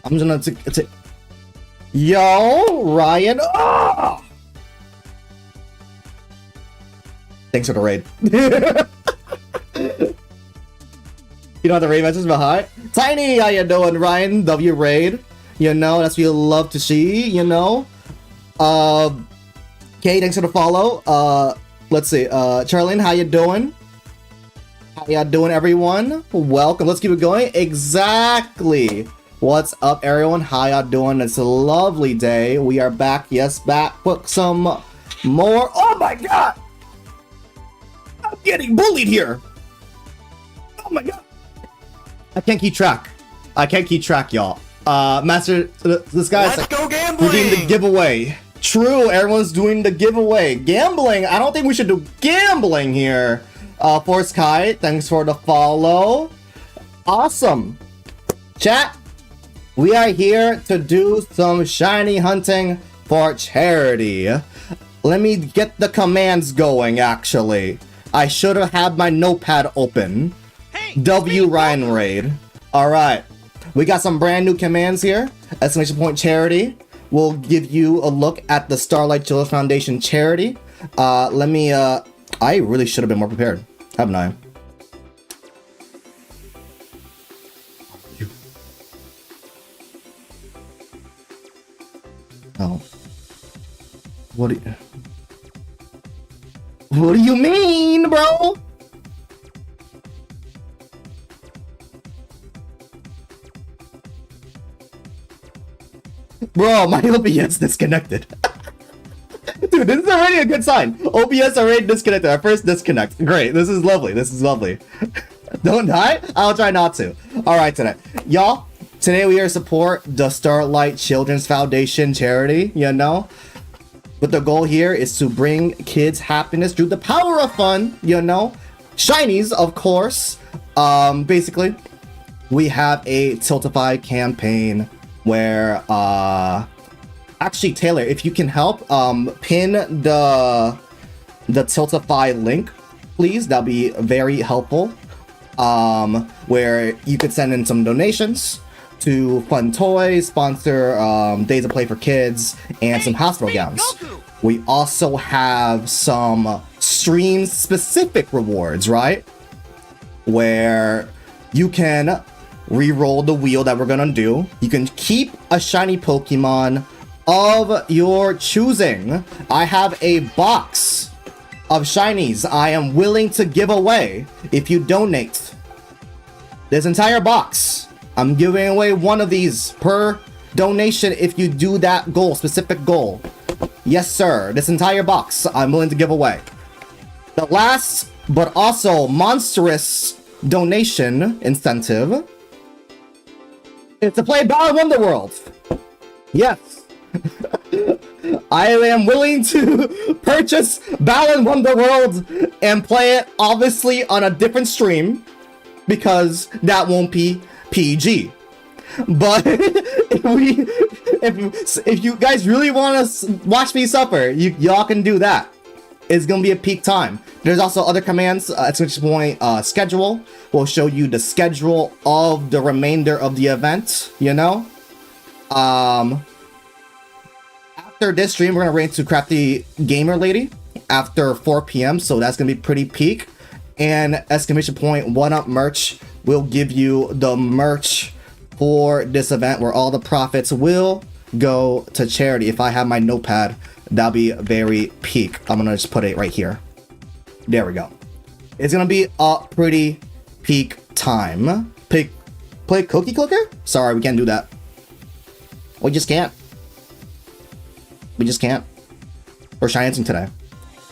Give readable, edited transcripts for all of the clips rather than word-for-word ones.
I'm gonna take. Yo, Ryan. Oh! Thanks for the raid. You know the raid message behind? Tiny, how you doing, Ryan? W raid. You know, that's what you love to see, you know. Okay, thanks for the follow. Let's see. Charlene, how you doing? How ya doing, everyone? Welcome. Let's keep it going. Exactly. What's up, everyone? How y'all doing? It's a lovely day. We are back. Yes, back with some more. Oh my god! I'm getting bullied here. Oh my god! I can't keep track. I can't keep track, y'all. Master, this guy's Let's go gambling! We're doing the giveaway. True, everyone's doing the giveaway. Gambling, I don't think we should do gambling here. Force Kai, thanks for the follow. Awesome. Chat, we are here to do some shiny hunting for charity. Let me get the commands going, actually. I should have had my notepad open. Hey, W Ryan Raid. Alright. We got some brand new commands here. Exclamation point charity. We'll give you a look at the Starlight Children's Foundation charity. Let me, I really should have been more prepared, haven't I? Oh. What do you mean, bro? Bro, my OBS disconnected. Dude, this is already a good sign. OBS already disconnected. Our first disconnect. Great. This is lovely. This is lovely. Don't die? I'll try not to. Alright, today. Y'all, today we are support the Starlight Children's Foundation charity, you know? But the goal here is to bring kids happiness through the power of fun, you know? Shinies, of course. Basically, we have a Tiltify campaign where actually Taylor, if you can help pin the Tiltify link, please, that'll be very helpful. Where you could send in some donations to fund toys, sponsor days of play for kids, and some hospital gowns. We also have some stream specific rewards, right? Where you can re-roll the wheel that we're gonna do. You can keep a shiny Pokemon of your choosing. I have a box of shinies I am willing to give away if you donate. This entire box. I'm giving away one of these per donation if you do that goal, specific goal. Yes, sir. This entire box I'm willing to give away. The last, but also monstrous donation incentive is to play Battle Wonderworld. Yes. I am willing to purchase Battle Wonderworld and play it obviously on a different stream because that won't be PG. But if you guys really want to watch me suffer, y'all can do that. It's gonna be a peak time. There's also other commands. At which point, schedule will show you the schedule of the remainder of the event. You know, after this stream, we're gonna run into Crafty Gamer Lady after 4 p.m. So that's gonna be pretty peak. And exclamation point 1UP merch will give you the merch for this event, where all the profits will go to charity. If I have my notepad, that'll be very peak. I'm gonna just put it right here. There we go. It's gonna be a pretty peak time. Play Cookie Clicker? Sorry, we can't do that. We just can't. We just can't. We're shining today.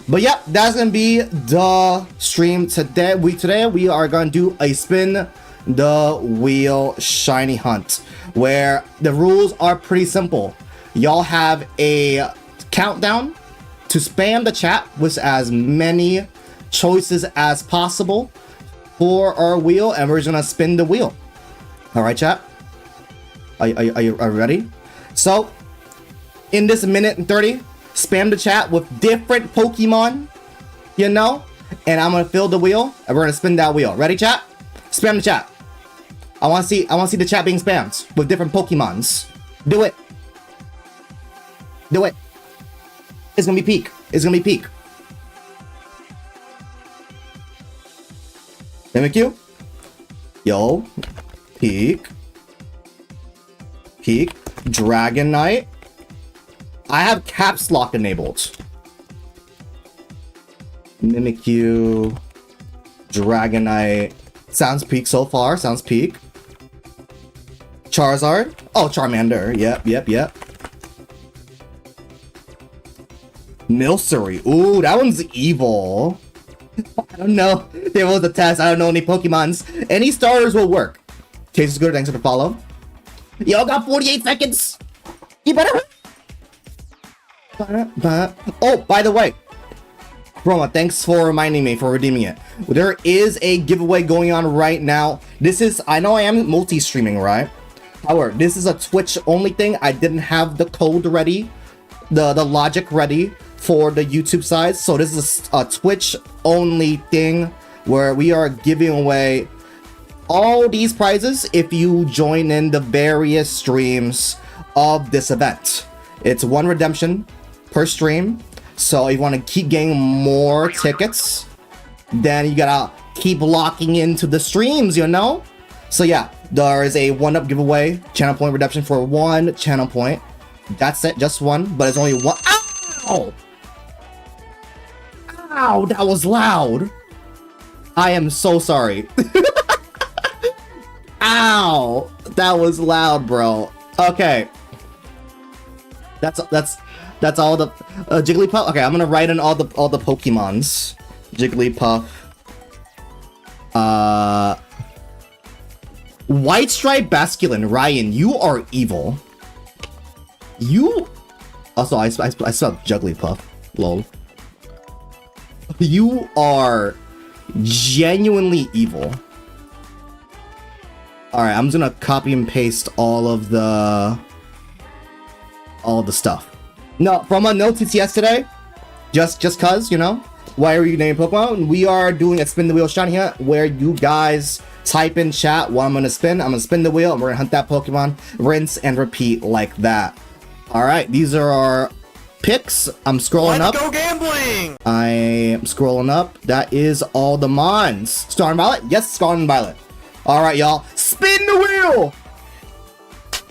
But yeah, that's gonna be the stream today. Today we are gonna do a spin the wheel shiny hunt, where the rules are pretty simple. Y'all have a countdown to spam the chat with as many choices as possible for our wheel, and we're just gonna spin the wheel. All right, chat. Are you ready? So, in this minute and 30, spam the chat with different Pokemon, you know, and I'm gonna fill the wheel, and we're gonna spin that wheel. Ready, chat? Spam the chat. I want to see the chat being spammed with different Pokemons. Do it. Do it. It's gonna be peak. It's gonna be peak. Mimikyu. Yo. Peak. Peak. Dragonite. I have Caps Lock enabled. Mimikyu. Dragonite. Sounds peak so far. Sounds peak. Charizard. Oh, Charmander. Yep. Milcery. Ooh, that one's evil. I don't know. There was a test. I don't know any Pokemons. Any starters will work. Chase is good. Thanks for the follow. Y'all got 48 seconds. You better. Oh, by the way. Roma, thanks for reminding me, for redeeming it. There is a giveaway going on right now. This is, I know I am multi-streaming, right? However, this is a Twitch only thing. I didn't have the code ready, the logic ready for the YouTube side. So this is a Twitch only thing where we are giving away all these prizes if you join in the various streams of this event. It's one redemption per stream. So if you want to keep getting more tickets, then you gotta keep locking into the streams, you know? So yeah, there is a 1-up giveaway, channel point redemption for 1 channel point. That's it, just 1, but it's only 1. Ow! Ow, that was loud. I am so sorry. Ow, that was loud, bro. Okay. That's all the Jigglypuff. Okay, I'm gonna write in all the Pokemons. Jigglypuff. White Stripe Basculin. Ryan, you are evil. You. Also, I spelled Jigglypuff. Lol. You are genuinely evil. All right, I'm just gonna copy and paste all the stuff. No, from a no TTS today, just cause, you know, why are you naming Pokemon? We are doing a spin the wheel shiny hunt where you guys type in chat what I'm gonna spin. I'm gonna spin the wheel and we're gonna hunt that Pokemon, rinse and repeat like that. All right, these are our picks. I'm scrolling up. Let's go gambling! I am scrolling up. That is all the mons. Scarlet and Violet? Yes, Scarlet and Violet. All right, y'all. Spin the wheel!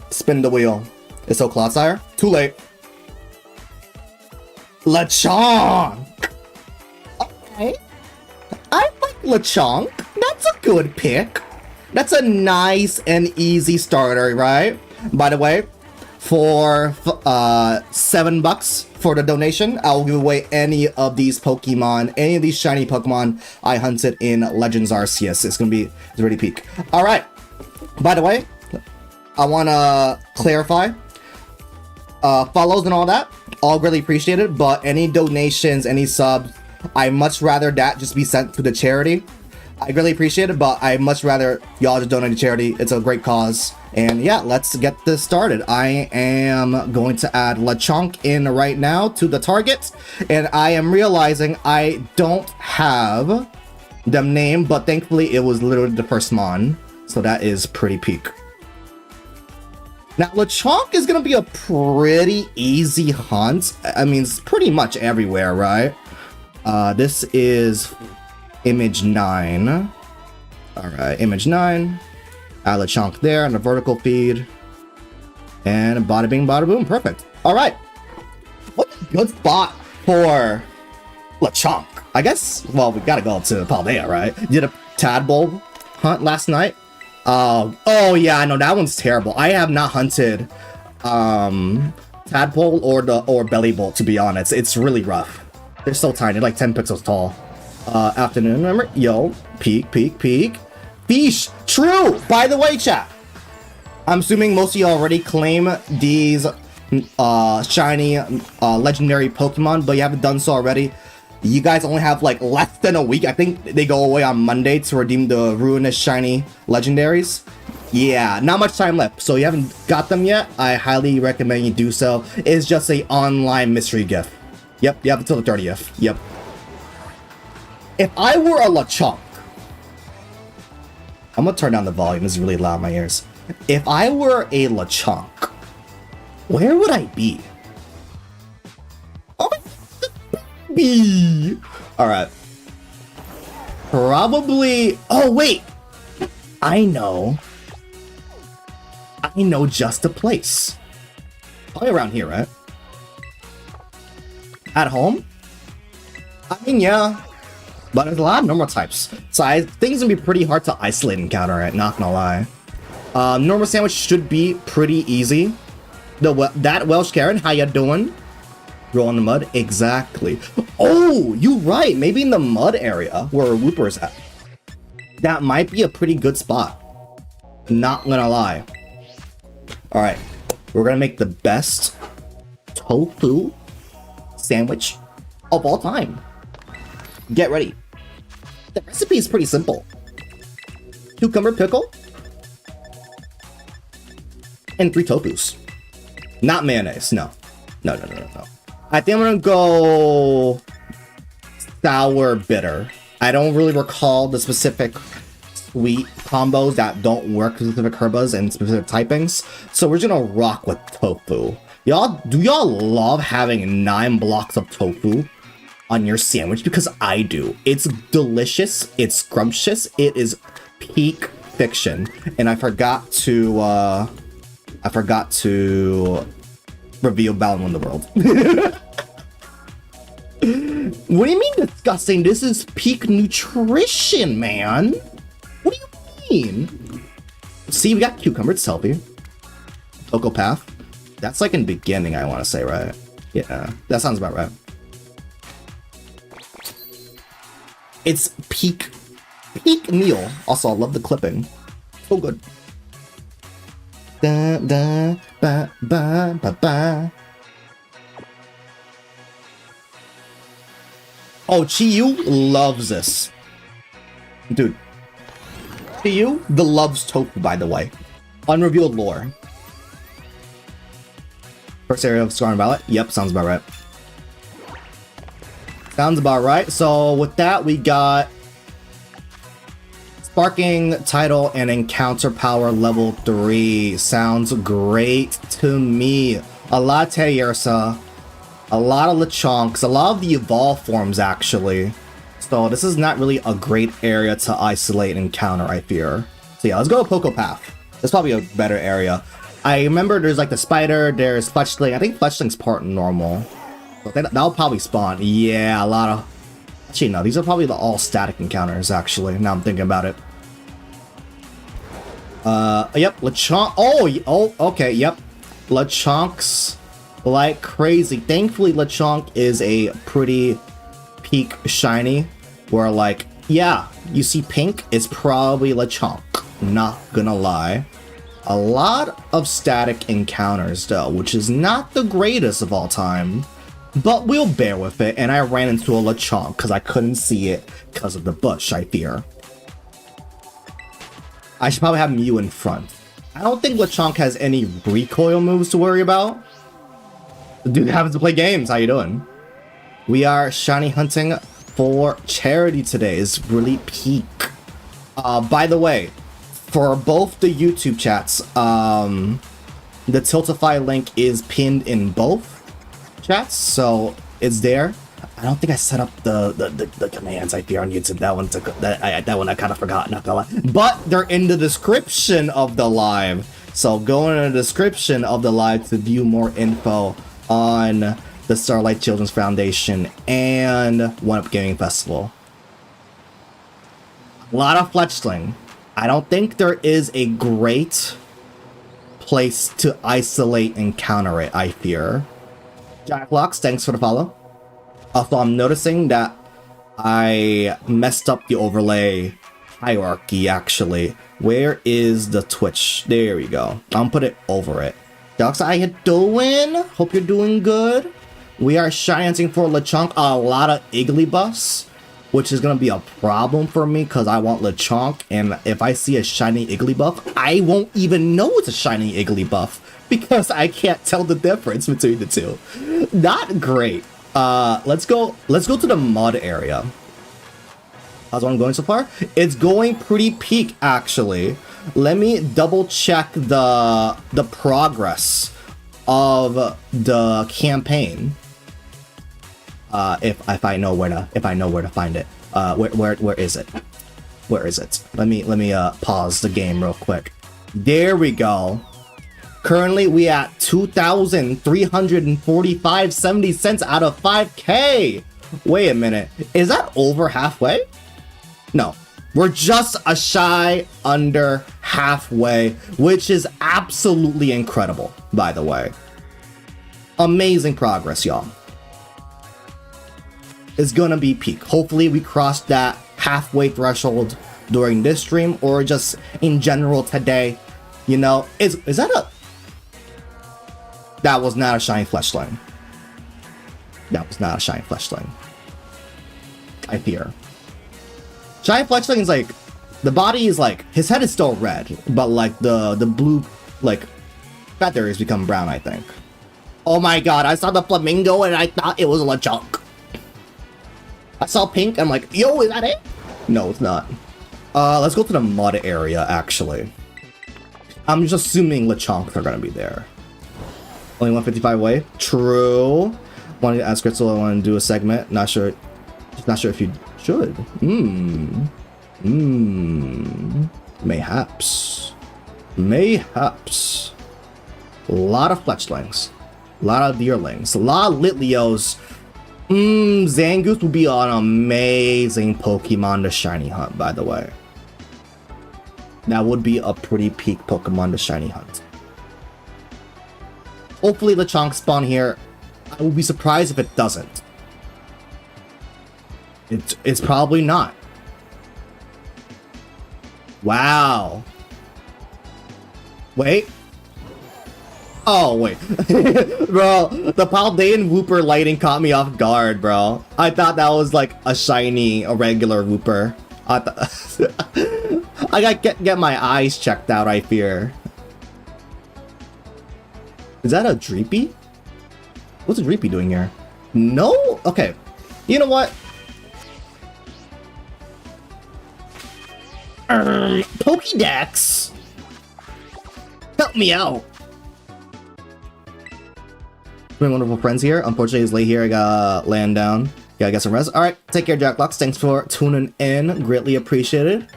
Spin the wheel. It's so Clodsire. Too late. Lechonk! Okay. I like Lechonk. That's a good pick. That's a nice and easy starter, right? By the way, for $7 for the donation, I will give away any of these Pokemon, any of these shiny Pokemon I hunted in Legends Arceus. It's really peak. All right. By the way, I want to clarify. Follows and all that, all really appreciated, but any donations, any subs, I much rather that just be sent to the charity. I really appreciate it, but I much rather y'all just donate to charity. It's a great cause. And yeah, let's get this started. I am going to add Lechonk in right now to the target, and I am realizing I don't have them named, but thankfully it was literally the first mon, so that is pretty peak. Now, Lechonk is going to be a pretty easy hunt. I mean, it's pretty much everywhere, right? This is image 9. All right, image 9. Add Lechonk there on the vertical feed. And bada bing, bada boom. Perfect. All right. What a good spot for Lechonk. I guess, well, we got to go to Paldea, right? Did a Tadpole hunt last night. Oh yeah, I know that one's terrible. I have not hunted Tadpole or Bellybolt, to be honest. It's really rough. They're so tiny, like 10 pixels tall. Afternoon, remember? Yo, peak. Fish, true! By the way, chat, I'm assuming most of you already claim these shiny legendary Pokemon, but you haven't done so already. You guys only have like less than a week. I think they go away on Monday to redeem the ruinous shiny legendaries. Yeah, not much time left. So you haven't got them yet, I highly recommend you do so. It's just a online mystery gift. Yep, you have until the 30th. Yep. If I were a Lechonk, I'm gonna turn down the volume. It's really loud in my ears. If I were a Lechonk, where would I be? Oh, all right. Probably. Oh wait, I know just a place. Probably around here, right? At home? I mean, yeah. But there's a lot of normal types. So I think it's gonna be pretty hard to isolate and counter it, not gonna lie. Normal sandwich should be pretty easy. That Welsh Karen, how ya doing? Roll in the mud? Exactly. Oh, you right. Maybe in the mud area where Whooper's at. That might be a pretty good spot. Not gonna lie. Alright. We're gonna make the best tofu sandwich of all time. Get ready. The recipe is pretty simple. Cucumber pickle and 3 tofus. Not mayonnaise, no. No. I think I'm gonna go sour bitter. I don't really recall the specific sweet combos that don't work with specific herbas and specific typings. So we're just gonna rock with tofu. Do y'all love having 9 blocks of tofu on your sandwich? Because I do. It's delicious. It's scrumptious. It is peak fiction. And I forgot to reveal Balan won the world. What do you mean disgusting? This is peak nutrition, man. What do you mean? See, we got cucumber. It's healthy. Cocoa Path. That's like in beginning, I want to say, right? Yeah, that sounds about right. It's peak meal. Also, I love the clipping. So good. Da da ba ba ba ba. Oh, Chiyu loves this. Dude. Chiyu loves tofu, by the way. Unrevealed lore. First area of Scarlet and Violet? Yep, sounds about right. Sounds about right. So with that, we got Sparking Title and Encounter Power level 3. Sounds great to me. A Latte Ursa. A lot of Lechonks. A lot of the evolved forms, actually. So this is not really a great area to isolate and counter, I fear. So yeah, let's go to Poco Path. That's probably a better area. I remember there's like the spider, there's Fletchling. I think Fletchling's part normal. So that'll probably spawn. Yeah, a lot of... Actually, no, these are probably the all static encounters, actually. Now I'm thinking about it. Yep, Lechonk. Oh, okay, yep. Lechonks like crazy. Thankfully, Lechonk is a pretty peak shiny. Where, like, yeah, you see pink, it's probably Lechonk. Not gonna lie. A lot of static encounters, though, which is not the greatest of all time. But we'll bear with it, and I ran into a Lechonk because I couldn't see it because of the bush, I fear. I should probably have Mew in front. I don't think Lechonk has any recoil moves to worry about. The dude happens to play games. How you doing? We are shiny hunting for charity today. It's really peak. By the way, for both the YouTube chats, the Tiltify link is pinned in both chats, so it's there. I don't think I set up the commands I fear on YouTube. That one I kind of forgot, not gonna lie. But they're in the description of the live. So go in the description of the live to view more info on the Starlight Children's Foundation and 1UP Gaming Festival. A lot of Fletchling. I don't think there is a great place to isolate and counter it, I fear. Jacklocks, thanks for the follow. Also, I'm noticing that I messed up the overlay hierarchy, actually. Where is the Twitch? There we go. I'll put it over it. Docs, how you doing? Hope you're doing good. We are shiny hunting for Lechonk. A lot of Iggly buffs, which is going to be a problem for me because I want Lechonk. And if I see a shiny Iggly buff, I won't even know it's a shiny Iggly buff because I can't tell the difference between the two. Not great. Let's go to the mud area. How's one going so far? It's going pretty peak, actually. Let me double check the progress of the campaign. If I know where to find it. Where is it? Where is it? Let me pause the game real quick. There we go. Currently we at 2,345.70 cents out of 5K. Wait a minute. Is that over halfway? No. We're just a shy under halfway, which is absolutely incredible, by the way. Amazing progress, y'all. It's gonna be peak. Hopefully we crossed that halfway threshold during this stream or just in general today. You know, is that a... That was not a shiny fleshling. That was not a shiny fleshling. I fear. Shiny fleshling is like, the body is like, his head is still red, but like the blue, like, fat areas become brown, I think. Oh my god, I saw the flamingo and I thought it was a LeChonk. I saw pink, I'm like, yo, is that it? No, it's not. Let's go to the mud area, actually. I'm just assuming LeChonks are gonna be there. Only 155 away. True. Wanted to ask Crystal, I want to do a segment. Not sure if you should. Mayhaps. Mayhaps. A lot of fletchlings. A lot of deerlings. A lot of Litleos. Zangoose would be an amazing Pokemon to shiny hunt, by the way. That would be a pretty peak Pokemon to shiny hunt. Hopefully LeChonk spawn here. I would be surprised if it doesn't. It's probably not. Wow. Wait. Oh, wait. Bro, the Paldean Wooper lighting caught me off guard, bro. I thought that was like a regular Wooper. I gotta get my eyes checked out, I fear. Is that a Dreepy? What's a Dreepy doing here? No? Okay. You know what? Pokédex! Help me out! My wonderful friends here. Unfortunately, he's late here. I gotta land down. Gotta get some rest. Alright, take care, Jacklocks. Thanks for tuning in. Greatly appreciated.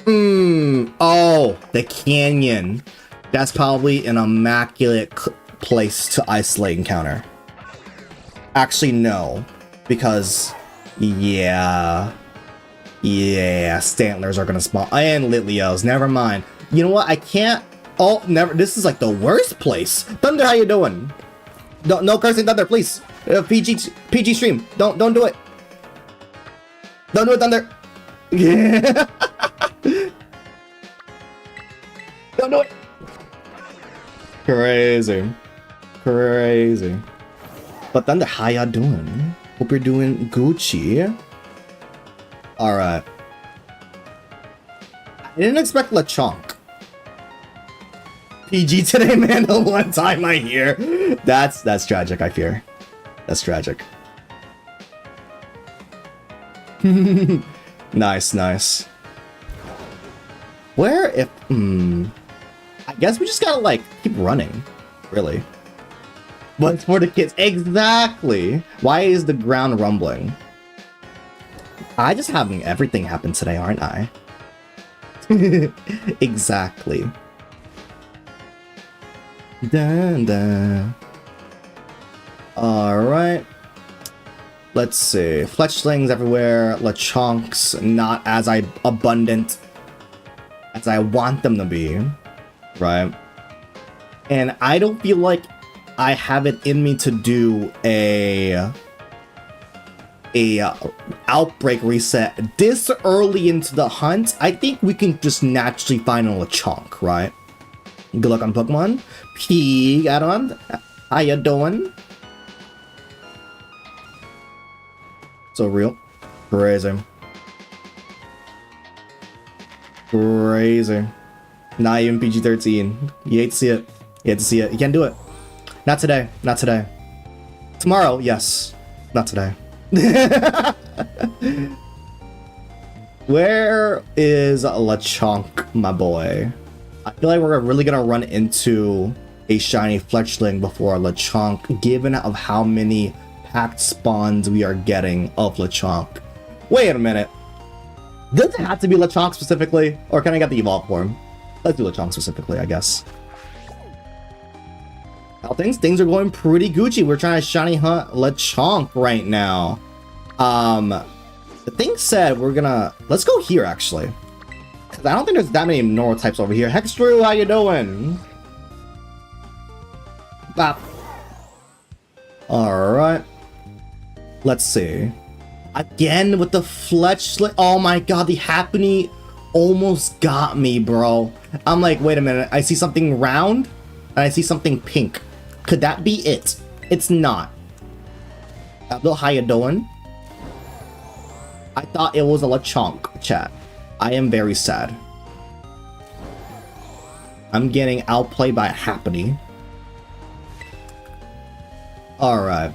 Oh, the canyon. That's probably an immaculate place to isolate encounter. Actually, no. Because, yeah, Stantlers are gonna spawn. And Litleos, never mind. You know what, I can't, this is like the worst place. Thunder, how you doing? No cursing, Thunder, please. PG stream, don't do it. Don't do it, Thunder. Yeah. Don't do it. Crazy. But Thunder, how y'all doing? Hope you're doing Gucci. Alright. I didn't expect LeChonk. PG today, man, the one time I hear. That's tragic, I fear. That's tragic. Nice. Where if... I guess we just gotta, like, keep running. Really. But it's for the kids. Exactly! Why is the ground rumbling? I just having everything happen today, aren't I? Exactly. Dun. Alright. Let's see. Fletchlings everywhere. LeChonks not as abundant as I want them to be. Right? And I don't feel like I have it in me to do a outbreak reset this early into the hunt. I think we can just naturally find a LeChonk, right? Good luck on Pokemon. Pig, Adon. How you doing? So real. Crazy. Not even PG-13. You hate to see it. You can't do it. Not today. Tomorrow, yes. Not today. Where is Lechonk, my boy? I feel like we're really gonna run into a shiny Fletchling before Lechonk, given of how many packed spawns we are getting of Lechonk. Wait a minute. Does it have to be Lechonk specifically? Or can I get the evolve form? Let's do Lechonk specifically, I guess. How things are going pretty Gucci. We're trying to shiny hunt Lechonk right now. The thing said we're gonna... Let's go here, actually. Because I don't think there's that many normal types over here. Hextrew, how you doing? Bop. Alright. Let's see. Again with the Fletchling. Oh my god, the Happiny almost got me, bro. I'm like, wait a minute. I see something round and I see something pink. Could that be it? It's not. Abdul, how you doing? I thought it was a Lechonk, chat. I am very sad. I'm getting outplayed by Happiny. Alright.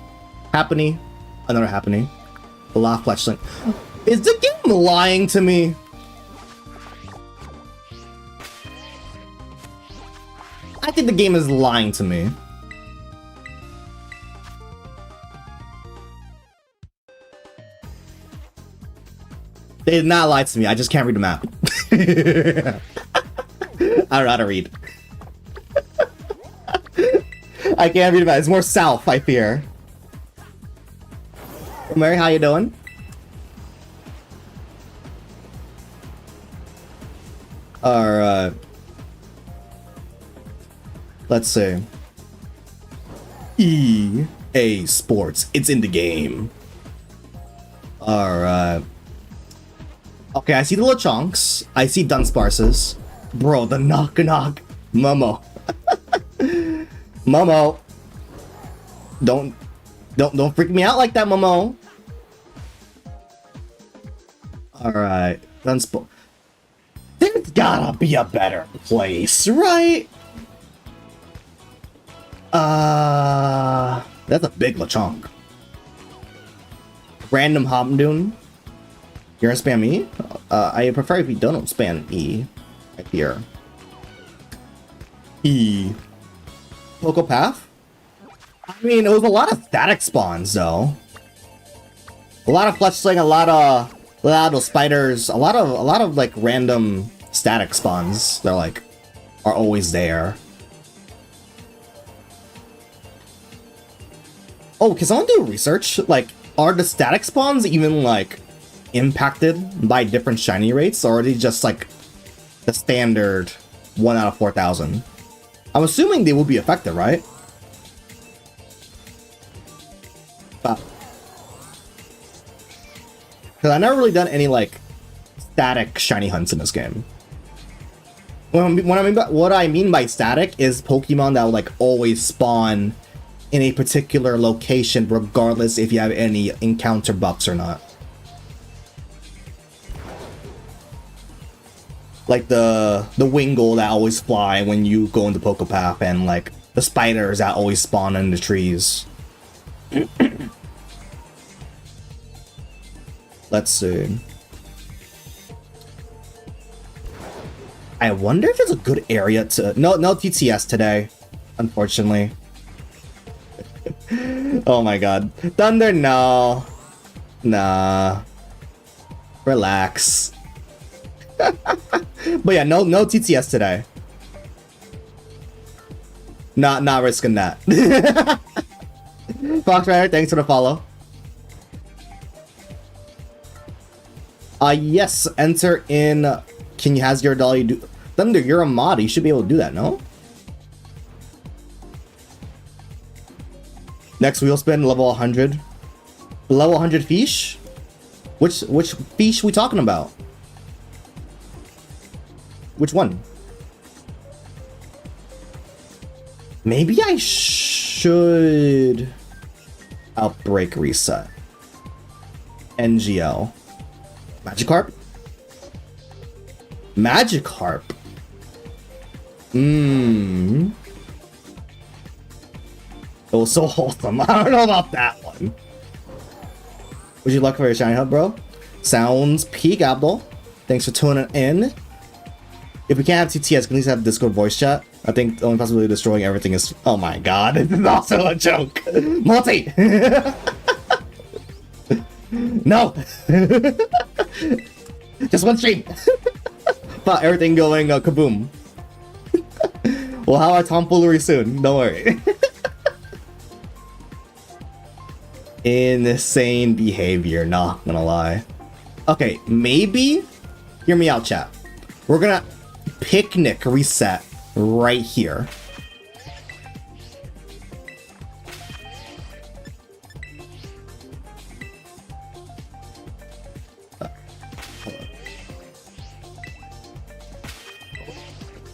Happiny. Another Happiny. A lot of Fletchling. Is the game lying to me? I think the game is lying to me. They did not lie to me. I just can't read the map. I don't know how to read. I can't read the map. It's more south, I fear. Mary, how you doing? Alright. Let's see. EA Sports. It's in the game. Alright. Okay, I see the Lechonks. I see Dunsparces. Bro, the knock. Momo. Momo. Don't freak me out like that, Momo. Alright. Dunsparce. There's gotta be a better place, right? That's a big Lechonk. Random Hoppendune. You're gonna spam E? I prefer if you don't spam E. Right here. E. Local path? I mean, it was a lot of static spawns, though. A lot of Fletchling, a lot of those spiders, a lot of like random static spawns. They're like, are always there. Oh, can someone do research? Like, are the static spawns even like impacted by different shiny rates, or are they just like the standard 1 out of 4,000? I'm assuming they will be affected, right? Because I never really done any like static shiny hunts in this game. What I mean by static is Pokemon that will like always spawn in a particular location regardless if you have any encounter buffs or not. Like the Wingull that always fly when you go into Pokepath, and like the spiders that always spawn in the trees. Let's see. I wonder if there's a good area to... No TTS today, unfortunately. Oh my god. Thunder, no. Nah. Relax. But yeah, no TTS today. Not risking that. Fox Rider, thanks for the follow. Yes, enter in. Can you has your dolly do Thunder? You're a mod. You should be able to do that, no? Next wheel spin, level 100. Level 100 fish? Which fish we talking about? Which one? Maybe I should outbreak reset. NGL. Magikarp? Magikarp? It was so wholesome. I don't know about that one. Would you luck for your shiny hub, bro? Sounds peak, Abdul. Thanks for tuning in. If we can't have TTS, can we at least have Discord voice chat? I think the only possibility of destroying everything is... Oh my god, this is also a joke. Multi! No! Just one stream! But everything going kaboom. We'll have our tomfoolery soon, don't worry. Insane behavior, not gonna lie. Okay, maybe... Hear me out, chat. We're gonna picnic reset right here.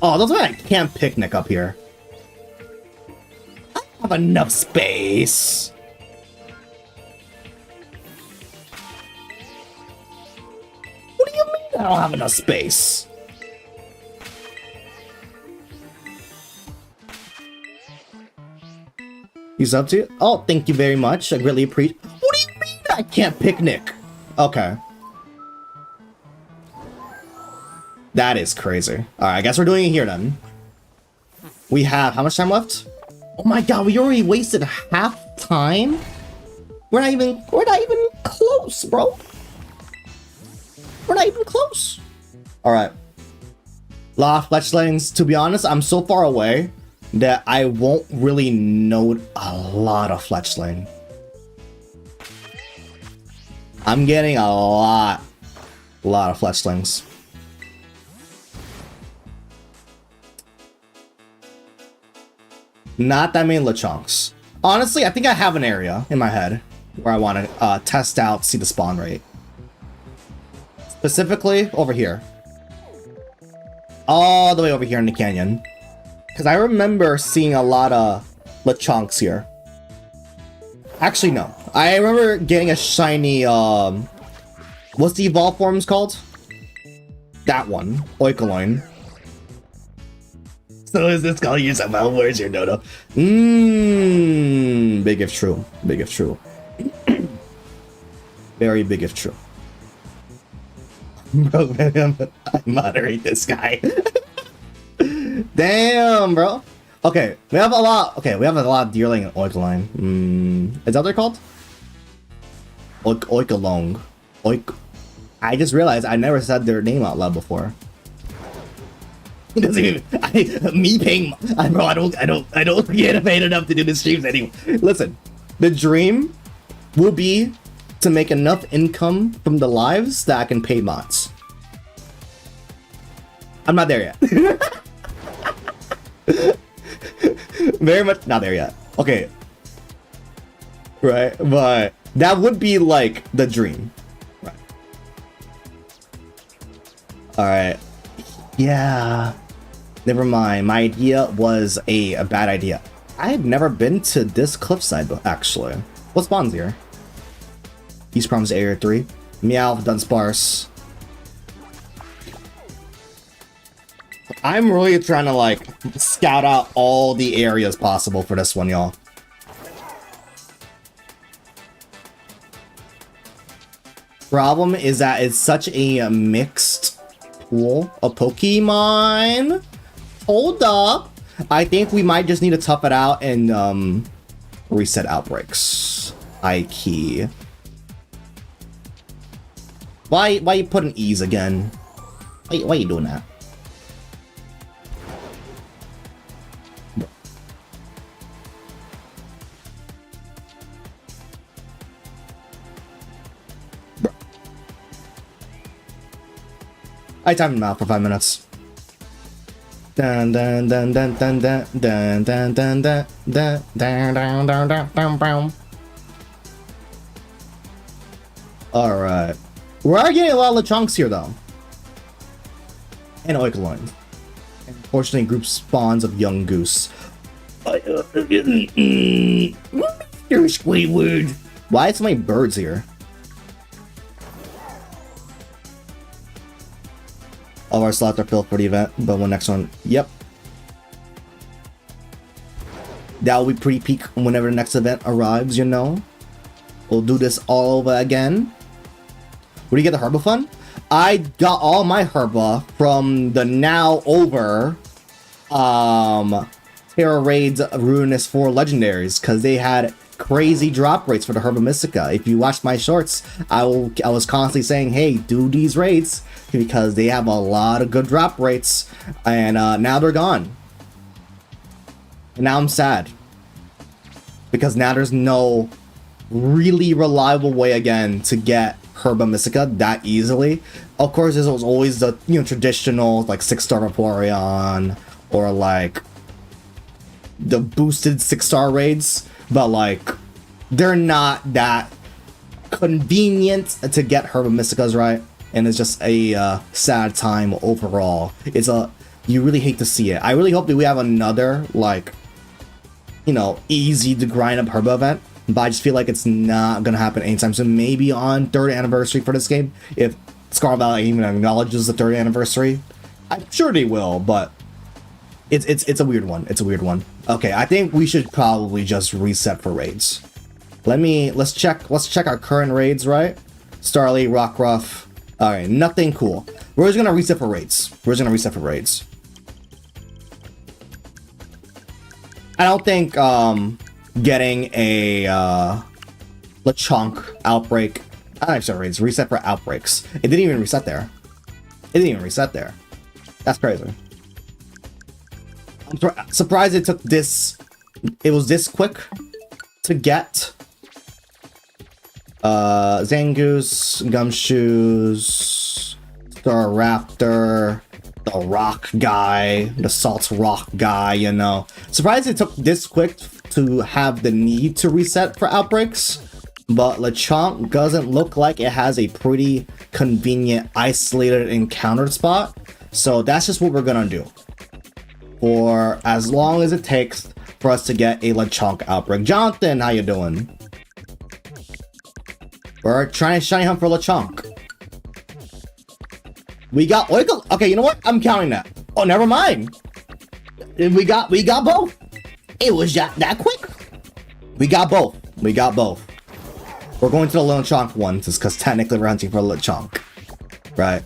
Oh, that's why I can't picnic up here. I have enough space. What do you mean I don't have enough space? He's up to it? Oh, thank you very much. I greatly appreciate. What do you mean I can't picnic? Okay. That is crazy. Alright, I guess we're doing it here then. We have how much time left? Oh my god, we already wasted half time? We're not even close, bro. We're not even close. Alright. Lot of fletchlings. To be honest, I'm so far away that I won't really note a lot of fletchling. I'm getting a lot of fletchlings. Not that many Lechonks. Honestly, I think I have an area in my head where I want to test out, see the spawn rate. Specifically, over here. All the way over here in the canyon. Because I remember seeing a lot of Lechonks here. Actually, no. I remember getting a shiny, what's the evolve forms called? That one. Oikoloin. So is this calling yourself out? Where's your dodo? Big if true. Big if true. Very big if true. Bro, I moderate this guy. Damn, bro. Okay, we have a lot. Okay, we have a lot of Deerling and Oikoline. Is that what they're called? Oikolong. I just realized I never said their name out loud before. It doesn't even. Me paying. Bro, I don't get paid enough to do the streams anymore. Listen, the dream will be to make enough income from the lives that I can pay mods. I'm not there yet. Very much not there yet. Okay. Right, but that would be like the dream. Right. Alright. Yeah. Never mind. My idea was a bad idea. I have never been to this cliffside, actually. What spawns here? East Proms Area 3. Meow, Dunsparce. I'm really trying to, like, scout out all the areas possible for this one, y'all. Problem is that it's such a mixed pool of Pokemon. Hold up. I think we might just need to tough it out and reset outbreaks. I-key. Why you putting E's again? Why you doing that? I timed him out for 5 minutes. Dun dun dun dun dun dun dun dun dun dun dun dun dun dun dun dun. Alright. We are getting a lot of Lechonks here though. And Oikoloin. And unfortunately group spawns of young goose. Mr. Squidward. Why is so many birds here? All of our slots are filled for the event, but when next one, yep. That will be pretty peak whenever the next event arrives, you know. We'll do this all over again. Where do you get the Harbor Fun? I got all my Herba from the now over Terra Raids Ruinous 4 Legendaries, because they had crazy drop rates for the Herba Mystica. If you watched my shorts, I was constantly saying, hey, do these raids, because they have a lot of good drop rates, and now they're gone. And now I'm sad, because now there's no really reliable way again to get Herba Mystica that easily. Of course, this was always the traditional like 6-star Vaporeon or like the boosted 6-star raids, but like they're not that convenient to get Herba Mysticas, right? And it's just a sad time overall. You really hate to see it. I really hope that we have another like easy to grind up Herba event, but I just feel like it's not gonna happen anytime soon. Maybe on 3rd anniversary for this game, if Scarlet Valley even acknowledges the 3rd anniversary. I'm sure they will, but it's a weird one. It's a weird one. Okay, I think we should probably just reset for raids. Let's check our current raids, right? Starlight, Rockruff. Alright, nothing cool. We're just gonna reset for raids. I don't think getting a Lechonk outbreak. Actually, raids reset for outbreaks. It didn't even reset there. That's crazy. I'm surprised it took this. It was this quick to get Zangoose, Gumshoes, Staraptor, the rock guy, the salt rock guy, Surprised it took this quick to have the need to reset for outbreaks, but Lechonk doesn't look like it has a pretty convenient isolated encounter spot, so that's just what we're gonna do for as long as it takes for us to get a Lechonk outbreak. Jonathan, how you doing? We're trying to shiny hunt for Lechonk. We got Oigle. Okay, you know what? I'm counting that. Oh, never mind. We got both. It was just that quick. We got both. We're going to the Lechonk one, just because technically we're hunting for Lechonk, right?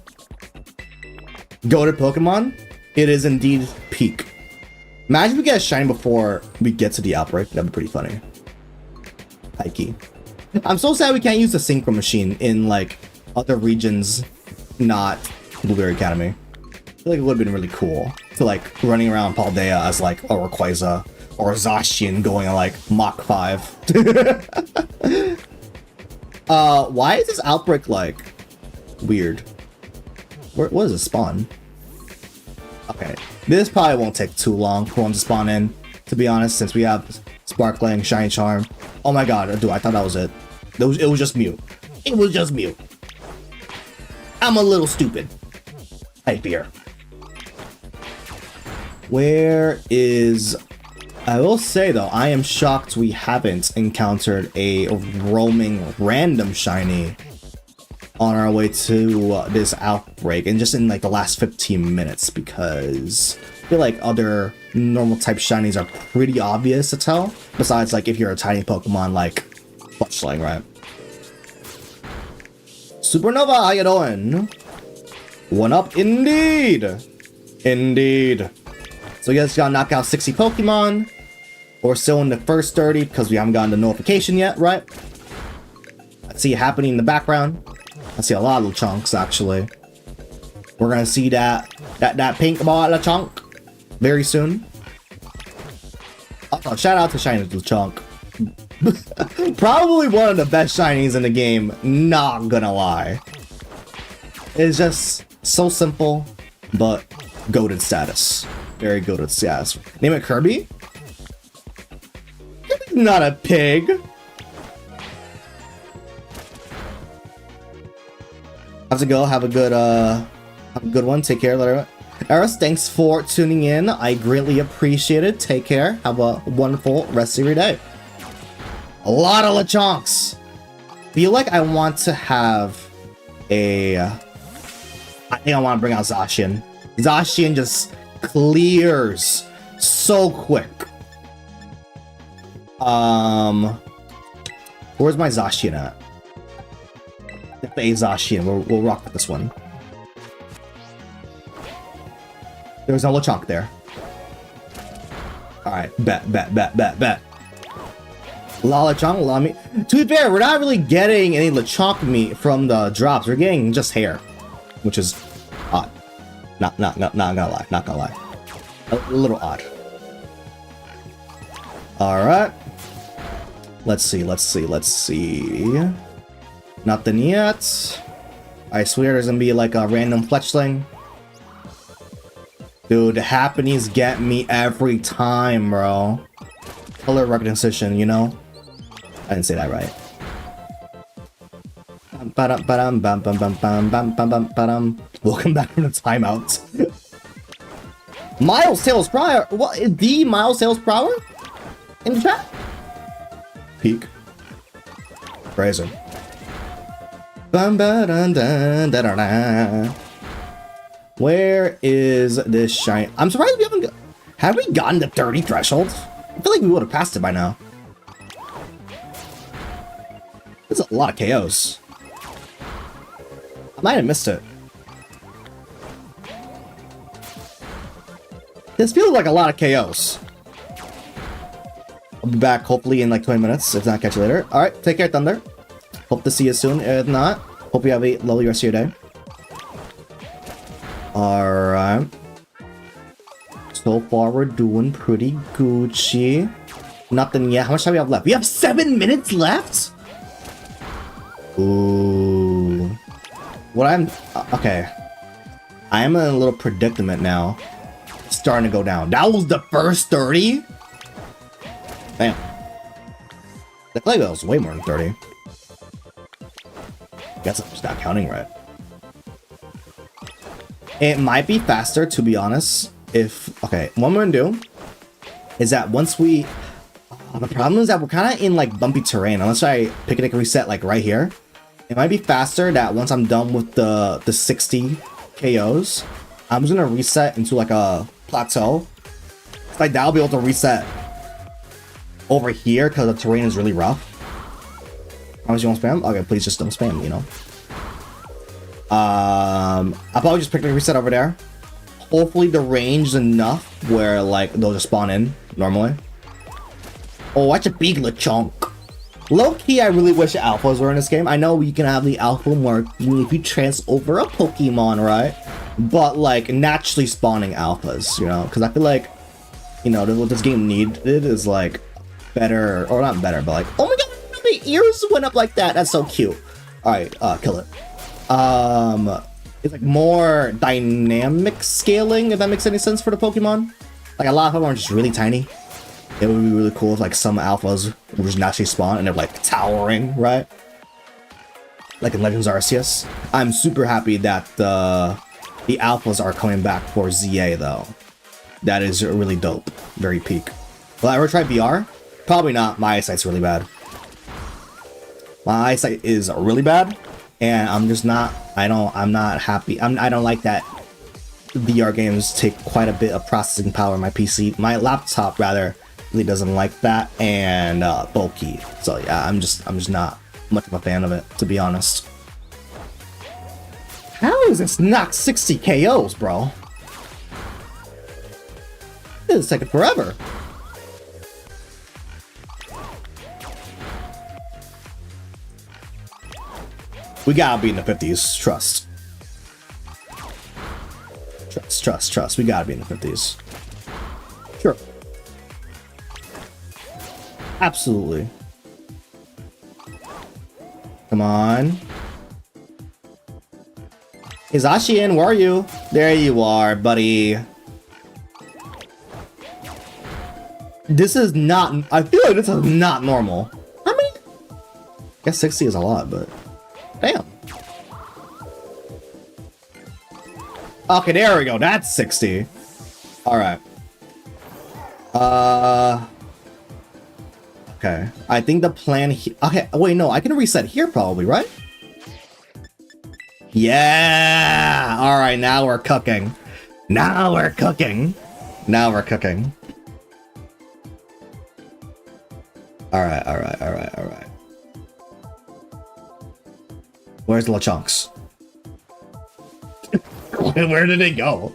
Go to Pokemon. It is indeed peak. Imagine if we get a shiny before we get to the outbreak. That'd be pretty funny. High key. I'm so sad we can't use the Synchro Machine in like other regions, not Blueberry Academy. I feel like it would have been really cool to like running around Paldea as like a Rayquaza or a Zacian going at like Mach 5. Why is this outbreak like weird? What is this spawn? Okay, this probably won't take too long for him to spawn in, to be honest, since we have Sparkling, Shiny Charm. Oh my god, dude, I thought that was it. It was just Mew. It was just Mew. I'm a little stupid. I fear. Where is... I will say though, I am shocked we haven't encountered a roaming random shiny on our way to this outbreak, and just in like the last 15 minutes, because I feel like other normal type shinies are pretty obvious to tell, besides like if you're a tiny Pokemon like Fletchling, right? Supernova, how you doing? One up indeed. So you guys gotta knock out 60 Pokemon. We're still in the first 30 because we haven't gotten the notification yet, right? I see it happening in the background. I see a lot of Lechonks actually. We're gonna see that pink ball Lechonk very soon. Also, shout out to Shiny Lechonk. Probably one of the best shinies in the game, not gonna lie. It's just so simple, but goated status. Very goated status. Name it Kirby? Kirby's not a pig. Have to go. Have a good one. Take care. Later. Eris, thanks for tuning in. I greatly appreciate it. Take care. Have a wonderful rest of your day. A lot of Lechonks. Feel like I want to have a... I think I want to bring out Zacian. Zacian just clears so quick. Where's my Zacian at? A Zacian. We'll rock with this one. There's no Lechonk there. Alright, bet. Lechonk, allow me. To be fair, we're not really getting any Lechonk meat from the drops. We're getting just hair, which is odd. Not gonna lie. A little odd. Alright. Let's see. Nothing yet. I swear there's gonna be like a random fletchling. Dude, the happenings get me every time, bro. Color recognition, you know? I didn't say that right. Welcome back from the timeout. Miles Sales Prior? What? The Miles Sales Prior? In the chat? Peak. Crazy. Where is this shine? I'm surprised we haven't. Have we gotten the 30 threshold? I feel like we would have passed it by now. There's a lot of KOs. I might have missed it. This feels like a lot of KOs. I'll be back hopefully in like 20 minutes, if not catch you later. Alright, take care, Thunder. Hope to see you soon. If not, hope you have a lovely rest of your day. Alright. So far, we're doing pretty Gucci. Nothing yet. How much time we have left? We have 7 minutes left? Ooh. What I'm... okay. I am in a little predicament now. It's starting to go down. That was the first 30? Damn. The play was way more than 30. Guess I'm just not counting right. It might be faster, to be honest. If... okay, what I'm gonna do is that once we... the problem is that we're kind of in like bumpy terrain. Unless I pick a reset like right here. It might be faster that once I'm done with the 60 KOs, I'm just gonna reset into like a plateau. It's like that'll be able to reset over here because the terrain is really rough. Promise you won't spam? Okay, please just don't spam, you know. I'll probably just pick the reset over there. Hopefully the range is enough where like they'll just spawn in normally. Oh, that's a big Lechonk. Low-key, I really wish alphas were in this game. I know you can have the alpha mark if you trans over a Pokemon, right? But like naturally spawning alphas, you know? Because I feel like, you know, what this game needed is like better, or not better, but like, oh my god, the ears went up like that. That's so cute. All right, kill it. It's like more dynamic scaling, if that makes any sense for the Pokemon. Like a lot of them are just really tiny. It would be really cool if like some alphas would just naturally spawn and they're like towering, right? Like in Legends Arceus. I'm super happy that the alphas are coming back for ZA though. That is really dope. Very peak. Will I ever try VR? Probably not. My eyesight's really bad. My eyesight is really bad. And I'm just not, I'm not happy. I don't like that VR games take quite a bit of processing power in my PC. My laptop rather really doesn't like that, and bulky. So yeah, I'm just not much of a fan of it, to be honest. How is this not 60 KOs, bro? This is taking forever. We gotta be in the 50s, trust. Trust. We gotta be in the 50s. Sure. Absolutely. Come on. Is Ashi in? Where are you? There you are, buddy. This is not... I feel like this is not normal. How many? I guess 60 is a lot, but... damn. Okay, there we go. That's 60. Alright. Okay. I think the plan... okay, wait, no. I can reset here probably, right? Yeah! Alright, now we're cooking. Now we're cooking. Now we're cooking. Alright. Where's the Lechonks? Where did it go?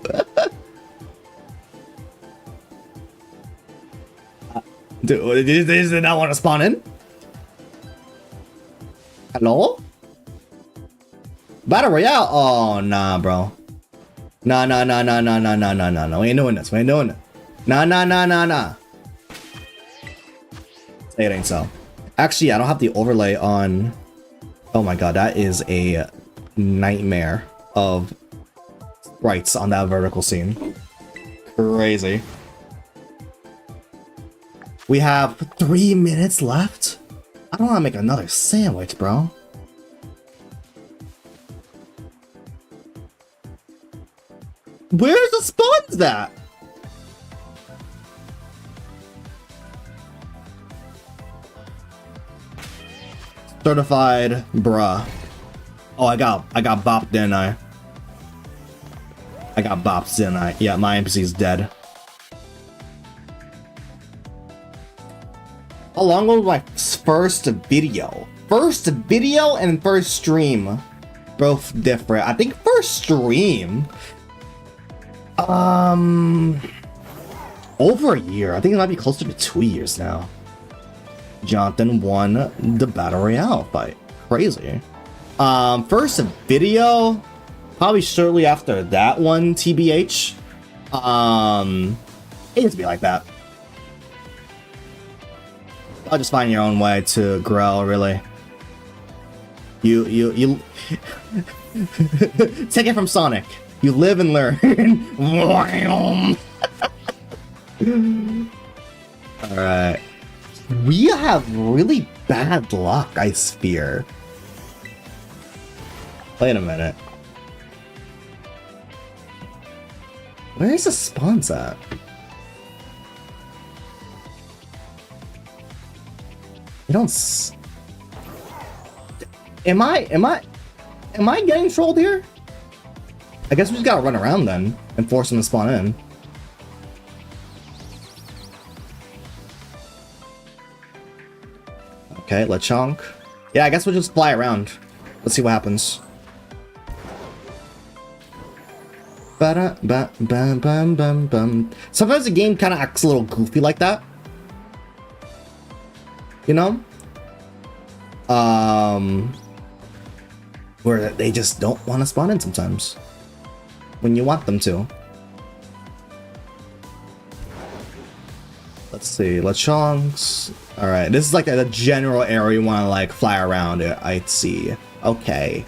Dude, they did not want to spawn in? Hello? Battle Royale? Oh, nah, bro. Nah. We ain't doing this. Nah. It ain't so. Actually, I don't have the overlay on. Oh my god, that is a nightmare of sprites on that vertical scene. Crazy. We have 3 minutes left. I don't want to make another sandwich, bro. Where's the spawns at? Certified, bruh. Oh, I got bopped, didn't I? I got bopped, didn't I? Yeah, my NPC's dead. How long was my first video? First video and first stream. Both different. I think first stream. Over a year. I think it might be closer to 2 years now. Jonathan won the Battle Royale fight. Crazy. First video, probably shortly after that one, TBH. It used to be like that. I'll just find your own way to grow, really. You take it from Sonic. You live and learn. Alright. We have really bad luck, I fear. Wait a minute. Where's the spawns at? You don't Am I getting trolled here? I guess we just gotta run around then and force them to spawn in. Okay, Lechonk. Yeah, I guess we'll just fly around. Let's see what happens. Sometimes the game kind of acts a little goofy like that. You know? Where they just don't want to spawn in sometimes. When you want them to. Let's see, Lechonks. Alright, this is like the general area you want to like fly around it. I see. Okay.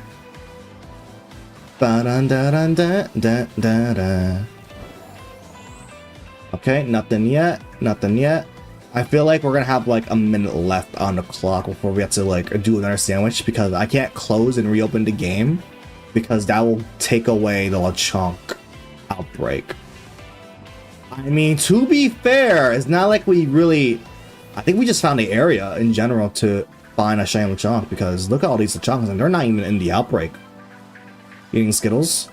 Okay, nothing yet. Nothing yet. I feel like we're gonna have like a minute left on the clock before we have to like do another sandwich because I can't close and reopen the game because that will take away the Lechonk outbreak. I mean, to be fair, it's not like we really... I think we just found the area in general to find a shiny Lechonk because look at all these Lechonks and they're not even in the outbreak. Eating Skittles.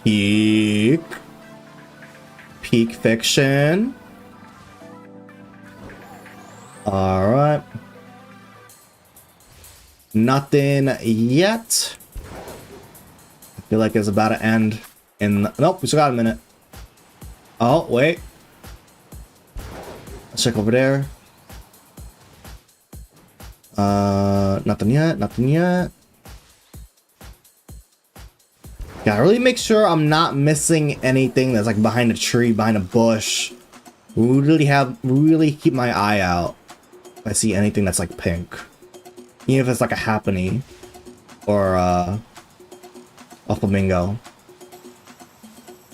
Peak fiction. Alright. Nothing yet. I feel like it's about to end in... Nope, we still got a minute. Oh, wait. Let's check over there. Nothing yet, nothing yet. Gotta really make sure I'm not missing anything that's like behind a tree, behind a bush. Really keep my eye out if I see anything that's like pink. Even if it's like a Happiny or a flamingo.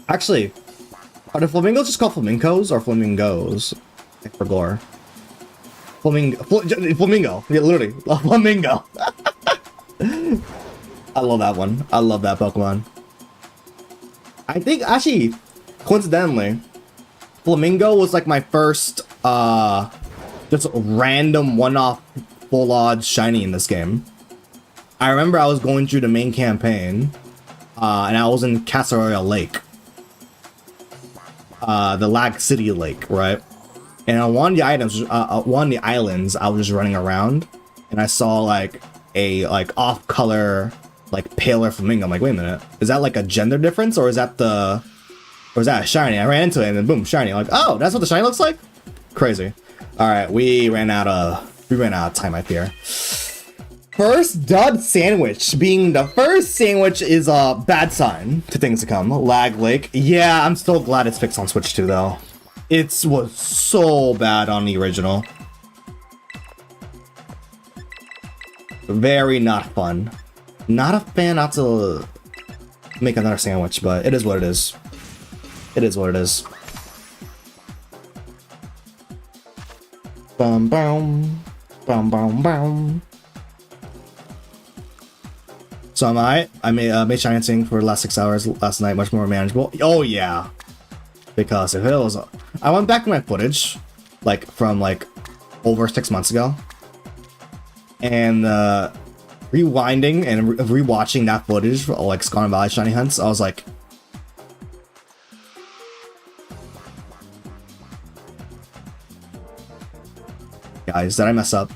Actually, are the flamingos just called flamingos or flamingos? Like for gore. Flamingo. Yeah, literally. A flamingo. I love that one. I love that Pokemon. I think, actually, coincidentally, Flamingo was like my first, just random one-off full odds shiny in this game. I remember I was going through the main campaign, and I was in Casaroya Lake. The Lag City Lake, right? And on one of the items, one of the islands, I was just running around, and I saw like a off-color, like paler flamingo. I'm like, wait a minute, is that like a gender difference, or is that a shiny? I ran into it, and then boom, shiny. I'm like, oh, that's what the shiny looks like. Crazy. All right, we ran out of time, I fear. First dud sandwich. Being the first sandwich is a bad sign to things to come. Lag Lake. Yeah, I'm still glad it's fixed on Switch 2 though. It was so bad on the original. Very not fun. Not a fan not to make another sandwich, but it is what it is. It is what it is. Bum bum. Bum bum bum. So I made shinyhunting for the last 6 hours last night, much more manageable. Oh yeah. Because if it was, I went back to my footage, like from like over 6 months ago, and rewinding and rewatching that footage for like Scarlet and Violet shiny hunts, I was like, guys, did I mess up?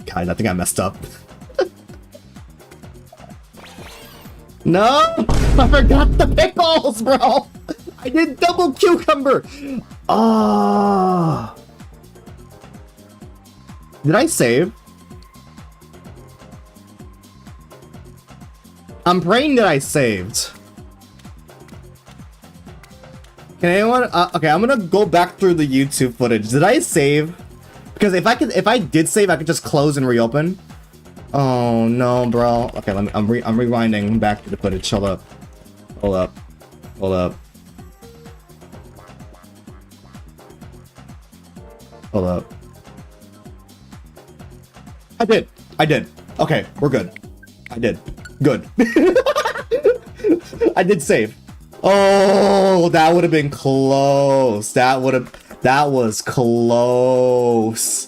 Guys, I think I messed up. No, I forgot the pickles, bro. I did double cucumber. Ah. Did I save? I'm praying that I saved. Can anyone? Okay, I'm gonna go back through the YouTube footage. Did I save? Because if I did save, I could just close and reopen. Oh no, bro. Okay, I'm rewinding back to the footage. Hold up. Hold up. Hold up. Hold up. I did. Okay, we're good. I did. Good. I did save. Oh, that would have been close. That was close.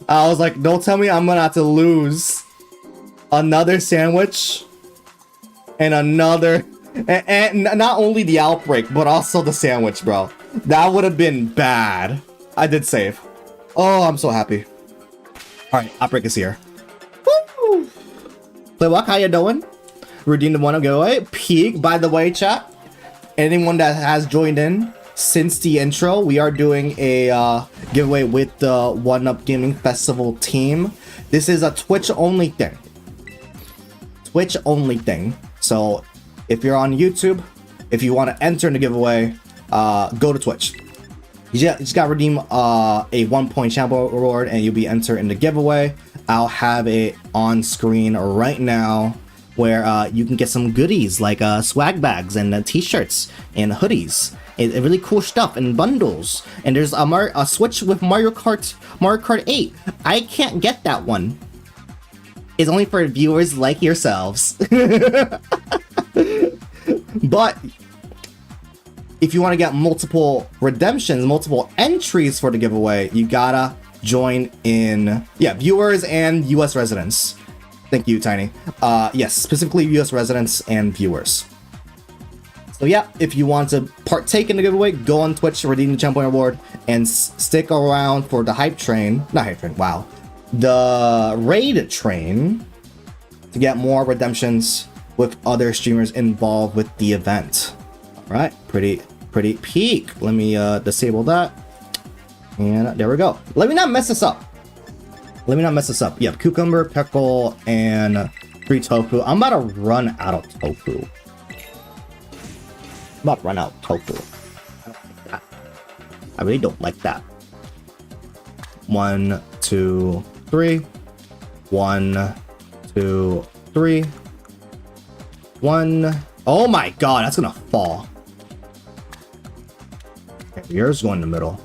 I was like, don't tell me I'm gonna have to lose another sandwich and another, and not only the outbreak, but also the sandwich, bro. That would have been bad. I did save. Oh, I'm so happy. All right, outbreak is here. Woo! Playwalk, how you doing? Redeem the one giveaway. Peak, by the way, chat. Anyone that has joined in since the intro, we are doing a giveaway with the 1UP Gaming Festival team. This is a Twitch only thing. Twitch only thing. So if you're on YouTube, if you want to enter in the giveaway, go to Twitch. You just got to redeem a 1-point channel reward and you'll be entered in the giveaway. I'll have it on screen right now where you can get some goodies like swag bags and t-shirts and hoodies and really cool stuff and bundles. And there's a Switch with Mario Kart 8. I can't get that one. It's only for viewers like yourselves. But if you want to get multiple redemptions, multiple entries for the giveaway, you gotta join in. Yeah, viewers and US residents. Thank you, Tiny. Yes, specifically US residents and viewers. So yeah, if you want to partake in the giveaway, go on Twitch, redeem the Champion Award, and stick around for the hype train. Not hype train, wow. The raid train to get more redemptions with other streamers involved with the event. Alright, pretty peak. Let me disable that. And there we go. Let me not mess this up. Yeah, cucumber, pickle, and 3 tofu. I'm about to run out of tofu. I really don't like that. 1, 2, 3. 1, 2, 3. 1. Oh my god, that's gonna fall. Okay, yours going in the middle.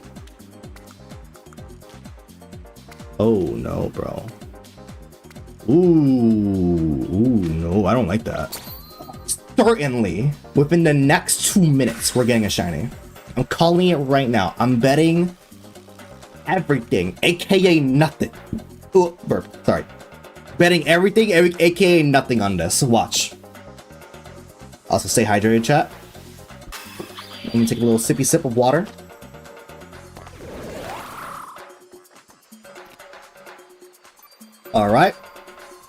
Oh no, bro. Ooh, no, I don't like that. Certainly, within the next 2 minutes, we're getting a shiny. I'm calling it right now. I'm betting everything, aka nothing. Ooh, burp, sorry. Betting everything, aka nothing on this. Watch. Also, stay hydrated, chat. Let me take a little sippy sip of water. Alright.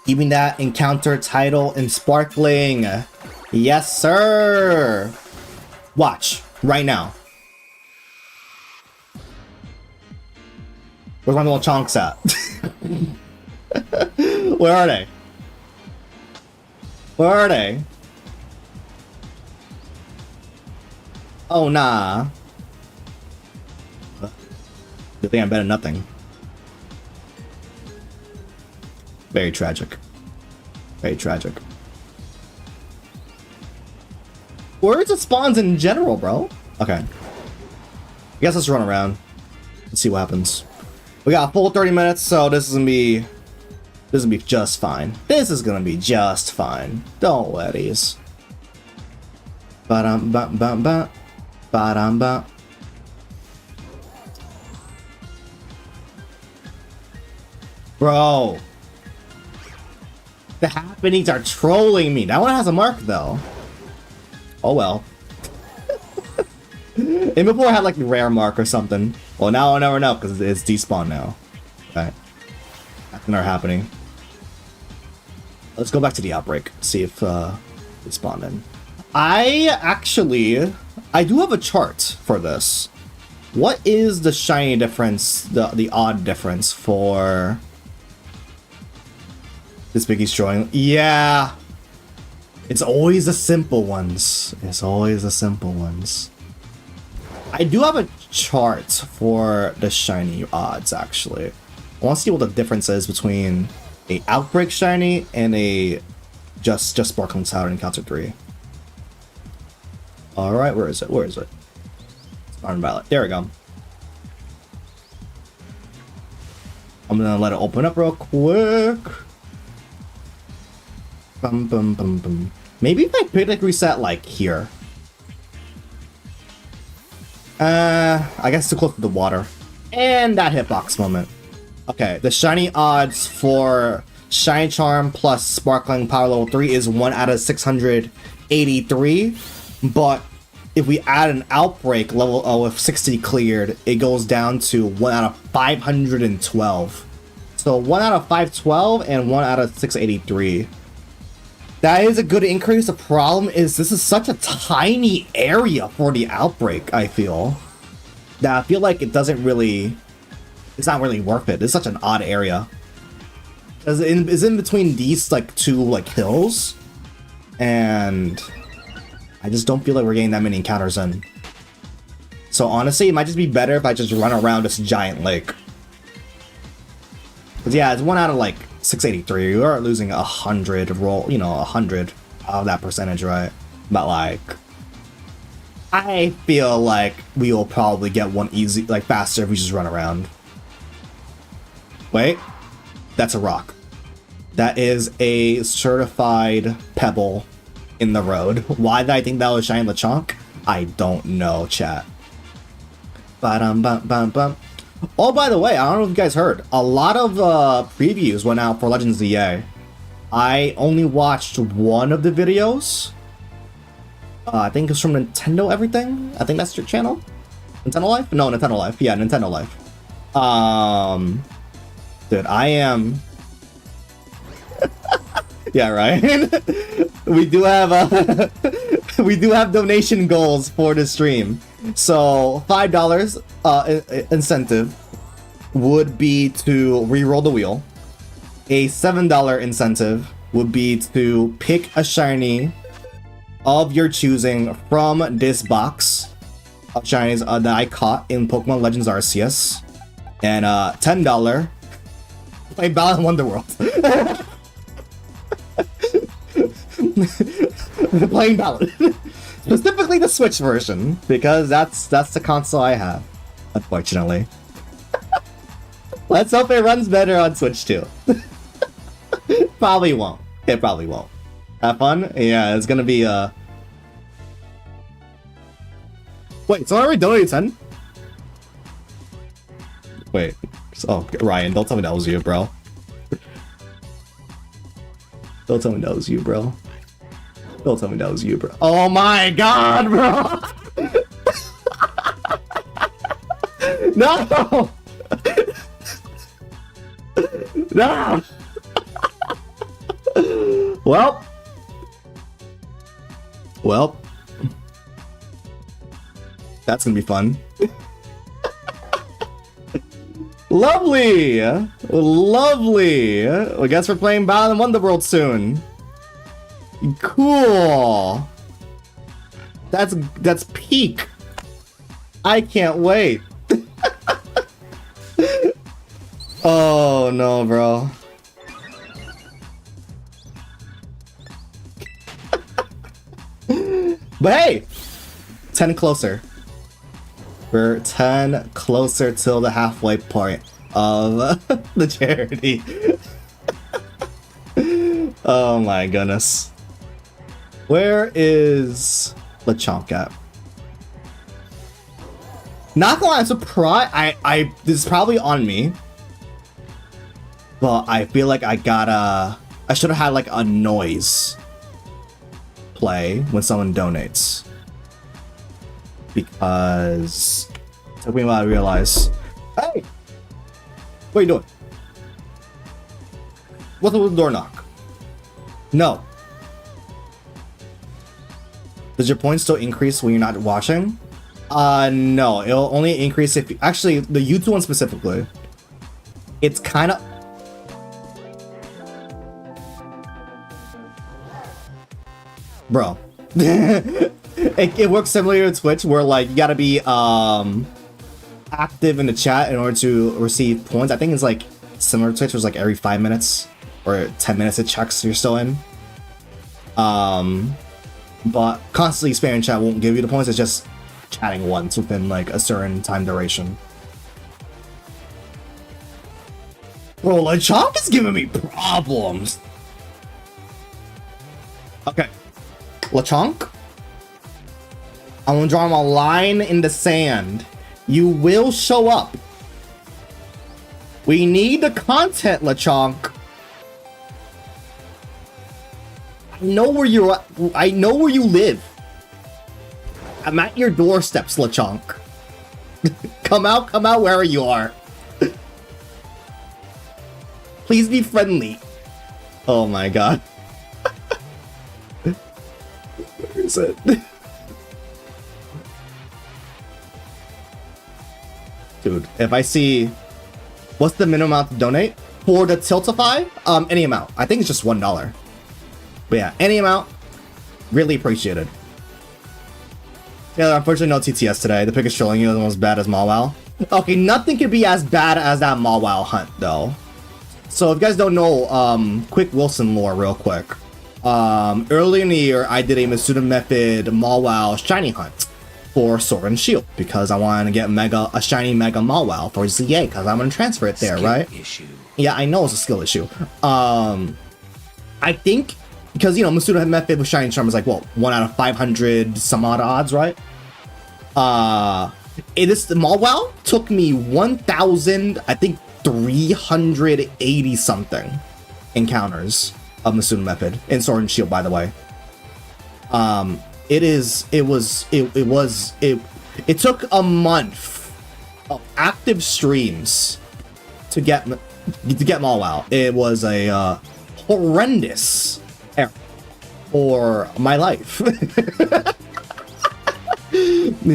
Keeping that encounter title in sparkling. Yes, sir. Watch. Right now. Where's my little chonks at? Where are they? Where are they? Oh, nah. Good thing I'm better than nothing. Very tragic. Very tragic. Where's the spawns in general, bro? Okay. I guess let's run around. Let's see what happens. We got a full 30 minutes, so this is gonna be just fine. This is gonna be just fine. Don't worries. Ba-dum ba bum ba. Ba-dum ba. Bro. The happenings are trolling me. That one has a mark though. Oh well. And before I had like the rare mark or something. Well, now I'll never know because it's despawned now. Okay. That's not happening. Let's go back to the outbreak. See if it spawned in. I do have a chart for this. What is the shiny difference, the odd difference for this Biggie's drawing? Yeah. It's always the simple ones. It's always the simple ones. I do have a chart for the shiny odds, actually. I want to see what the difference is between a Outbreak shiny and a just Sparkling Sour Encounter 3. Alright, where is it? Where is it? Scarlet and Violet. There we go. I'm gonna let it open up real quick. Bum bum bum bum. Maybe if I quick reset like here. I guess too close to the water. And that hitbox moment. Okay, the shiny odds for Shiny Charm plus Sparkling Power Level 3 is 1 out of 683. But if we add an Outbreak level with 60 cleared, it goes down to 1 out of 512. So 1 out of 512 and 1 out of 683. That is a good increase. The problem is this is such a tiny area for the Outbreak, I feel. That I feel like it doesn't really... It's not really worth it. It's such an odd area. It's in between these like two like hills. And I just don't feel like we're getting that many encounters in. So honestly, it might just be better if I just run around this giant lake. But yeah, it's 1 out of like 683. We are losing 100 roll, 100 of that percentage, right? But like, I feel like we will probably get one easy, like faster if we just run around. Wait, that's a rock. That is a certified pebble in the road. Why did I think that was Shiny LeChonk? I don't know, chat. Ba-dum bum bum bum. Oh, by the way, I don't know if you guys heard. A lot of previews went out for Legends EA. I only watched one of the videos. I think it's from Nintendo Everything. I think that's your channel. Nintendo Life? No, Nintendo Life. Yeah, Nintendo Life. Dude, I am... yeah, right? We do have we do have donation goals for the stream. So $5 incentive would be to re-roll the wheel. A $7 incentive would be to pick a shiny of your choosing from this box of shinies that I caught in Pokemon Legends Arceus. And $10 play Battle in Wonderworld. Playing Ballad. Specifically the Switch version, because that's the console I have, unfortunately. Let's hope it runs better on Switch too. Probably won't. It probably won't. Have fun? Yeah, it's gonna be Wait, so I already donated 10? Wait. Oh, Ryan, don't tell me that was you, bro. Don't tell me that was you, bro. Don't tell me that was you, bro. Oh my god, bro! No! No! Well. That's gonna be fun. Lovely! Lovely! I guess we're playing Battle in Wonderworld soon. Cool! That's peak! I can't wait! Oh no, bro. But hey! 10 closer. We're 10 closer till the halfway point of the charity. Oh my goodness. Where is Lechonk at? Not gonna lie, I'm surprised. This is probably on me. But I feel like I should have had like a noise play when someone donates. Because it took me a while to realize. Hey! What are you doing? What's with the door knock? No. Does your points still increase when you're not watching? No. It'll only increase if actually the YouTube one specifically. It's kind of. Bro. It works similar to Twitch where like you gotta be active in the chat in order to receive points. I think it's like similar to Twitch, was like every 5 minutes or 10 minutes it checks you're still in. But constantly spamming chat won't give you the points, it's just chatting once within like a certain time duration. Bro, Lechonk is giving me problems. Okay. Lechonk? I'm gonna draw him a line in the sand. You will show up. We need the content, Lechonk. I know where you're at. I know where you live. I'm at your doorsteps, Lechonk. Come out wherever you are. Please be friendly. Oh my god. Where is it? Dude, if I see... What's the minimum amount to donate? For the Tiltify? Any amount. I think it's just $1. But yeah, any amount. Really appreciated. Yeah, unfortunately no TTS today. The pick is trolling you as bad as Mawwow. Okay, nothing can be as bad as that Mawwow hunt, though. So if you guys don't know, quick Wilson lore real quick. Early in the year, I did a Masuda Method Mawwow shiny hunt for Sword and Shield because I wanted to get a shiny Mega Mawwow for ZA because I'm gonna transfer it there, right? Issue. Yeah, I know it's a skill issue. I think because you know Masuda Method with shiny charm is like what 1 out of 500 some odd odds, right? The Mawwow took me 1,000, I think 380 something encounters of Masuda Method in Sword and Shield, by the way. It took a month of active streams to get Mawwow. It was a horrendous era for my life.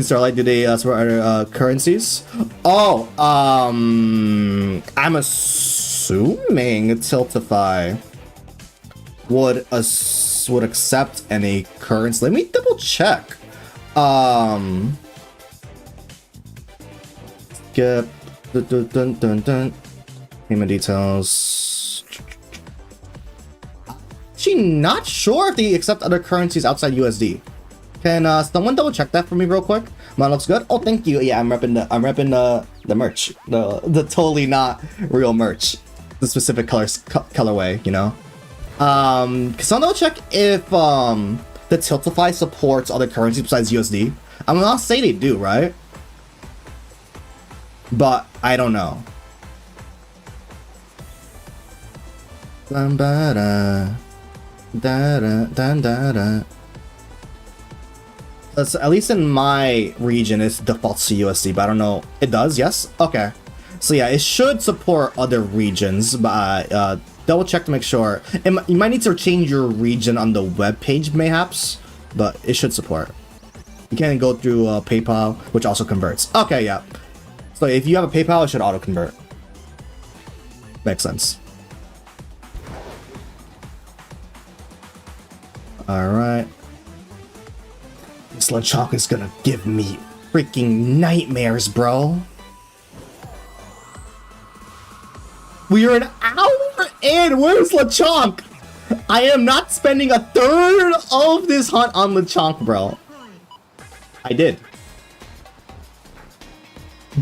Starlight, did they support other currencies? Oh, I'm assuming Tiltify would accept any currency. Let me double check. Skip. Dun. Payment details. Actually, not sure if they accept other currencies outside USD. Can someone double check that for me real quick? Mine looks good. Oh, thank you. Yeah, I'm repping the merch. The totally not real merch. The specific colorway, you know. Can someone double check if the Tiltify supports other currencies besides USD? I'm gonna say they do, right? But I don't know. At least in my region, it defaults to USD, but I don't know. It does, yes? Okay. So yeah, it should support other regions, but double check to make sure. You might need to change your region on the web page, mayhaps, but it should support. You can go through PayPal, which also converts. Okay, yeah. So if you have a PayPal, it should auto-convert. Makes sense. Alright. This Lechonk is gonna give me freaking nightmares, bro. We are an hour in! Where's Lechonk? I am not spending a third of this hunt on Lechonk, bro. I did.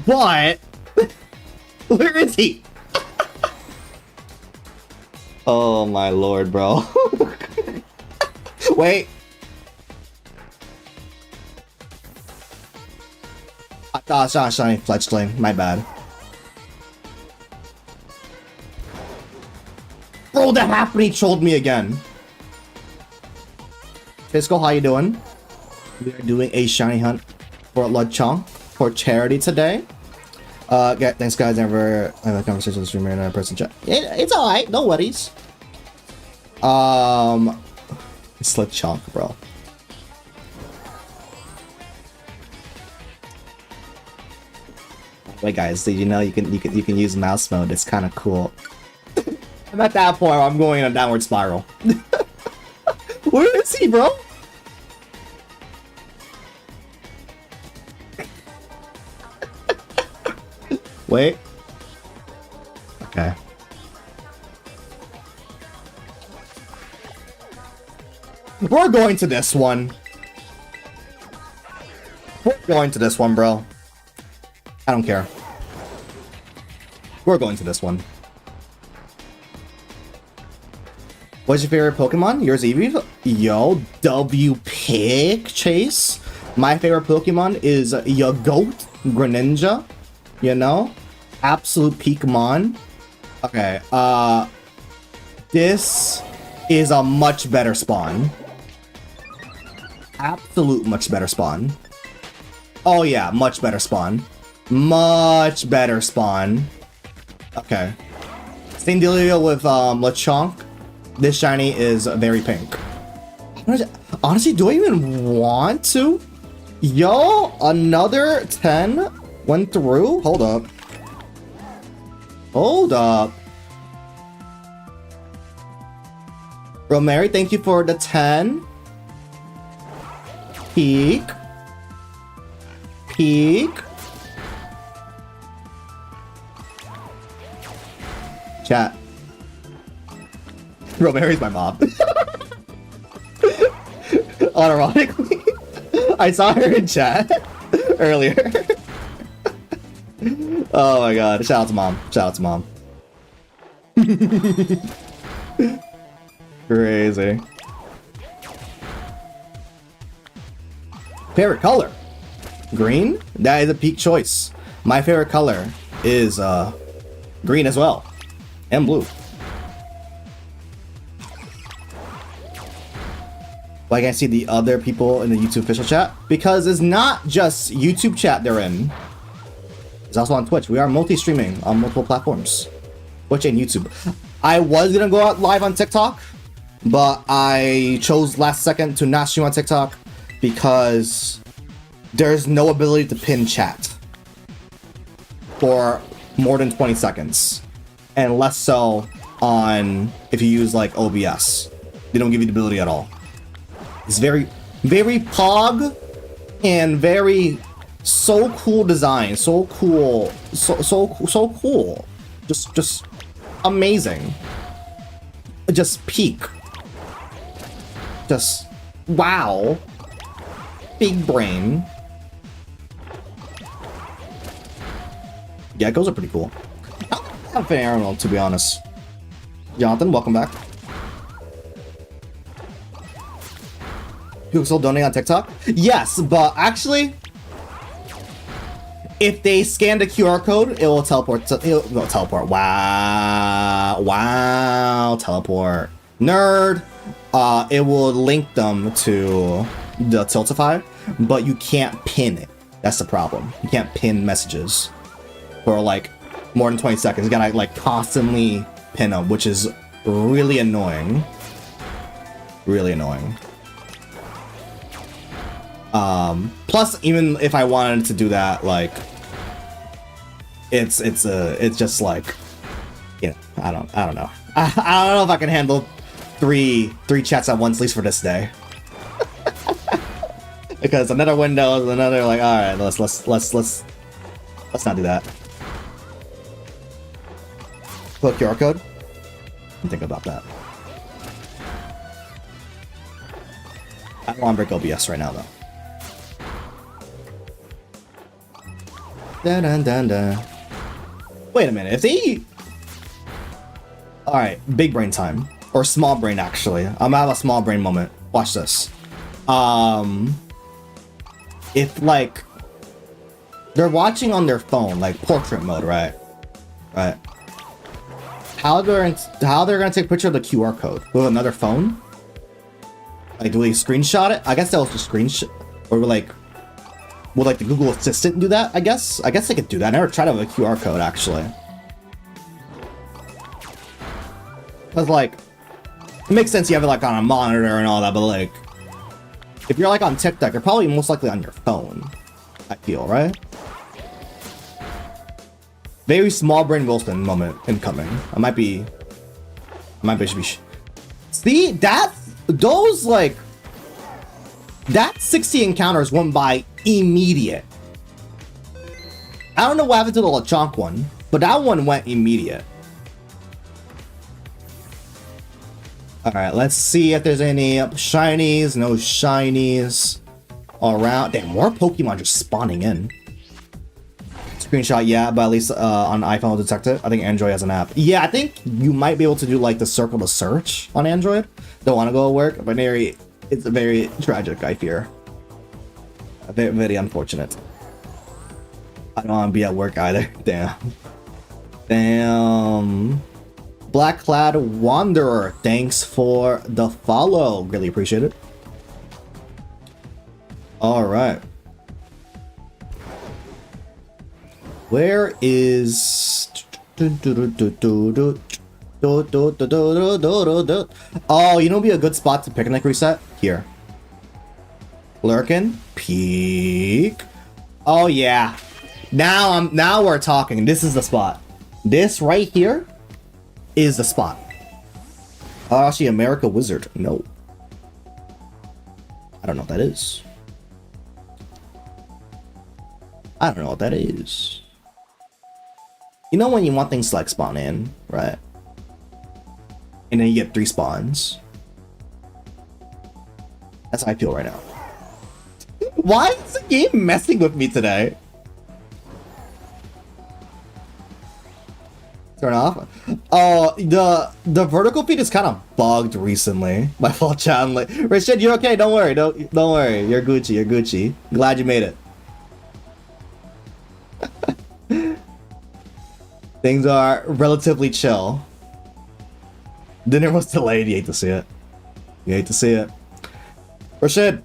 But... where is he? Oh my lord, bro. Wait. I thought I saw a shiny fledgling. My bad. Bro, that happened. He trolled me again. Fiscal, how you doing? We are doing a shiny hunt for Lechonk for charity today. Thanks guys. Never have a conversation with the streamer in a person chat. It's alright. No worries. It's Lechonk, bro. Wait, guys, did you know you can use mouse mode? It's kind of cool. I'm at that point where I'm going in a downward spiral. Where is he, bro? Wait. Okay. We're going to this one. We're going to this one, bro. I don't care. We're going to this one. What's your favorite Pokemon? Yours, Eevee? Yo, W Pig Chase. My favorite Pokemon is Yagoat Greninja. You know? Absolute Peakmon. Okay, this is a much better spawn. Absolute much better spawn. Oh yeah, much better spawn. Much better spawn. Okay. Same dealio with Lechonk. This shiny is very pink. Honestly, do I even want to? Yo, another 10 went through? Hold up. Hold up. Romary, thank you for the 10. Peek. Peek. Chat. Romary's my mom. Unironically. I saw her in chat earlier. Oh my god. Shout out to mom. Shout out to mom. Crazy. Favorite color? Green? That is a peak choice. My favorite color is green as well. And blue. Well, I can see the other people in the YouTube official chat because it's not just YouTube chat they're in. It's also on Twitch. We are multi-streaming on multiple platforms. Twitch and YouTube. I was gonna go out live on TikTok, but I chose last second to not stream on TikTok because there's no ability to pin chat for more than 20 seconds. And less so on if you use like OBS. They don't give you the ability at all. It's very, very pog and very so cool design. So cool. So cool. Just amazing. Just peak. Just wow. Big brain. Geckos are pretty cool. I'm a fan of Arnold, to be honest. Jonathan, welcome back. People still donating on TikTok? Yes, but actually, if they scan the QR code, it will teleport to... It will teleport. Wow. Wow. Teleport. Nerd. It will link them to the Tiltify, but you can't pin it. That's the problem. You can't pin messages for like more than 20 seconds. You gotta like constantly pin them, which is really annoying. Really annoying. Plus, even if I wanted to do that, like, it's just like, Yeah, I don't know. I don't know if I can handle three chats at once, at least for this day. Because another window, another like, all right, let's not do that. Put QR code. Think about that. I don't want to break OBS right now though. Dun dun dun dun. Wait a minute, if they... Alright, big brain time. Or small brain, actually. I'm gonna have a small brain moment. Watch this. If, like... They're watching on their phone, like portrait mode, right? Right. How they're gonna take a picture of the QR code? With another phone? Like, do they screenshot it? I guess that was just screenshot... Or, like... Will, like, the Google Assistant do that, I guess? I guess they could do that. I never tried it with a QR code, actually. Because, like, it makes sense you have it, like, on a monitor and all that, but, like, if you're, like, on TikTok, you're probably most likely on your phone, I feel, right? Very small brain Wilson moment incoming. I might be... See, those, like... That 60 encounters went by immediate. I don't know what happened to the Lechonk one, but that one went immediate. Alright, let's see if there's any shinies. No shinies around. Damn, more Pokemon just spawning in. Screenshot, yeah, but at least on iPhone will detect it. I think Android has an app. Yeah, I think you might be able to do like the circle to search on Android. Don't want to go to work, but it's very tragic, I fear. Very, very unfortunate. I don't want to be at work either. Damn. Damn. Blackclad Wanderer, thanks for the follow. Really appreciate it. Alright. Where is... Oh, you know what'd be a good spot to picnic reset? Here. Lurkin. Peek. Oh yeah. Now we're talking. This is the spot. This right here is the spot. Actually, America Wizard. No. I don't know what that is. I don't know what that is. You know when you want things to like spawn in, right? And then you get 3 spawns. That's how I feel right now. Why is the game messing with me today? Turn off. Oh, the vertical feed is kind of bugged recently. My fault, chat. I'm like, Richard, you're okay. Don't worry. Don't worry. You're Gucci. You're Gucci. Glad you made it. Things are relatively chill. Dinner was delayed. You hate to see it. You hate to see it. Rashid,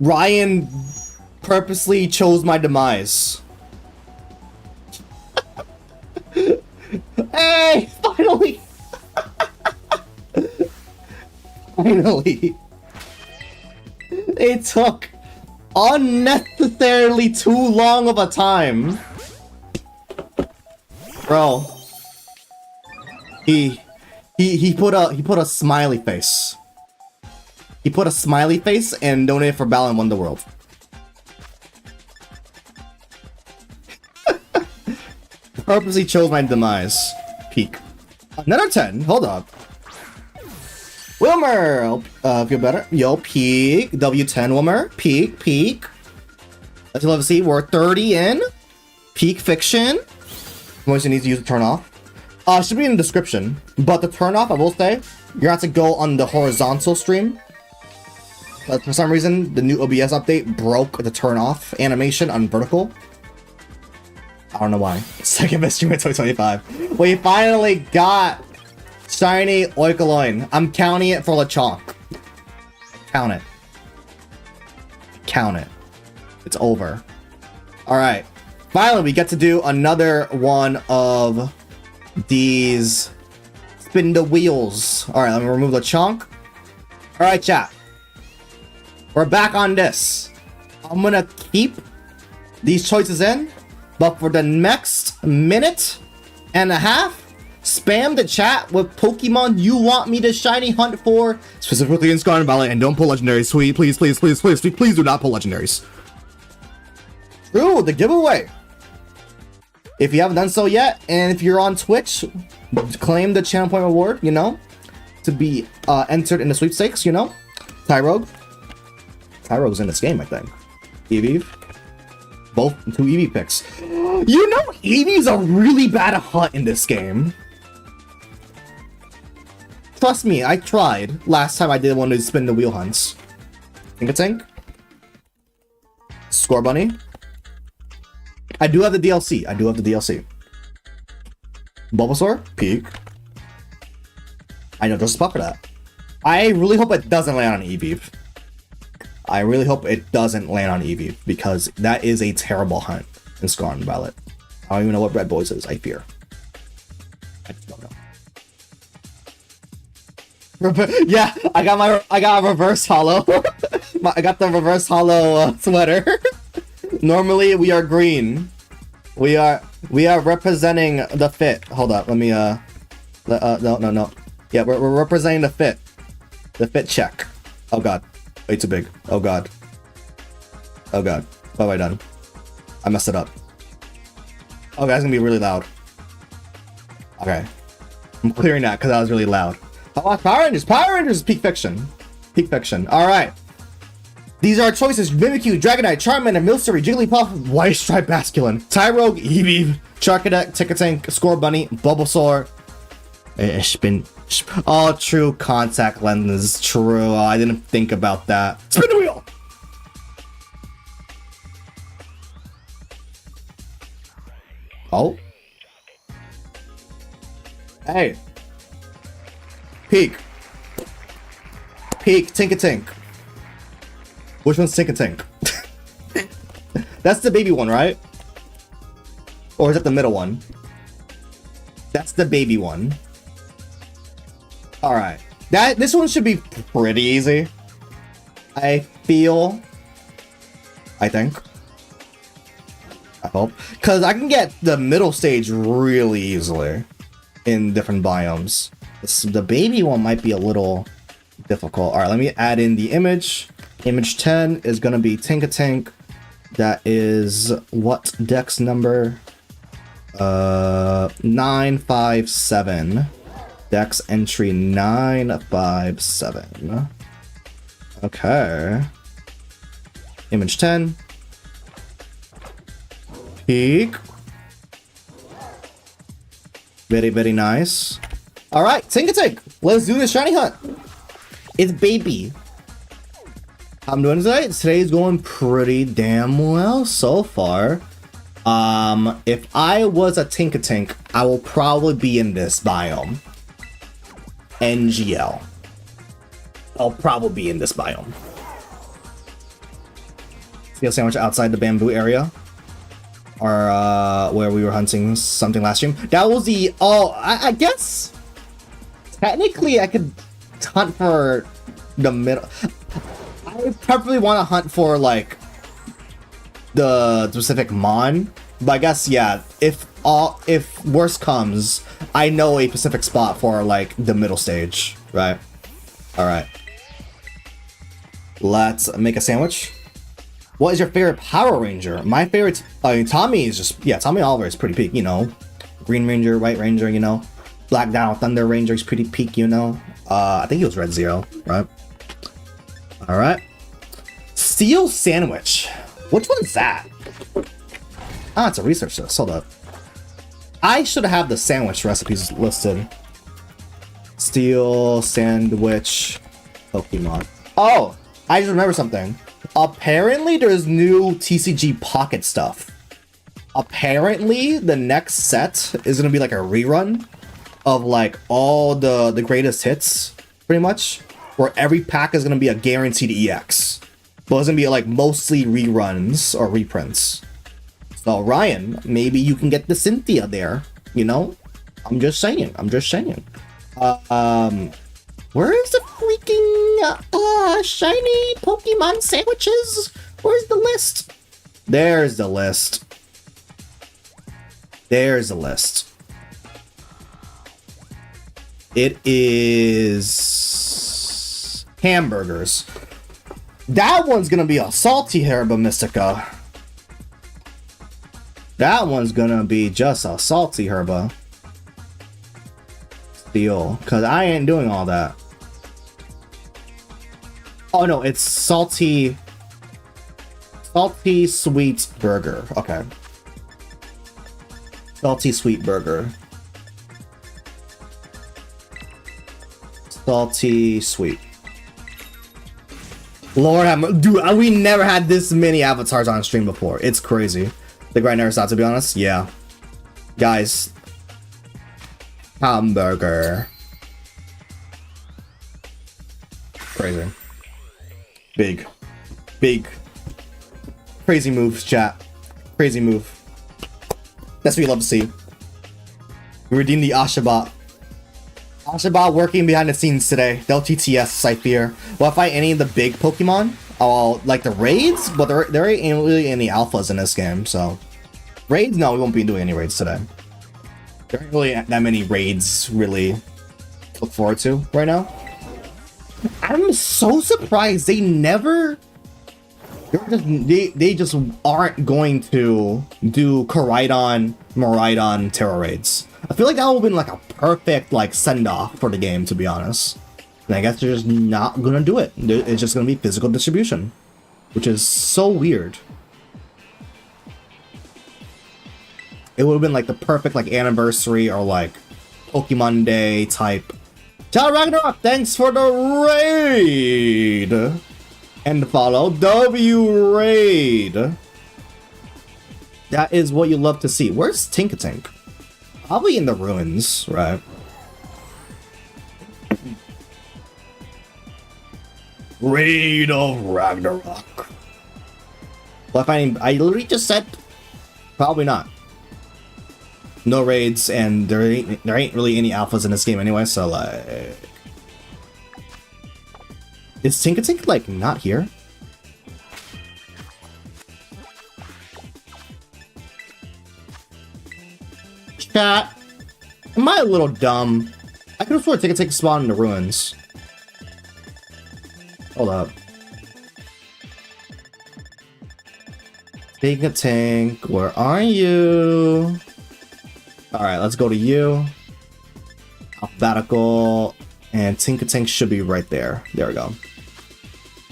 Ryan purposely chose my demise. Hey, finally! Finally! It took unnecessarily too long of a time. Bro. He put a smiley face. He put a smiley face and donated for Balan Won the World. Purposely chose my demise. Peak. Another 10. Hold up. Wilmer. Feel better. Yo, peak. W10 Wilmer. Peak. Peak. Let's love to see. We're 30 in. Peak fiction. Voice needs to use the turn off. Should be in the description. But the turn off, I will say, you're gonna have to go on the horizontal stream. For some reason, the new OBS update broke the turn off animation on vertical. I don't know why. Second best stream in 2025. We finally got shiny Oikoloin. I'm counting it for Lechonk. Count it. Count it. It's over. Alright. Finally, we get to do another one of these spin the wheels. Alright, let me remove Lechonk. Alright, chat. We're back on this. I'm gonna keep these choices in. But for the next minute and a half, Spam the chat with Pokemon you want me to shiny hunt for, specifically in Scarlet and Violet, and don't pull legendaries, sweet. Please, please, please, please, please, please do not pull legendaries. True, the giveaway. If you haven't done so yet, and if you're on Twitch, claim the channel point reward, you know, to be entered in the sweepstakes, you know. Tyrogue. Tyrogue's in this game, I think. Eevee. Both 2 Eevee picks. You know, Eevee's a really bad hunt in this game. Trust me, I tried last time I did one of these spin the wheel hunts. Tank. Score Bunny. I do have the DLC. I do have the DLC. Bulbasaur. Peak. I know, there's a spot for that. I really hope it doesn't land on Eevee. I really hope it doesn't land on Eevee, because that is a terrible hunt in Scarlet and Violet. I don't even know what Red Boys is, I fear. I don't know. Yeah, I got a reverse hollow. I got the reverse hollow sweater. Normally we are green. We are representing the fit. Hold up, let me no. Yeah, we're representing the fit. The fit check. Oh god. Way too big. Oh god. Oh god. What have I done? I messed it up. Oh, that's gonna be really loud. Okay. I'm clearing that because that was really loud. Oh, Power Rangers! Power Rangers is peak fiction. Peak fiction. Alright. These are our choices. Mimikyu, Dragonite, Charmander, Milcery, Jigglypuff, White Stripe Basculin, Tyrogue, Eevee, Charcadet, Ticketank, Score Bunny, Bulbasaur, Spin. Oh, true contact lenses. True. Oh, I didn't think about that. Spin the wheel! Oh. Hey. Peek. Peek, Tinkatink. Which one's Tinkatink? That's the baby one, right? Or is that the middle one? That's the baby one. Alright. This one should be pretty easy. I feel. I think. I hope. Because I can get the middle stage really easily in different biomes. The baby one might be a little difficult. Alright, let me add in the image. Image 10 is going to be Tinkatink. That is what dex number? 957. Dex entry 957. Okay. Image 10. Peek. Very, very nice. Alright, Tinkatink. Let's do the shiny hunt. It's baby. How I'm doing today? Today's going pretty damn well so far. If I was a Tinkatink, I will probably be in this biome. NGL. I'll probably be in this biome. Steel sandwich outside the bamboo area. Or, where we were hunting something last stream. That was the... Oh, I guess... Technically, I could hunt for the middle... I probably want to hunt for, like... the specific Mon. But I guess, yeah, if worse comes, I know a specific spot for, like, the middle stage, right? Alright. Let's make a sandwich. What is your favorite Power Ranger? My favorite, I mean, Tommy is just, yeah, Tommy Oliver is pretty peak, you know. Green Ranger, White Ranger, you know. Black Down Thunder Ranger is pretty peak, you know. I think he was Red Zero, right? Alright. Steel Sandwich. Which one is that? Ah, it's a research list. Hold up. I should have the sandwich recipes listed. Steel Sandwich Pokemon. Oh, I just remember something. Apparently, there's new TCG Pocket stuff. Apparently, the next set is going to be like a rerun of like all the greatest hits, pretty much. Where every pack is going to be a guaranteed EX. But it's going to be like mostly reruns or reprints. So Ryan, maybe you can get the Cynthia there, you know? I'm just saying. I'm just saying. Where is the freaking shiny Pokemon sandwiches? Where's the list? There's the list. There's the list. It is hamburgers. That one's gonna be a salty Herba Mystica. That one's gonna be just a salty Herba. Steel, cause I ain't doing all that. Oh no, it's salty sweet burger. Okay. Salty sweet burger. Salty sweet. Lord have dude, we never had this many avatars on stream before. It's crazy. The grind never stopped, to be honest. Yeah. Guys. Hamburger. Crazy. Big. Crazy moves, chat. Crazy move. That's what you love to see. We redeemed the Ashabot. Ashabot working behind the scenes today. They'll TTS Cypher. Will I fight any of the big Pokemon? Like the raids? But there ain't really any alphas in this game, so. Raids? No, we won't be doing any raids today. There aren't really that many raids, really, to look forward to right now. I'm so surprised they never... They just aren't going to do Koraidon, Miraidon Terra raids. I feel like that would have been like a perfect like send-off for the game, to be honest. And I guess they're just not gonna do it. It's just gonna be physical distribution, which is so weird. It would have been like the perfect like anniversary or like Pokemon Day type. Ciao Ragnarok, thanks for the raid! And follow W raid. That is what you love to see. Where's Tinkatink? Probably in the ruins, right? Raid of Ragnarok. Well, I literally just said probably not. No raids, and there ain't really any alphas in this game anyway, so like... Is Tinkatink, like, not here? Chat. Am I a little dumb? I could have sworn Tinkatink spawned in the ruins. Hold up. Tinkatink, where are you? Alright, let's go to you. Alphabetical. And Tinkatink should be right there. There we go.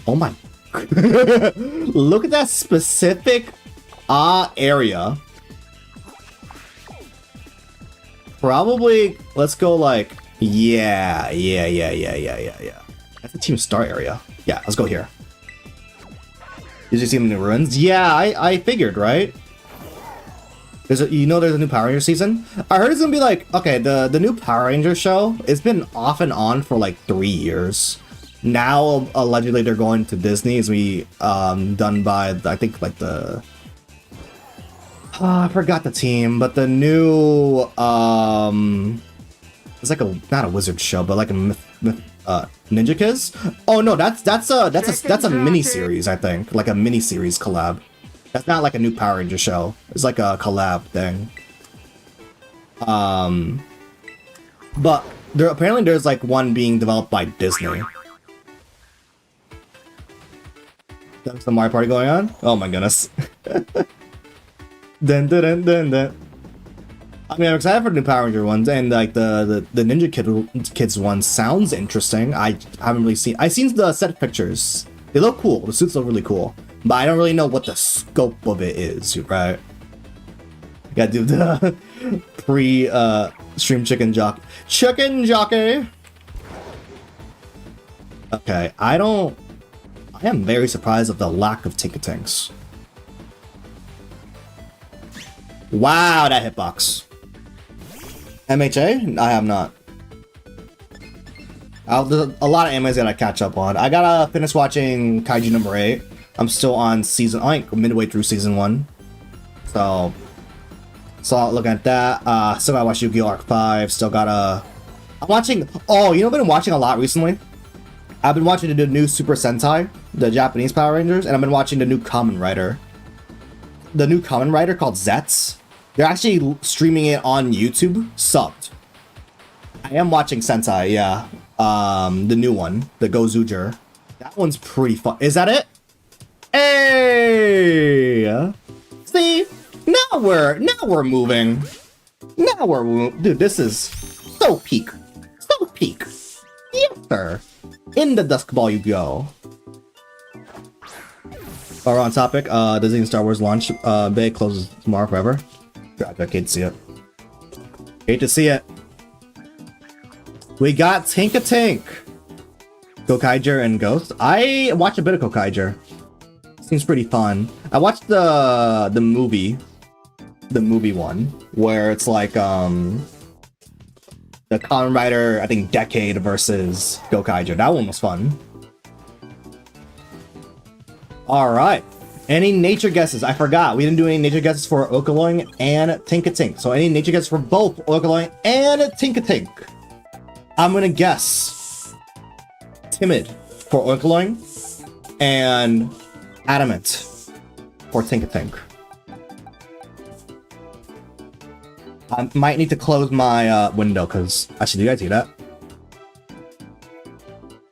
Oh my. Look at that specific area. Probably, let's go like, yeah. That's the Team Star area. Yeah, let's go here. Did you see them in the ruins? Yeah, I figured, right? There's a new Power Ranger season? I heard it's gonna be like, okay, the new Power Ranger show, it's been off and on for like 3 years. Now, allegedly, they're going to Disney. It's be done by, I think, like the... I forgot the team, but the new... it's like not a wizard show, but like a Ninja Kids? Oh no, that's a mini series, I think. Like a mini series collab. That's not like a new Power Ranger show. It's like a collab thing. But apparently there's like one being developed by Disney. There's the Mario Party going on? Oh my goodness. Dun. I mean, I'm excited for the new Power Ranger ones, and like the Ninja Kids one sounds interesting. I haven't really seen. I've seen the set pictures. They look cool. The suits look really cool, but I don't really know what the scope of it is. Right? I gotta do the stream chicken jockey. Okay, I am very surprised of the lack of Tinkatinks. Wow, that hitbox. MHA? I have not. There's a lot of animes that I catch up on. I gotta finish watching Kaiju number 8. I'm still on midway through season 1. So looking at that. Still gotta watch Yu-Gi-Oh! Arc 5. Still gotta... I'm watching... Oh, you know what I've been watching a lot recently? I've been watching the new Super Sentai, the Japanese Power Rangers, and I've been watching the new Kamen Rider. The new Kamen Rider called Zets. They're actually streaming it on YouTube, subbed. I am watching Sentai, yeah. The new one, the Gozuger. That one's pretty fun. Is that it? Hey! See? Now we're moving. Now we're moving. Dude, this is so peak. So peak. Yes, sir. In the Dusk Ball you go. While we're on topic, Disney Star Wars launch bay closes tomorrow forever. God, I hate to see it. Hate to see it. We got Tink-a-Tink. Gokaiger and Ghost. I watched a bit of Gokaiger. Seems pretty fun. I watched the movie one, where it's like the Kamen Rider, I think Decade versus Gokaiger. That one was fun. Alright. Any nature guesses? I forgot. We didn't do any nature guesses for Okaloing and Tink-a-Tink. So any nature guesses for both Okaloing and Tink-a-Tink? I'm gonna guess Timid for Okaloing and Adamant for Tink-a-Tink. I might need to close my window because actually, do you guys hear that?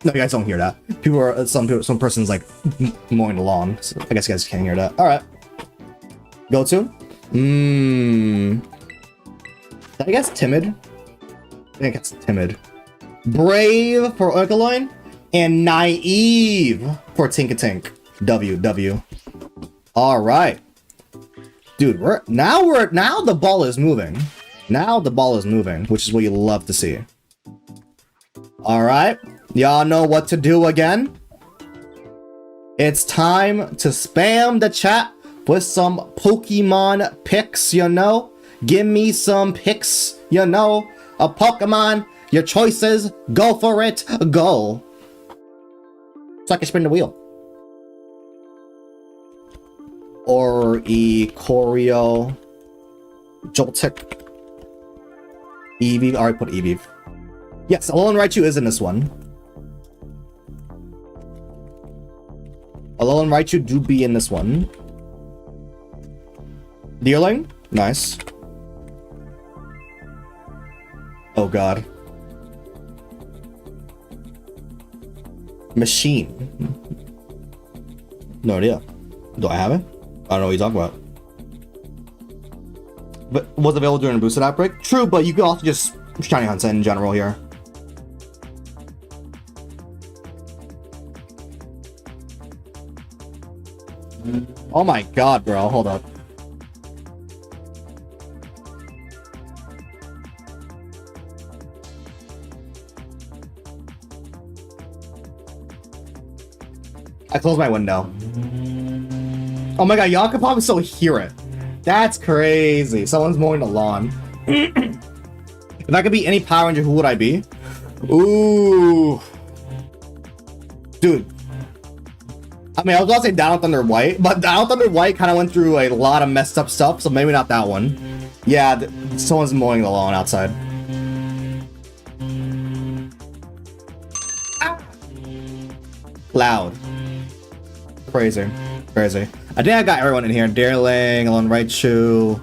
No, you guys don't hear that. People are some person's like mowing the lawn. So I guess you guys can't hear that. All right, go to. I guess Timid. I think it's Timid. Brave for Okaloin and Naive for Tink-a-Tink. W. All right, dude. Now the ball is moving. Now the ball is moving, which is what you love to see. All right, y'all know what to do again. It's time to spam the chat with some Pokemon picks. You know, give me some picks. You know, a Pokemon. Your choices. Go for it. Go. So I can spin the wheel. Or Choreo, Joltik, Eevee. I already put Eevee. Yes, Alolan Raichu is in this one. Alolan Raichu do be in this one. Deerling, nice. Oh god. Machine. No idea. Do I have it? I don't know what you're talking about. But was available during a boosted outbreak? True, but you could also just shiny hunt in general here. Oh my god, bro. Hold up. I closed my window. Oh my god, y'all can probably still hear it. That's crazy. Someone's mowing the lawn. If I could be any Power Ranger, who would I be? Ooh. Dude. I mean, I was gonna say Down Thunder White, but Down Thunder White kind of went through a lot of messed up stuff, so maybe not that one. Yeah, someone's mowing the lawn outside. Ah. Loud. Crazy. Crazy. I think I got everyone in here. Deerling, Alolan Raichu.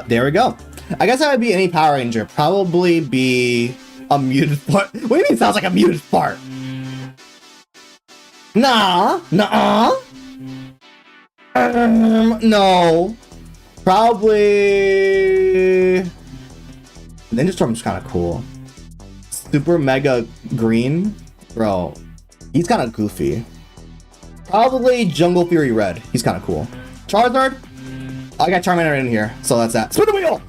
There we go. I guess I would be any Power Ranger. Probably be a muted fart. What do you mean it sounds like a muted fart? Nah. Nuh-uh. No. Probably... Ninja Storm's kind of cool. Super Mega Green? Bro, he's kind of goofy. Probably Jungle Fury Red. He's kind of cool. Charizard? I got Charmander in here, so that's that. Spin the wheel!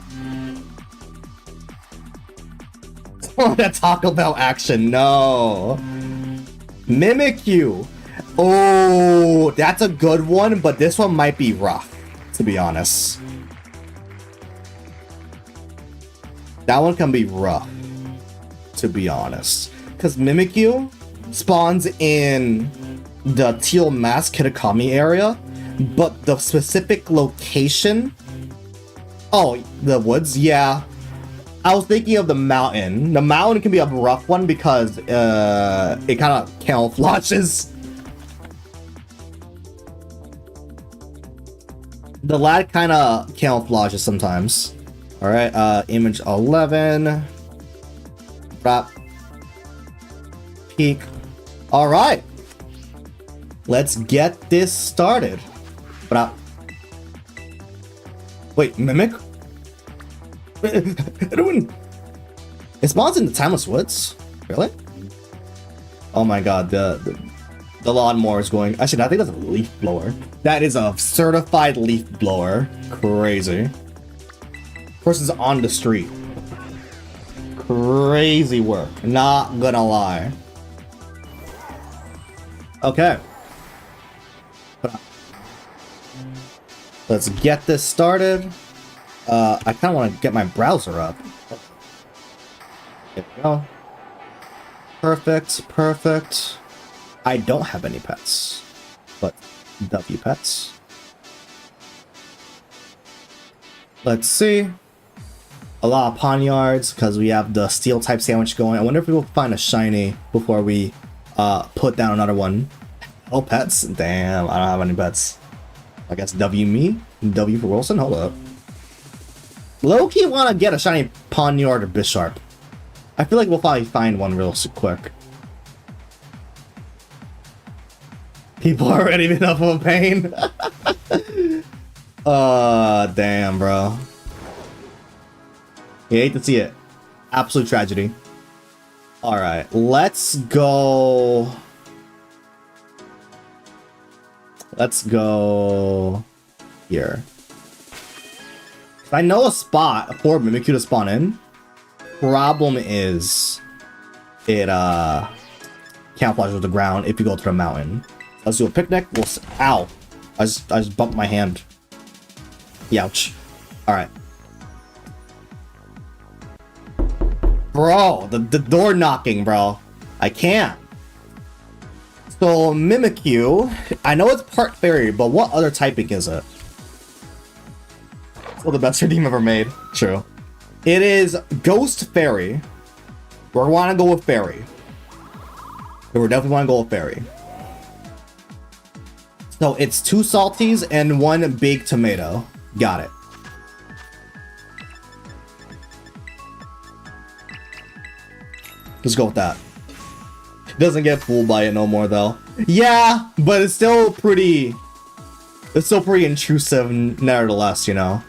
Oh, that Taco Bell action. No. Mimikyu. Oh, that's a good one, but this one might be rough, to be honest. That one can be rough, to be honest. Because Mimikyu spawns in the Teal Mask Kitakami area, but the specific location... Oh, the woods? Yeah. I was thinking of the mountain. The mountain can be a rough one because it kind of camouflages. The lad kind of camouflages sometimes. Alright, image 11. Drop. Peek. All right. Let's get this started. Drop. Wait, Mimic? It spawns in the Timeless Woods? Really? Oh my god, the lawnmower is going. Actually, I think that's a leaf blower. That is a certified leaf blower. Crazy. Person's on the street. Crazy work. Not gonna lie. Okay. Let's get this started. I kind of want to get my browser up. There we go. Perfect, perfect. I don't have any pets, but W pets. Let's see. A lot of poniards because we have the steel type sandwich going. I wonder if we will find a shiny before we put down another one. Oh, pets? Damn, I don't have any pets. I guess W me? W for Wilson? Hold up. Low-key want to get a shiny poniard or Bisharp. I feel like we'll probably find one real quick. People are already enough of a pain. Damn, bro. You hate to see it. Absolute tragedy. Alright, let's go. Let's go here. I know a spot for Mimikyu to spawn in. Problem is, it camouflages with the ground if you go to the mountain. Let's do a picnic. Ow! I just bumped my hand. Youch. All right, bro. The door knocking, bro. I can't. So Mimikyu, I know it's part fairy, but what other typing is it? It's the best redeem ever made. True. It is Ghost Fairy. We want to go with Fairy. We definitely want to go with Fairy. So it's 2 salties and 1 big tomato. Got it. Let's go with that. Doesn't get fooled by it no more though. Yeah, but it's still pretty. It's still pretty intrusive, nevertheless. You know.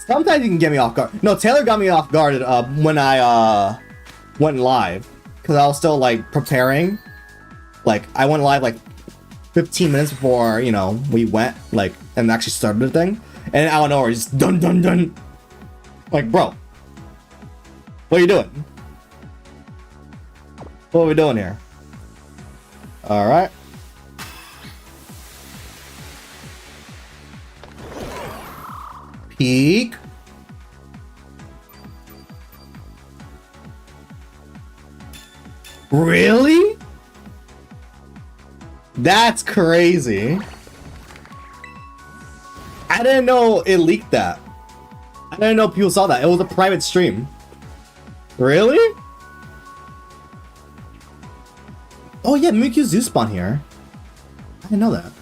Sometimes you can get me off guard. No, Taylor got me off guard when I went live because I was still like preparing. Like I went live like 15 minutes before we went like and actually started the thing, and out of nowhere he's dun dun dun. Like, bro, what are you doing? What are we doing here? All right. Peek. Really? That's crazy. I didn't know it leaked that. I didn't know people saw that. It was a private stream. Really? Oh yeah, Mikyu's do spawn here. I didn't know that.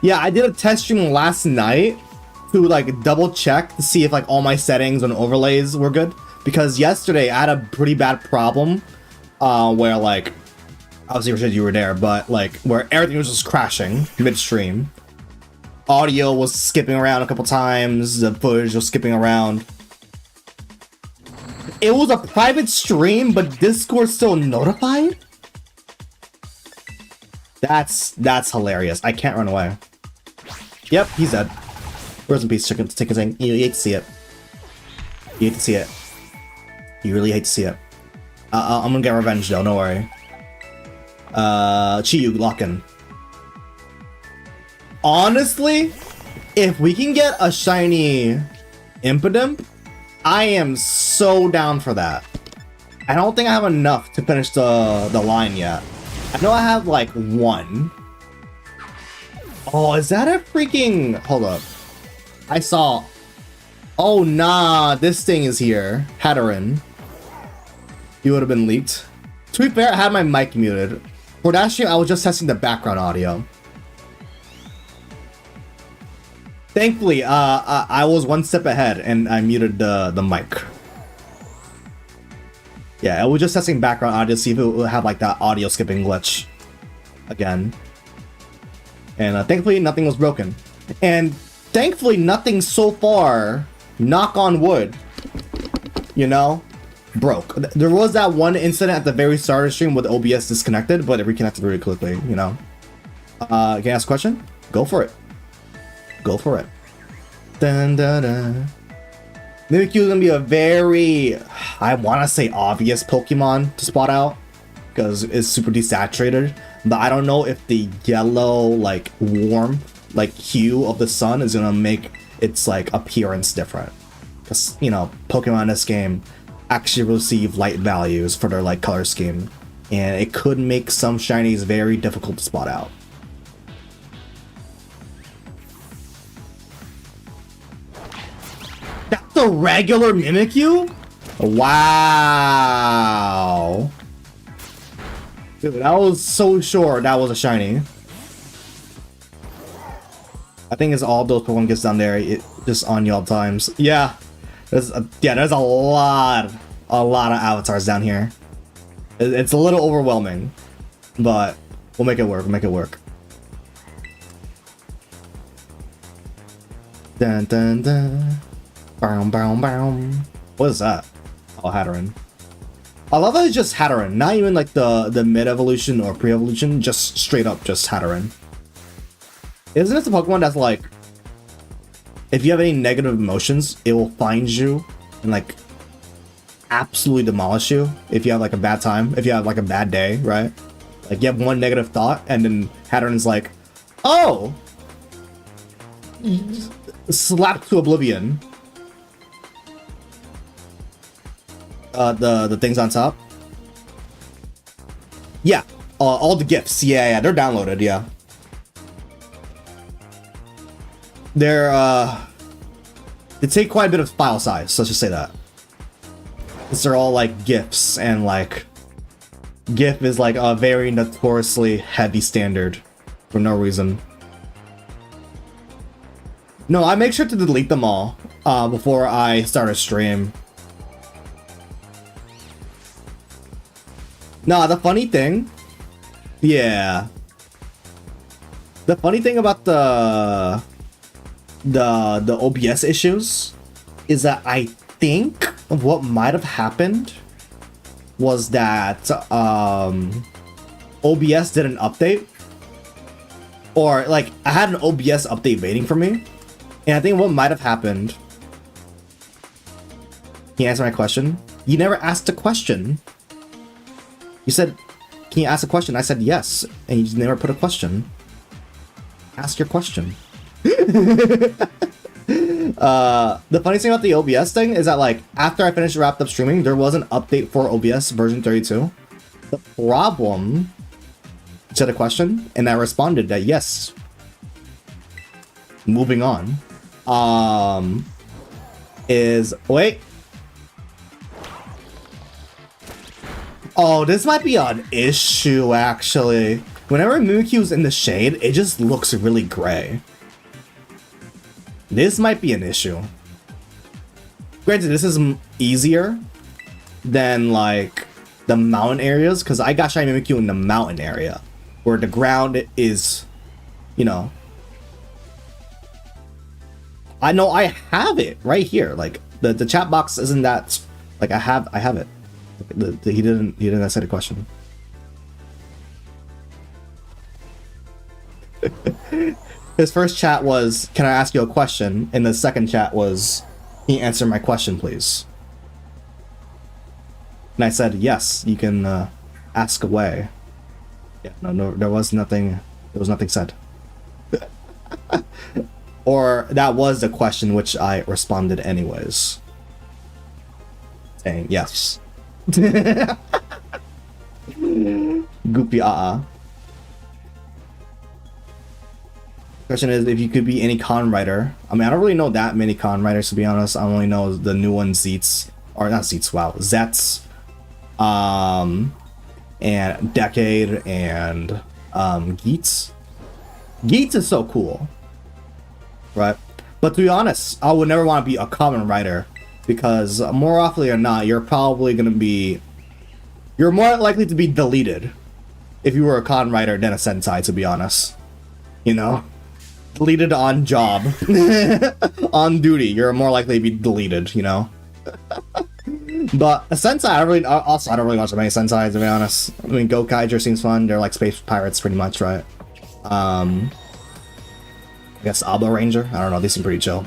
Yeah, I did a test stream last night to like double check to see if like all my settings and overlays were good. Because yesterday I had a pretty bad problem where like, obviously Rashid, you were there, but like where everything was just crashing midstream. Audio was skipping around a couple times, the footage was skipping around. It was a private stream, but Discord still notified? That's hilarious. I can't run away. Yep, he's dead. Rest in peace, chicken thing. You hate to see it. You hate to see it. You really hate to see it. I'm gonna get revenge though, don't worry. Chiyu, lock in. Honestly, if we can get a shiny Impidimp, I am so down for that. I don't think I have enough to finish the line yet. I know I have like 1. Oh, is that a freaking... Hold up. I saw... Oh, nah. This thing is here. Hatterin. You would have been leaked. To be fair, I had my mic muted. For that stream, I was just testing the background audio. Thankfully, I was 1 step ahead and I muted the mic. Yeah, it was just testing background audio to see if it would have like that audio skipping glitch again. And thankfully nothing was broken. And thankfully nothing so far, knock on wood, you know, broke. There was that one incident at the very start of the stream with OBS disconnected, but it reconnected really quickly, you know. Can I ask a question? Go for it. Go for it. Dun, dun, dun. Mimikyu is gonna be a very, I want to say obvious Pokemon to spot out because it's super desaturated, but I don't know if the yellow, like warm, like hue of the sun is gonna make its like appearance different. Because, you know, Pokemon in this game actually receive light values for their like color scheme, and it could make some shinies very difficult to spot out. That's a regular Mimikyu? Wow. Dude, I was so sure that was a shiny. I think it's all those Pokemon gets down there, just on y'all times. Yeah. There's a lot of avatars down here. It's a little overwhelming, but we'll make it work, we'll make it work. Dun dun dun. Bow, bow, bow. What is that? Oh, Hatteran. I love that it's just Hatteran, not even like the mid-evolution or pre-evolution, just straight up just Hatteran. Isn't it the Pokemon that's like, if you have any negative emotions, it will find you and like absolutely demolish you if you have like a bad time, if you have like a bad day, right? Like you have one negative thought and then Hatteran's like, oh! Slap to oblivion. The things on top. Yeah, all the gifts. Yeah, they're downloaded. Yeah, they take quite a bit of file size. Let's just say that. Because they're all like gifs, and like GIF is like a very notoriously heavy standard for no reason. No, I make sure to delete them all before I start a stream. Nah, the funny thing, yeah. The funny thing about the OBS issues is that I think what might have happened was that OBS did an update, or like I had an OBS update waiting for me, and I think what might have happened. Can you answer my question? You never asked a question. You said, can you ask a question? I said yes, and you just never put a question. Ask your question. The funny thing about the OBS thing is that like after I finished wrapped up streaming, there was an update for OBS version 32. The problem, said a question, and I responded that yes. Moving on. Wait. Oh, this might be an issue, actually. Whenever Mimikyu's in the shade, it just looks really gray. This might be an issue. Granted, this is easier than, like, the mountain areas, because I got Shiny Mimikyu in the mountain area, where the ground is, you know... I know I have it right here. Like, the chat box isn't that... Like, I have it. He didn't answer the question. His first chat was, can I ask you a question? And the second chat was, can you answer my question, please? And I said, yes, you can ask away. Yeah, no, there was nothing said. Or that was the question which I responded anyways. Saying yes. Goopy Question is if you could be any con writer. I mean, I don't really know that many con writers, to be honest. I only know the new one, Zeets, or not Zeets, wow, Zets, and Decade, and Geets. Geets is so cool, right? But to be honest, I would never want to be a common writer, because more often than not, you're probably gonna be You're more likely to be deleted if you were a con writer than a Sentai, to be honest. You know? Deleted on job. On duty, you're more likely to be deleted, you know? But a Sentai, I don't really watch that many Sentais, to be honest. I mean, Gokaiger seems fun. They're like space pirates, pretty much, right? I guess Abo Ranger? I don't know, they seem pretty chill.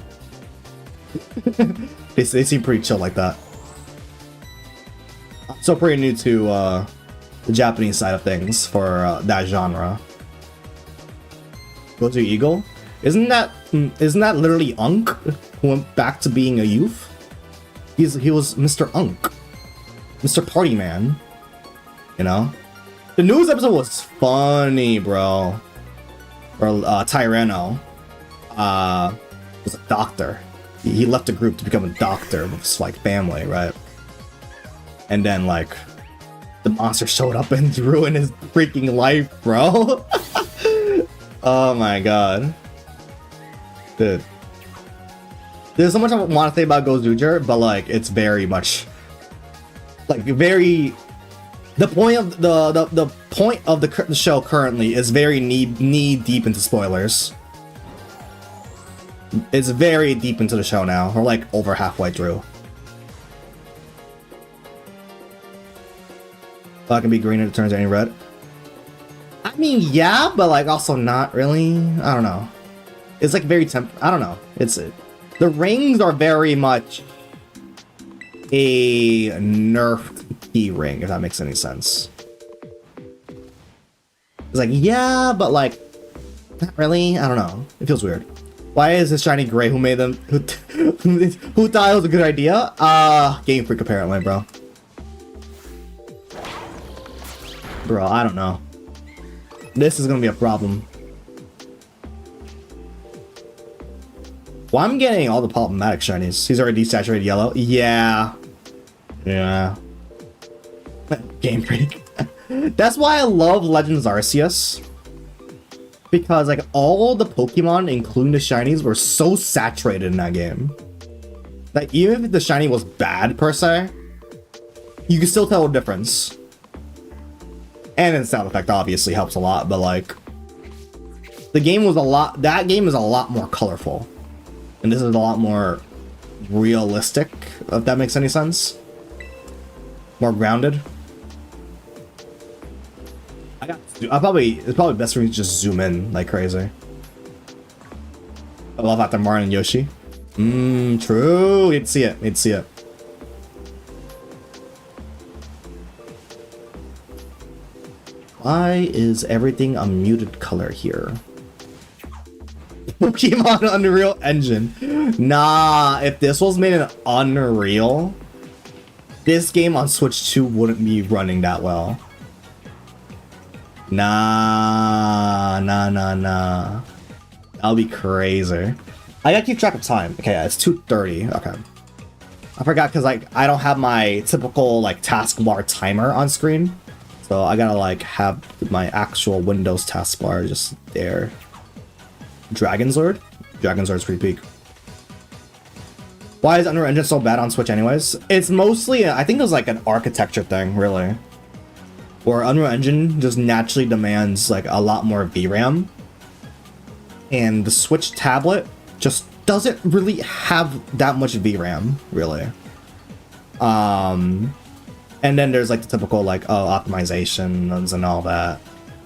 they seem pretty chill like that. I'm still pretty new to the Japanese side of things for that genre. Go to Eagle? Isn't that literally Unk who went back to being a youth? He was Mr. Unk, Mr. Party Man. You know, the news episode was funny, bro. Or Tyranno was a doctor. He left the group to become a doctor with his like family, right? And then like the monster showed up and ruined his freaking life, bro. Oh my god, dude. There's so much I want to say about Gozuger, but like it's very much like very. The point of the point of the show currently is very knee deep into spoilers. It's very deep into the show now. We're like over halfway through. That can be green and it turns any red. I mean, yeah, but like also not really. I don't know. It's like very I don't know. The rings are very much a nerfed key ring, if that makes any sense. It's like, yeah, but like, not really. I don't know. It feels weird. Why is this shiny gray? Who made them? Who thought it was a good idea? Game Freak apparently, bro. Bro, I don't know. This is gonna be a problem. Well, I'm getting all the problematic shinies. He's already desaturated yellow. Yeah. Yeah. Game Freak. That's why I love Legends Arceus. Because like all the Pokemon, including the shinies, were so saturated in that game. Like even if the shiny was bad per se, you can still tell the difference. And the sound effect obviously helps a lot, but like that game is a lot more colorful. And this is a lot more realistic, if that makes any sense. More grounded. It's probably best for me to just zoom in like crazy. I love after Martin and Yoshi. True. You'd see it. Why is everything a muted color here? Pokemon Unreal Engine. Nah, if this was made in Unreal, this game on Switch 2 wouldn't be running that well. Nah. That'll be crazy. I gotta keep track of time. Okay, yeah, it's 2:30. Okay. I forgot because like I don't have my typical like taskbar timer on screen. So I gotta like have my actual Windows taskbar just there. Dragon's Lord? Dragon's Lord's pretty peak. Why is Unreal Engine so bad on Switch anyways? It's mostly, I think it was like an architecture thing, really. Where Unreal Engine just naturally demands like a lot more VRAM. And the Switch tablet just doesn't really have that much VRAM, really. And then there's like the typical like, optimizations and all that.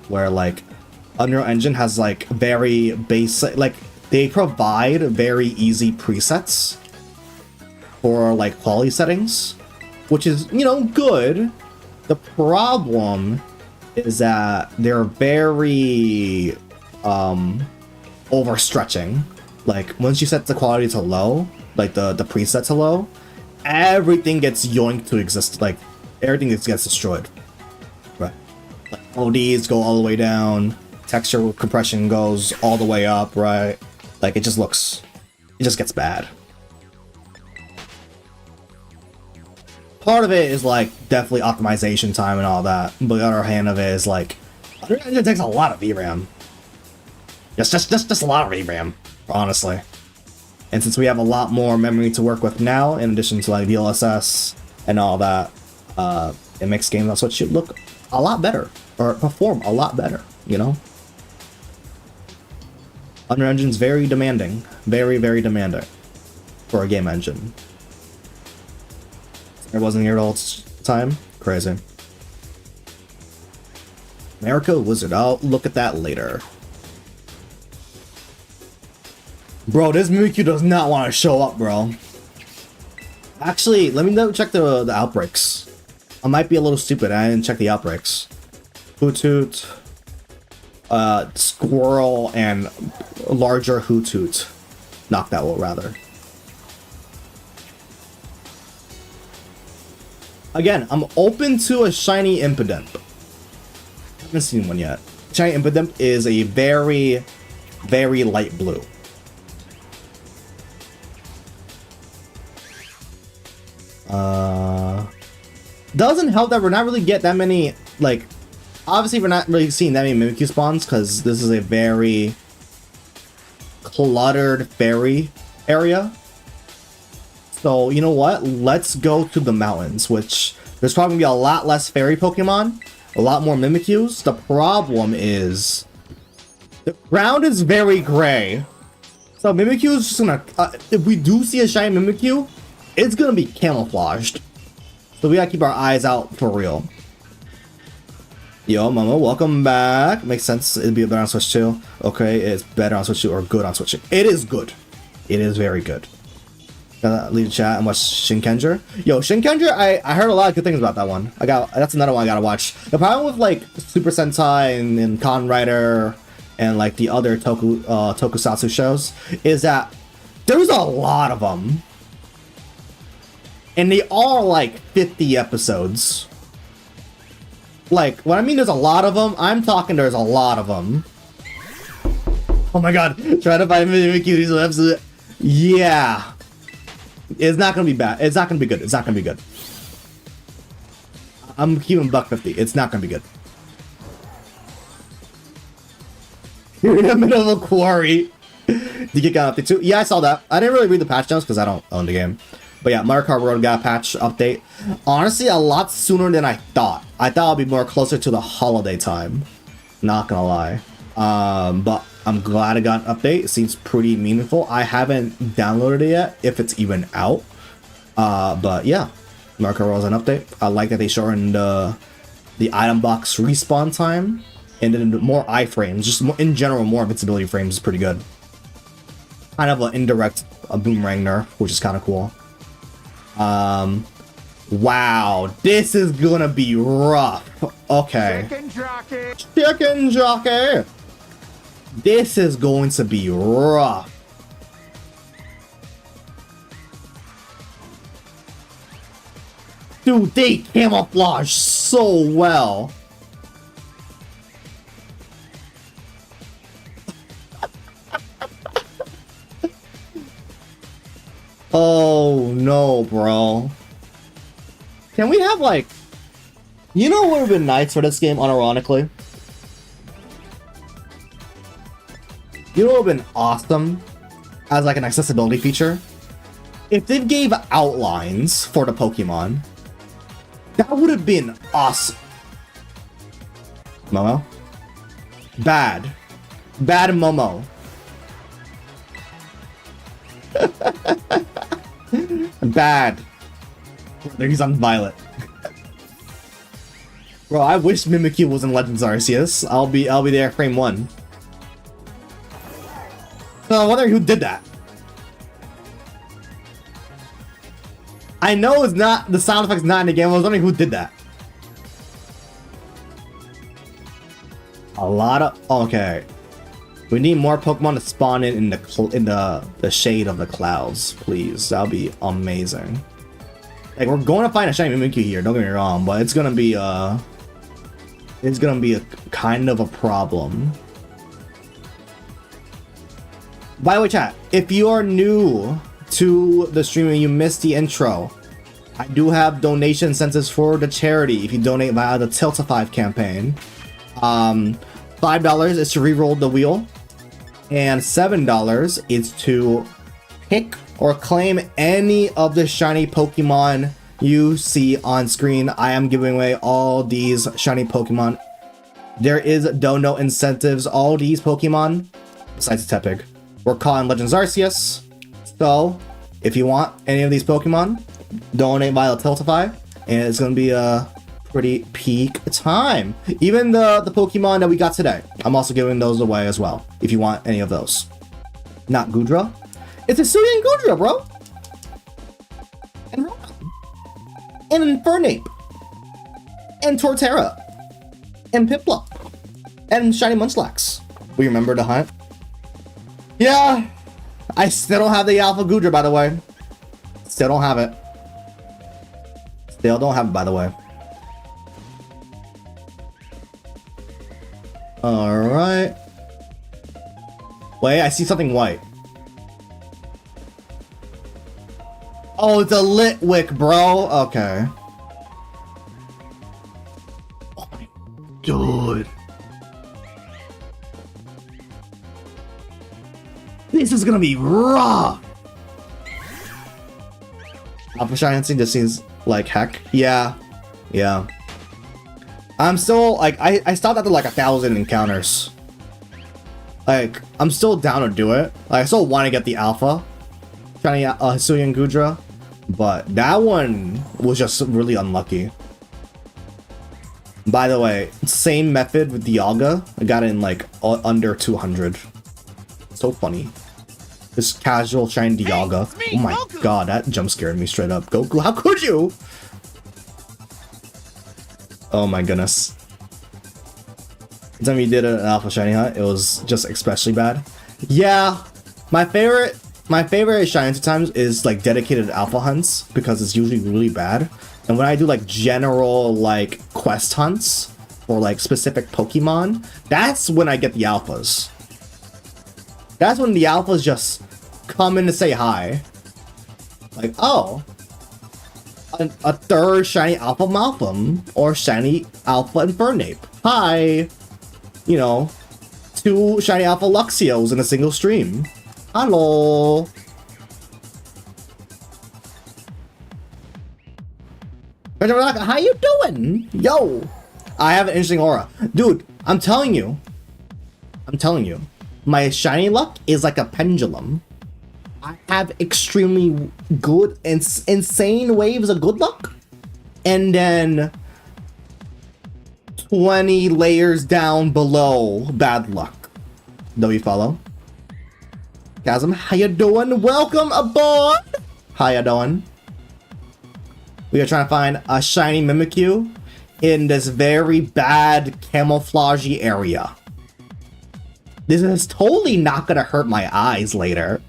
Where like Unreal Engine has like very basic, like they provide very easy presets for like quality settings, which is, you know, good. The problem is that they're very overstretching. Like once you set the quality to low, like the preset to low, everything gets yoinked to exist. Like everything gets destroyed. Right. Like ODs go all the way down. Texture compression goes all the way up, right? Like it just gets bad. Part of it is like definitely optimization time and all that, but the other hand of it is like it takes a lot of VRAM. Just a lot of VRAM, honestly. And since we have a lot more memory to work with now, in addition to like DLSS and all that, It makes games on Switch look a lot better, or perform a lot better, you know? Unreal Engine's very demanding. Very, very demanding for a game engine. It wasn't here the whole time? Crazy. America Wizard, I'll look at that later. Bro, this Mimikyu does not want to show up, bro. Actually, let me check the outbreaks. I might be a little stupid. I didn't check the outbreaks. Hoothoot, Squirrel, and larger Hoothoot. Noctowl, rather. Again, I'm open to a shiny Impidimp. I haven't seen one yet. Shiny Impidimp is a very, very light blue. Doesn't help that we're not really get that many, like, obviously we're not really seeing that many Mimikyu spawns because this is a very cluttered fairy area. So, you know what? Let's go to the mountains, which there's probably gonna be a lot less fairy Pokemon, a lot more Mimikyus. The problem is the ground is very gray. So Mimikyu is just gonna, if we do see a shiny Mimikyu, it's gonna be camouflaged. So we gotta keep our eyes out for real. Yo, Momo, welcome back. Makes sense. It'd be better on Switch 2. Okay, it's better on Switch 2 or good on Switch 2. It is good. It is very good. Gotta leave the chat and watch Shinkenger. Yo, Shinkenger, I heard a lot of good things about that one. That's another one I gotta watch. The problem with like Super Sentai and Kamen Rider and like the other tokusatsu shows is that there's a lot of them. And they are like 50 episodes. Like, when I mean there's a lot of them, I'm talking there's a lot of them. Oh my god, try to find Mimikyu episode. Yeah. It's not gonna be bad. It's not gonna be good. It's not gonna be good. I'm keeping $1.50. It's not gonna be good. You're in the middle of a quarry. Did you get an update too? Yeah, I saw that. I didn't really read the patch notes because I don't own the game. But yeah, Mario Kart World got a patch update. Honestly, a lot sooner than I thought. I thought it'd be more closer to the holiday time. Not gonna lie. But I'm glad I got an update. It seems pretty meaningful. I haven't downloaded it yet, if it's even out. But yeah, Mario Kart World's an update. I like that they shortened the item box respawn time. And then more iframes. Just more, in general, more invincibility frames is pretty good. Kind of an indirect boomerang nerf, which is kind of cool. Wow, this is gonna be rough. Okay. Chicken jockey. This is going to be rough. Dude, they camouflage so well. Oh no, bro. Can we have like, you know what would have been nice for this game, unironically? You know what would have been awesome as like an accessibility feature? If they gave outlines for the Pokemon, that would have been awesome. Momo? Bad. Bad Momo. Bad. He's on Violet. Bro, I wish Mimikyu was in Legends Arceus. I'll be there frame 1. So I'm wondering who did that. I know it's not, the sound effect's not in the game. I was wondering who did that. A lot of, okay. We need more Pokemon to spawn in the shade of the clouds, please. That'll be amazing. Like, we're going to find a shiny Mimikyu here, don't get me wrong, but it's gonna be a kind of a problem. By the way, chat, if you are new to the stream and you missed the intro, I do have donation incentives for the charity if you donate via the Tiltify campaign. $5 is to re-roll the wheel, and $7 is to pick or claim any of the shiny Pokemon you see on screen, I am giving away all these shiny Pokemon. There is no incentives. All these Pokemon, besides Tepig, were caught in Legends Arceus. So, if you want any of these Pokemon, donate via Tiltify, and it's going to be a pretty peak time. Even the Pokemon that we got today, I'm also giving those away as well, if you want any of those. Not Goodra. It's a Hisuian Goodra, bro! And Rotom. And Infernape. And Torterra. And Piplup. And Shiny Munchlax. We remember the hunt? Yeah. I still don't have the Alpha Goodra, by the way. Still don't have it. Still don't have it, by the way. Alright. Wait, I see something white. Oh, it's a Litwick, bro. Okay. Oh my god. This is gonna be raw. Alpha Shinyhunting just seems like heck. Yeah. Yeah. I'm still like I stopped after like 1,000 encounters. Like I'm still down to do it. Like, I still want to get the alpha shiny Hisuian Goodra, but that one was just really unlucky. By the way, same method with Dialga. I got it in like under 200. So funny. This casual shiny Dialga. Oh my god, that jump scared me straight up. Goku, how could you? Oh my goodness. The time you did an alpha shiny hunt, it was just especially bad. Yeah, my favorite shiny hunting times is like dedicated alpha hunts because it's usually really bad. And when I do like general like quest hunts for like specific Pokemon, that's when I get the alphas. That's when the alphas just come in to say hi. Like, oh, a third shiny Alpha Malphum or shiny Alpha Infernape. Hi! You know, 2 shiny Alpha Luxios in a single stream. Hello! How you doing? Yo! I have an interesting aura. Dude, I'm telling you. My shiny luck is like a pendulum. I have extremely good and insane waves of good luck, and then 20 layers down below bad luck. Do you follow? Chasm, how you doing? Welcome aboard! How you doing? We are trying to find a shiny Mimikyu in this very bad camouflagey area. This is totally not gonna hurt my eyes later.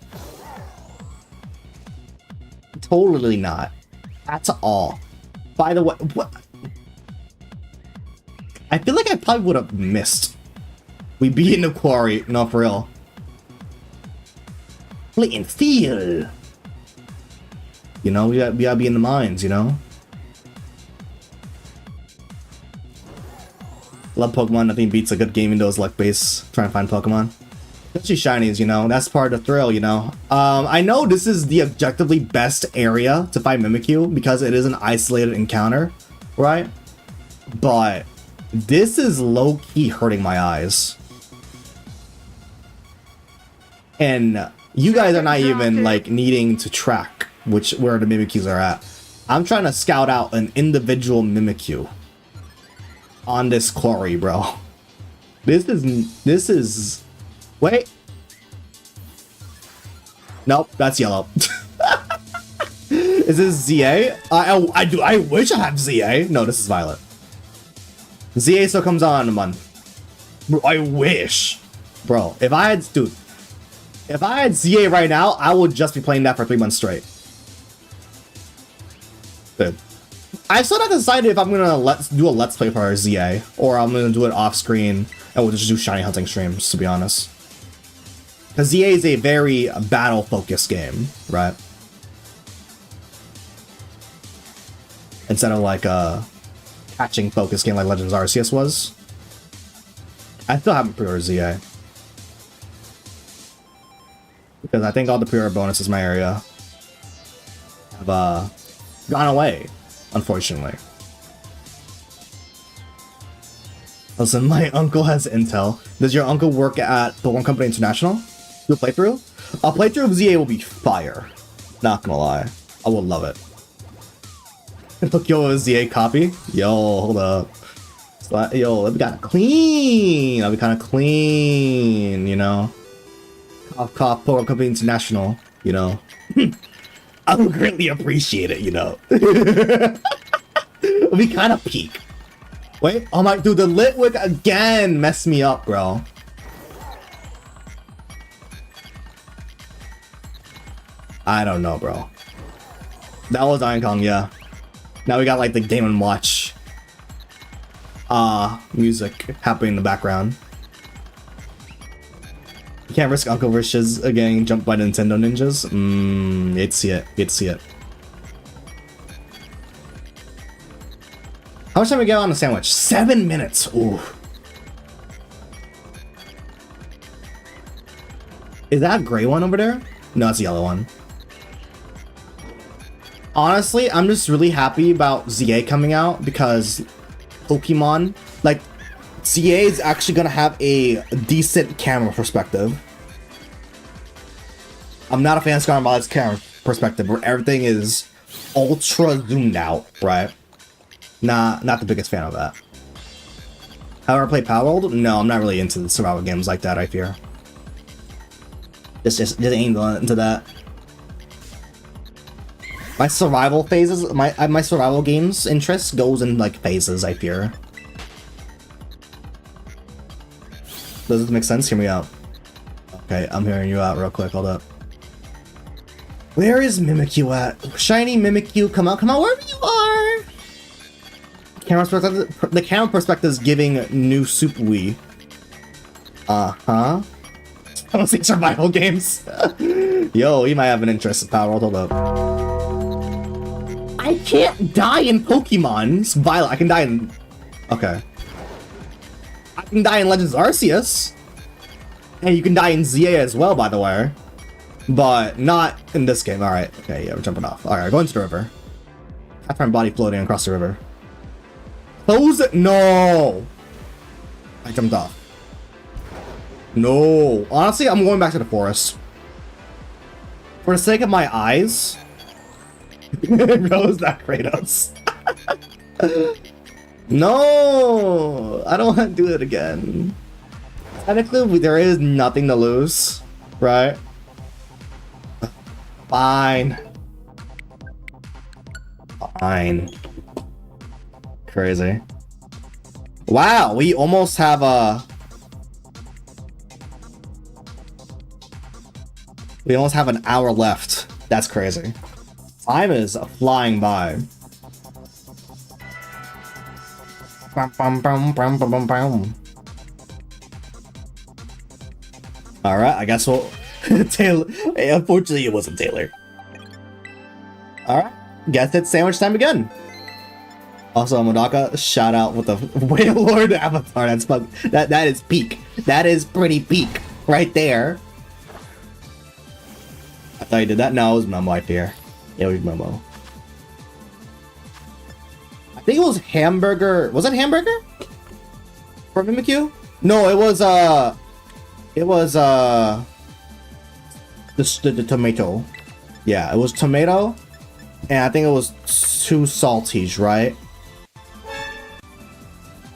Totally not. That's all. By the way, what? I feel like I probably would have missed. We be in the quarry. No, for real. Play and feel. You know, we gotta be in the mines, you know? Love Pokemon. Nothing beats a good game in those luck base. Trying to find Pokemon. Especially shinies, you know, that's part of the thrill, you know. I know this is the objectively best area to find Mimikyu because it is an isolated encounter, right? But this is low-key hurting my eyes. And you guys are not even like needing to track where the Mimikyus are at. I'm trying to scout out an individual Mimikyu on this quarry, bro. This is wait. Nope, that's yellow. Is this ZA? I wish I had ZA. No, this is Violet. ZA still comes on in a month. Bro, I wish. Bro, if I had ZA right now, I would just be playing that for 3 months straight. Dude. I still not decided if I'm gonna do a let's play for ZA or I'm gonna do it off screen and we'll just do shiny hunting streams, to be honest. Because ZA is a very battle-focused game, right? Instead of like a catching-focused game like Legends Arceus was. I still haven't pre-ordered ZA. Because I think all the pre-order bonuses in my area have gone away. unfortunately. Listen, my uncle has intel. Does your uncle work at Pokemon Company International? Do a playthrough? A playthrough of ZA will be fire. Not gonna lie. I will love it. Look, yo, a ZA copy? Yo, hold up. Yo, that'd be kinda clean. That'd be kinda clean, you know? Cop, Pokemon Company International, you know? I would greatly appreciate it, you know? It'd be kinda peak. Wait, oh my, dude, the Litwick again messed me up, bro. I don't know, bro. That was Iron Kong, yeah. Now we got like the Game & Watch music happening in the background. You can't risk Uncle Rich's getting jumped by Nintendo ninjas. You'd see it. You'd see it. How much time we get on the sandwich? 7 minutes. Ooh. Is that a gray one over there? No, it's a yellow one. Honestly, I'm just really happy about ZA coming out because Pokemon, like, ZA is actually gonna have a decent camera perspective. I'm not a fan of Scarlet and Violet's camera perspective where everything is ultra zoomed out, right? Not the biggest fan of that. However, play Power World? No, I'm not really into the survival games like that, I fear. Just ain't into that. My survival phases, my survival games interest goes in like phases, I fear. Does this make sense? Hear me out. Okay, I'm hearing you out real quick, hold up. Where is Mimikyu at? Shiny Mimikyu, come out, wherever you are! The camera perspective is giving new Soup Wii. Uh-huh. I don't see survival games. Yo, you might have an interest in Power World, hold up. I can't die in Pokemon. It's Violet. I can die in... Okay. I can die in Legends Arceus. And you can die in ZA as well, by the way. But not in this game. Alright. Okay, yeah, we're jumping off. Alright, going to the river. I find body floating across the river. Close it! No! I jumped off. No. Honestly, I'm going back to the forest. For the sake of my eyes... Bro, is that Kratos? No! I don't want to do it again. Technically, there is nothing to lose, right? Fine. Fine. Crazy. Wow, we almost have a... We almost have an hour left. That's crazy. Time is flying by. Alright, I guess we'll... Taylor... Hey, unfortunately, it wasn't Taylor. Alright, guess it's sandwich time again. Also, Modaka, shout out with the Whale Lord avatar. That's bug. That is peak. That is pretty peak. Right there. I thought you did that. No, it was Momo, I fear. Yeah, it was Momo. I think it was Hamburger. Was it Hamburger? For Mimikyu? No, it was the tomato. Yeah, it was tomato. And I think it was 2 salties, right?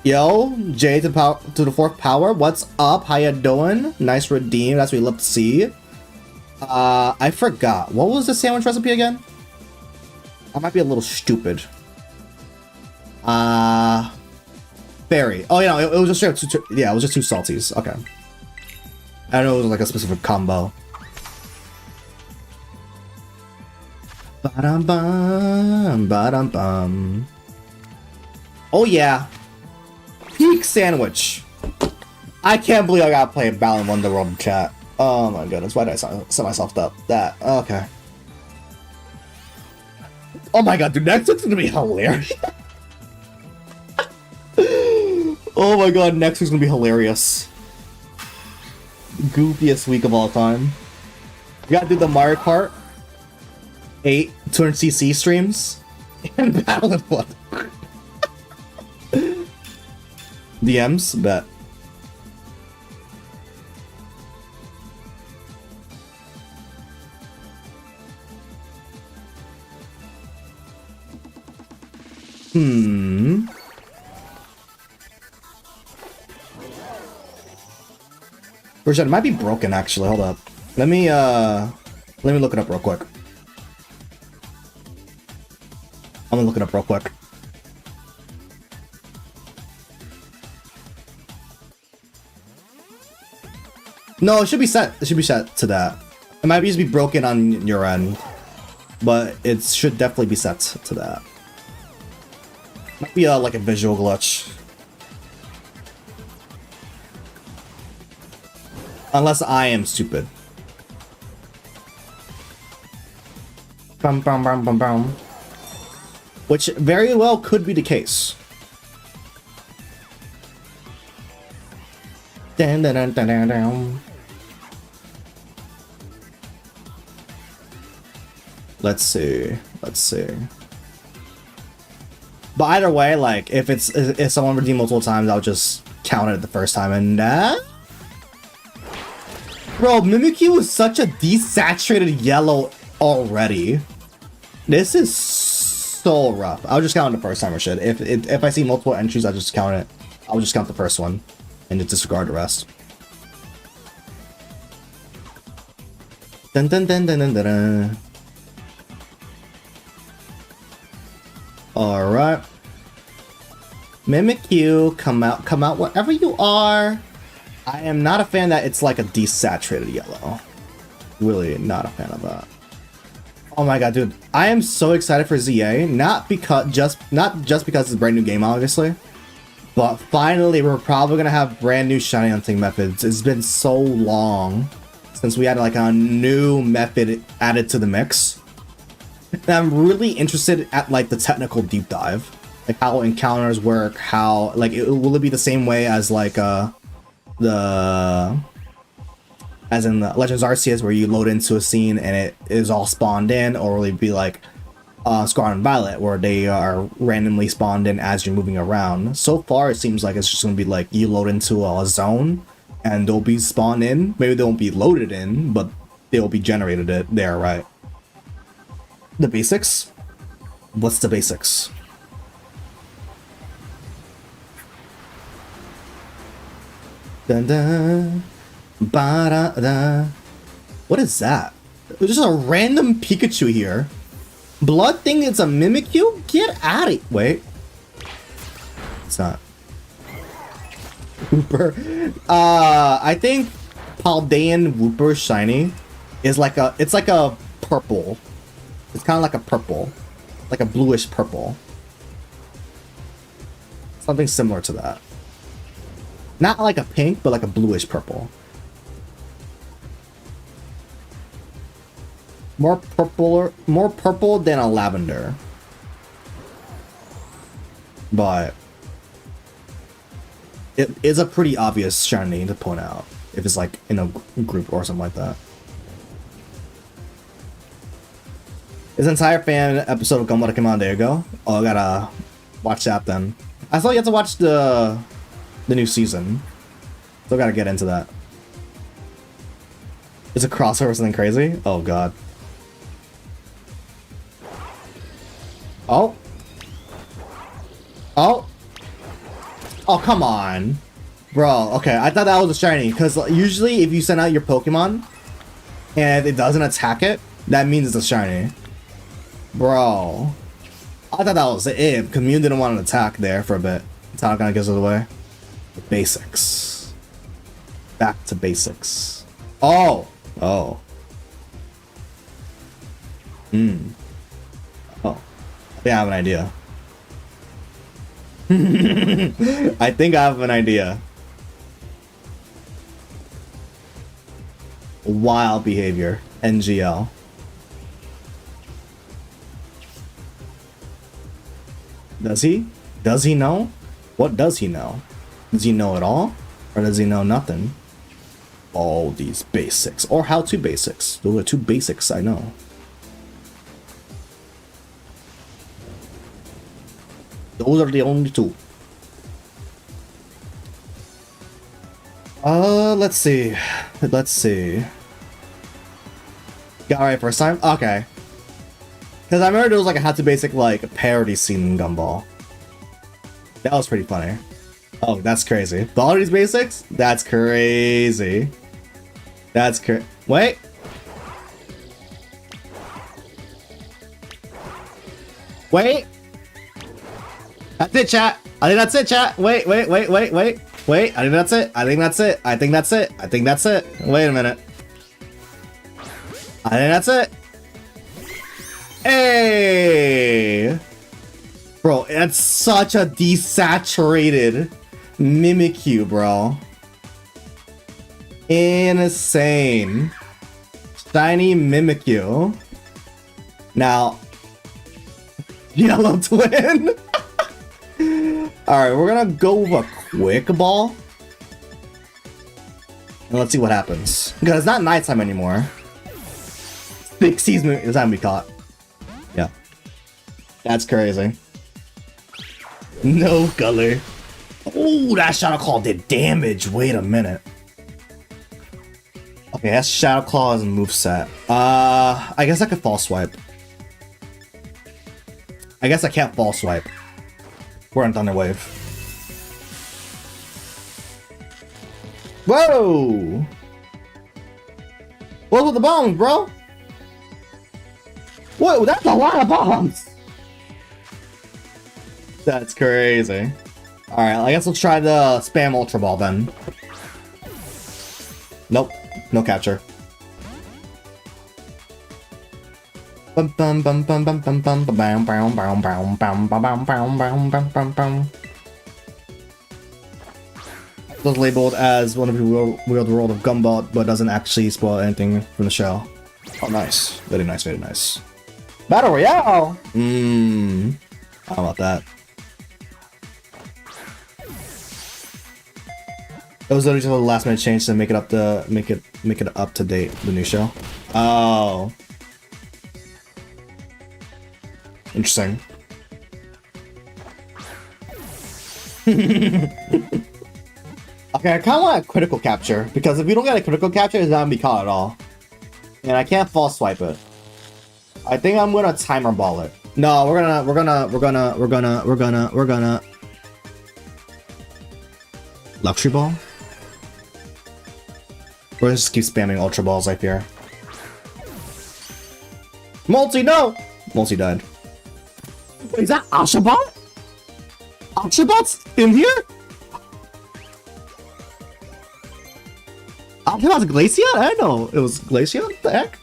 Yo, Jay to the 4th power. What's up? How you doing? Nice redeem. That's what we love to see. I forgot. What was the sandwich recipe again? I might be a little stupid. Berry. Oh, yeah, it was just straight up yeah, it was just 2 salties. Okay. I don't know it was like a specific combo. Ba-dum-bum, ba-dum-bum. Oh, yeah. Peak sandwich. I can't believe I gotta play Balan Wonderworld in chat. Oh my goodness, why did I set myself up? That, okay. Oh my god, dude, next week's gonna be hilarious. Oh my god, next week's gonna be hilarious. Goofiest week of all time. We gotta do the Mario Kart 8 200cc streams. And battle with what? DMs? Bet. Version, it might be broken actually. Hold up. Let me look it up real quick. I'm gonna look it up real quick. No, it should be set. It should be set to that. It might just be broken on your end, but it should definitely be set to that. Might be like a visual glitch. Unless I am stupid. Bum, bum, bum, bum, bum. Which very well could be the case. Dun, dun, dun, dun, dun, dun. Let's see. Let's see. But either way, like if someone redeemed multiple times, I'll just count it the first time and bro, Mimikyu is such a desaturated yellow already. This is so rough. I'll just count it the first time or shit. If I see multiple entries, I'll just count it. I'll just count the first one and just disregard the rest. Dun dun dun dun dun dun dun. Alright. Mimikyu, come out wherever you are. I am not a fan that it's like a desaturated yellow. Really not a fan of that. Oh my god, dude. I am so excited for ZA. Not just because it's a brand new game, obviously. But finally, we're probably gonna have brand new shiny hunting methods. It's been so long since we had like a new method added to the mix. And I'm really interested at like the technical deep dive. Like how encounters work, how like will it be the same way as like as in the Legends Arceus where you load into a scene and it is all spawned in, or will it be like Scarlet and Violet where they are randomly spawned in as you're moving around? So far it seems like it's just gonna be like you load into a zone and they'll be spawned in. Maybe they won't be loaded in, but they'll be generated there, right? The basics? What's the basics? Dun dun, ba da da. What is that? There's just a random Pikachu here. Blood thing is a Mimikyu? Get out of it. Wait. It's not. Wooper. I think Paldean Wooper Shiny is like it's like a purple. It's kind of like a purple. Like a bluish purple. Something similar to that. Not like a pink, but like a bluish purple. More purple than a lavender. But it is a pretty obvious shiny to point out if it's like in a group or something like that. His entire fan episode of Gumbo that came out a day ago. Oh, I gotta watch that then. I thought you had to watch the new season. Still gotta get into that. Is a crossover or something crazy? Oh god. Oh. Oh. Oh, come on. Bro, okay, I thought that was a shiny, because usually if you send out your Pokemon and it doesn't attack it, that means it's a shiny. Bro. I thought that was it, because Mew didn't want an attack there for a bit. That's how it kind of gives it away. Basics. Back to basics. Oh. Oh. Oh. I think I have an idea. I think I have an idea. Wild behavior. NGL. Does he? Does he know? What does he know? Does he know it all? Or does he know nothing? All these basics. Or how to basics. Those are two basics I know. Those are the only two. Let's see. Let's see. Got it right first time? Okay. Because I remember there was like a How to Basic like parody scene in Gumball. That was pretty funny. Oh, that's crazy. But all these basics? That's crazy. That's wait. Wait. That's it, chat. I think that's it, chat. Wait. Wait, I think that's it. I think that's it. I think that's it. I think that's it. Wait a minute. I think that's it. Hey! Bro, that's such a desaturated Mimikyu, bro. Insane. Shiny Mimikyu. Now, Yellow Twin. Alright, we're gonna go with a Quick Ball. And let's see what happens. Because it's not nighttime anymore. 60s is time to be caught. Yeah. That's crazy. No color. Oh, that Shadow Claw did damage. Wait a minute. Okay, that's Shadow Claw as a moveset. I guess I could False Swipe. I guess I can't False Swipe. We're on Thunder Wave. Whoa! What's with the bombs, bro? Whoa, that's a lot of bombs! That's crazy. Alright, I guess let's try the spam Ultra Ball then. Nope, no capture. Bum bum bum bum bum bum bum bum bum bum bum bum bum bum bum bum bum bum. It was labeled as one of the Weird World of Gumball, but doesn't actually spoil anything from the show. Oh, nice. Very nice, very nice. Battle Royale! How about that? It was literally just a last minute change to make it up to make it up to date, the new show. Oh. Interesting. Okay, I kind of want a critical capture, because if you don't get a critical capture, it's not gonna be caught at all. And I can't false swipe it. I think I'm gonna timer ball it. No, we're gonna Luxury Ball? We're gonna just keep spamming Ultra Balls, I fear. Multi, no! Multi died. Wait, is that Ashabot? Ashabot's in here? Ashabot's Glacia? I didn't know it was Glacia? What the heck?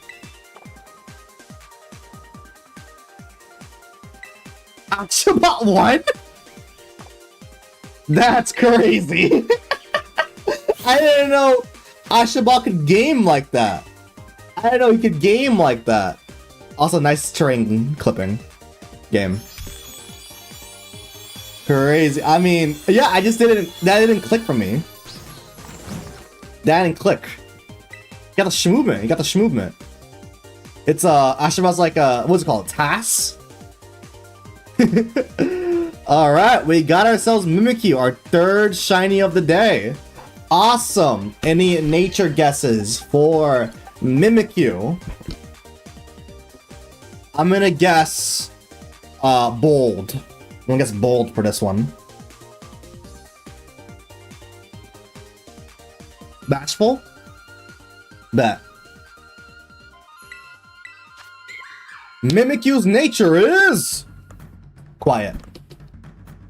Ashabot won? That's crazy. I didn't know Ashabot could game like that. I didn't know he could game like that. Also, nice terrain clipping game. Crazy. I mean, yeah, I just didn't. That didn't click for me. That didn't click. You got the shmovement. You got the shmovement. It's Ashabot's like what's it called? TAS. All right, we got ourselves Mimikyu, our third shiny of the day. Awesome. Any nature guesses for Mimikyu? I'm gonna guess bold. I'm gonna guess bold for this one. Bashful? Bet. Mimikyu's nature is quiet.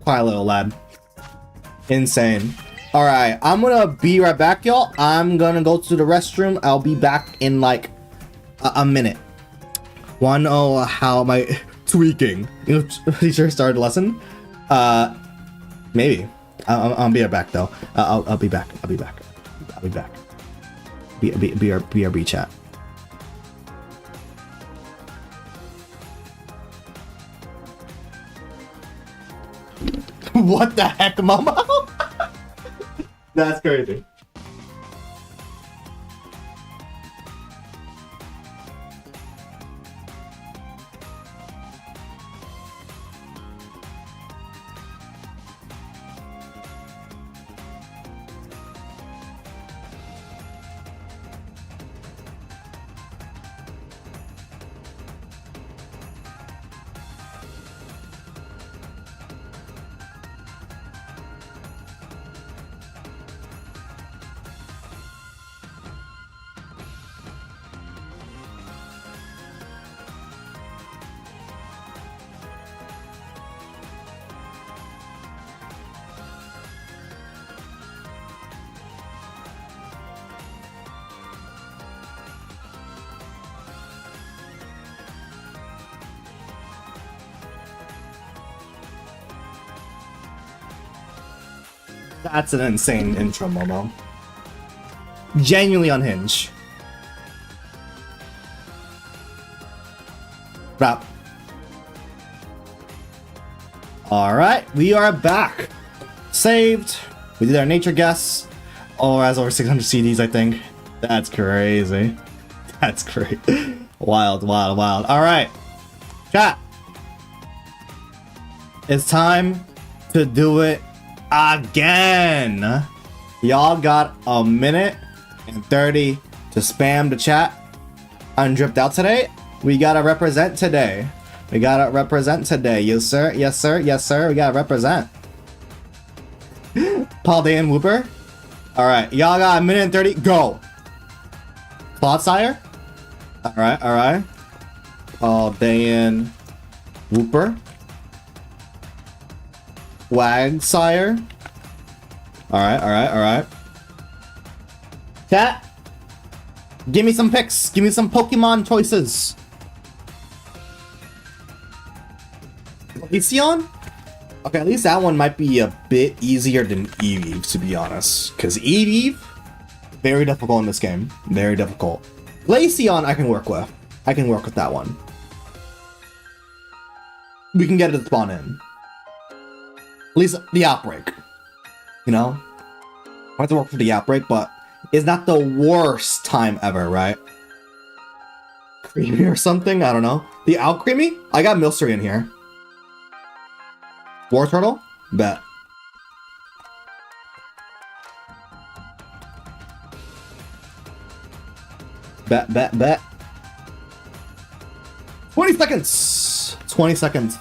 Quiet little lad. Insane. Alright, I'm gonna be right back, y'all. I'm gonna go to the restroom. I'll be back in like a minute. Wanna know how am I tweaking? You know, teacher started the lesson? Maybe. I'll be right back though. I'll be back. I'll be back. I'll be back. BRB chat. What the heck, mama? That's crazy. That's an insane intro, Momo. Genuinely unhinged. Wrap. Alright, we are back. Saved. We did our nature guess. Oh, it has over 600 CDs, I think. That's crazy. That's great. Wild, wild, wild. Alright. Chat. It's time to do it again. Y'all got a minute and 30 to spam the chat. Undripped out today. We gotta represent today. We gotta represent today. Yes, sir. Yes, sir. Yes, sir. We gotta represent. Paul Day and Whooper. Alright, y'all got a minute and 30. Go. Clodsire. Alright, alright. Paul Day and Whooper. Wagsire. Alright, alright, alright. Chat. Give me some picks. Give me some Pokemon choices. Leafeon? Okay, at least that one might be a bit easier than Eevee, to be honest. Because Eevee, very difficult in this game. Very difficult. Glaceon I can work with. I can work with that one. We can get it to spawn in. At least the outbreak. You know? I have to work for the outbreak, but it's not the worst time ever, right? Creamy or something? I don't know. The Alcreamy? I got Milcery in here. War Turtle? Bet. Bet, bet, bet. 20 seconds! 20 seconds.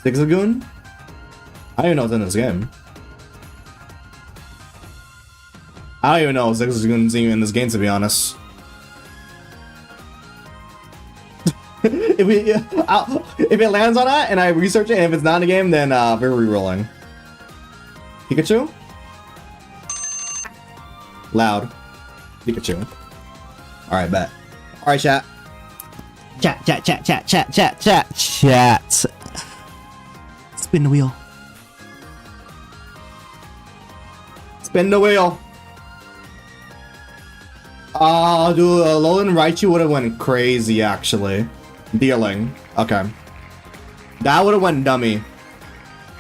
Zigzagoon? I don't even know what's in this game. I don't even know if Zigzagoon's even in this game, to be honest. If it lands on that and I research it, and if it's not in the game, then we're re-rolling. Pikachu? Loud. Pikachu. Alright, bet. Alright, chat. Chat. Spin the wheel. Spin the wheel. Dude, Alolan Raichu would have went crazy, actually. Dealing. Okay. That would have went dummy.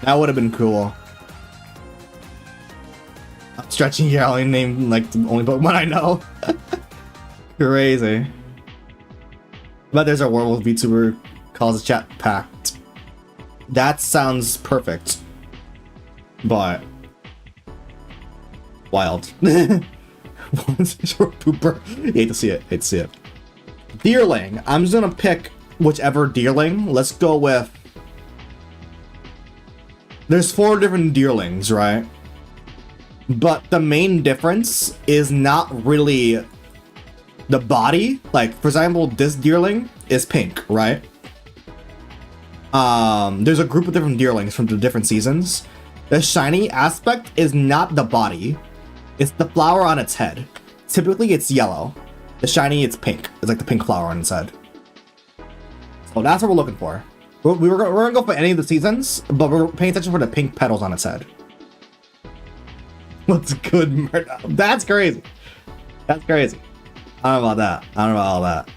That would have been cool. I'm stretching here. I only named, like, the only Pokemon I know. Crazy. But there's a werewolf VTuber calls the chat packed. That sounds perfect. But wild. Short pooper. Hate to see it. Hate to see it. Deerling. I'm just gonna pick whichever Deerling. Let's go with. There's 4 different Deerlings, right? But the main difference is not really the body. Like, for example, this Deerling is pink, right? There's a group of different Deerlings from the different seasons. The shiny aspect is not the body. It's the flower on its head. Typically, it's yellow. The shiny, it's pink. It's like the pink flower on its head. So that's what we're looking for. We're gonna go for any of the seasons, but we're paying attention for the pink petals on its head. What's good murder? That's crazy. That's crazy. I don't know about that. I don't know about all that.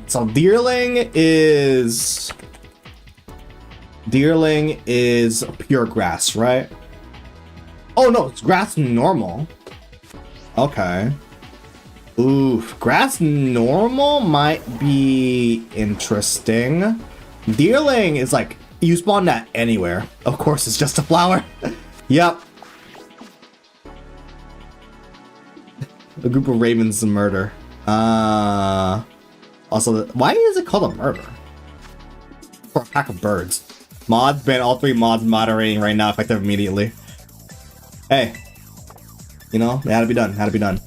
So Deerling is pure grass, right? Oh no, it's grass normal. Okay. Oof, grass normal might be interesting. Deerling is like, you spawn that anywhere. Of course, it's just a flower. Yep. A group of ravens and murder. Also, why is it called a murder? For a pack of birds. Mods ban all 3 mods moderating right now, effective immediately. Hey. You know, it had to be done. Had to be done.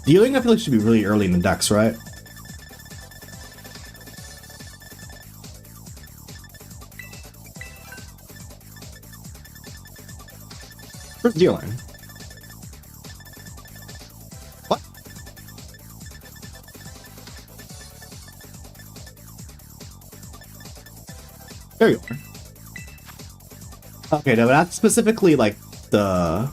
Dealing, I feel like should be really early in the decks, right? Where's Dealing? What? There you are. Okay, no, that's specifically like the...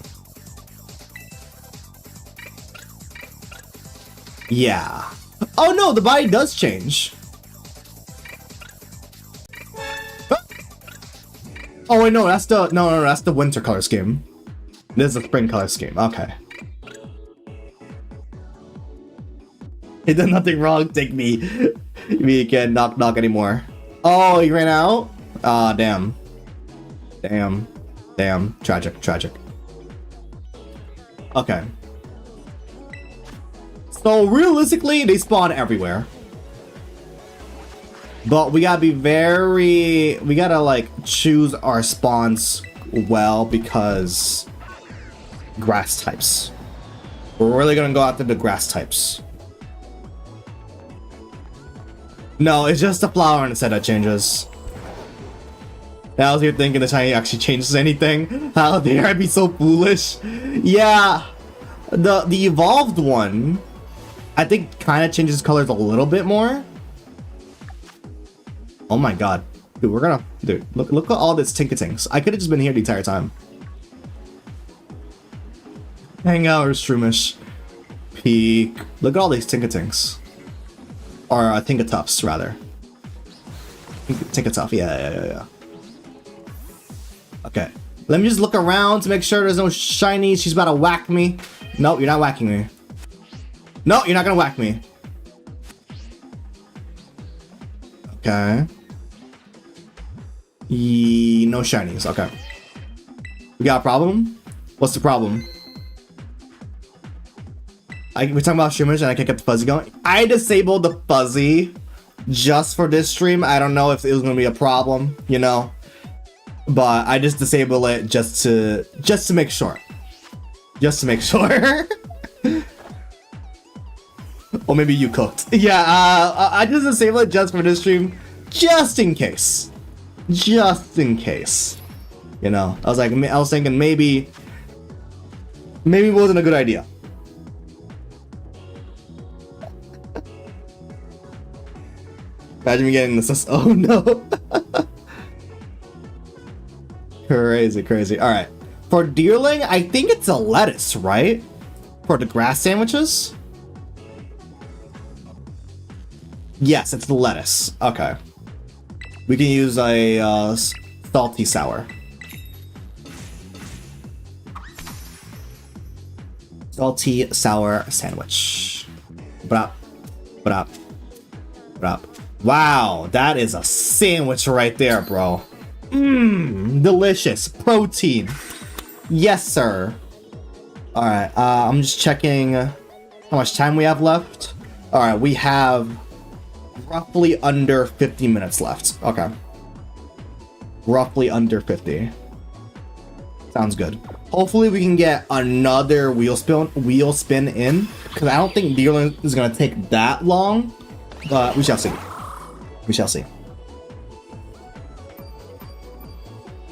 Yeah. Oh no, the body does change. Oh wait, no, that's the... No, that's the winter color scheme. This is the spring color scheme, okay. He did nothing wrong, take me. We can't knock anymore. Oh, he ran out? Ah, damn. Damn. Tragic. Okay. So realistically, they spawn everywhere. But we gotta be very... We gotta like choose our spawns well because... Grass types. We're really gonna go after the grass types. No, it's just the flower on the set that changes. Now you're thinking the shiny actually changes anything? How dare I be so foolish? Yeah, the evolved one, I think kind of changes colors a little bit more. Oh my god, dude, look at all this Tinkatings. I could have just been here the entire time. Hang out or Shroomish. Peek. Look at all these Tinkatings. Or Tinkatuffs, rather. Tinkatuff, yeah. Okay. Let me just look around to make sure there's no shinies. She's about to whack me. No, you're not whacking me. No, you're not gonna whack me. Okay. No shinies, okay. We got a problem? What's the problem? We're talking about streamers and I can't get the fuzzy going. I disabled the fuzzy just for this stream. I don't know if it was gonna be a problem, you know, but I just disabled it just to make sure. Just to make sure. Or maybe you cooked. Yeah, I just disabled it just for this stream, just in case. Just in case. You know, I was thinking maybe it wasn't a good idea. Imagine me getting this. Oh no. Crazy. All right. For Deerling, I think it's a lettuce, right? For the grass sandwiches? Yes, it's the lettuce. Okay. We can use a salty sour. Salty sour sandwich. Brap. Wow, that is a sandwich right there, bro. Mmm, delicious. Protein. Yes, sir. Alright, I'm just checking how much time we have left. Alright, we have roughly under 50 minutes left. Okay. Roughly under 50. Sounds good. Hopefully we can get another wheel spin in, because I don't think Deerling is going to take that long, but we shall see. We shall see.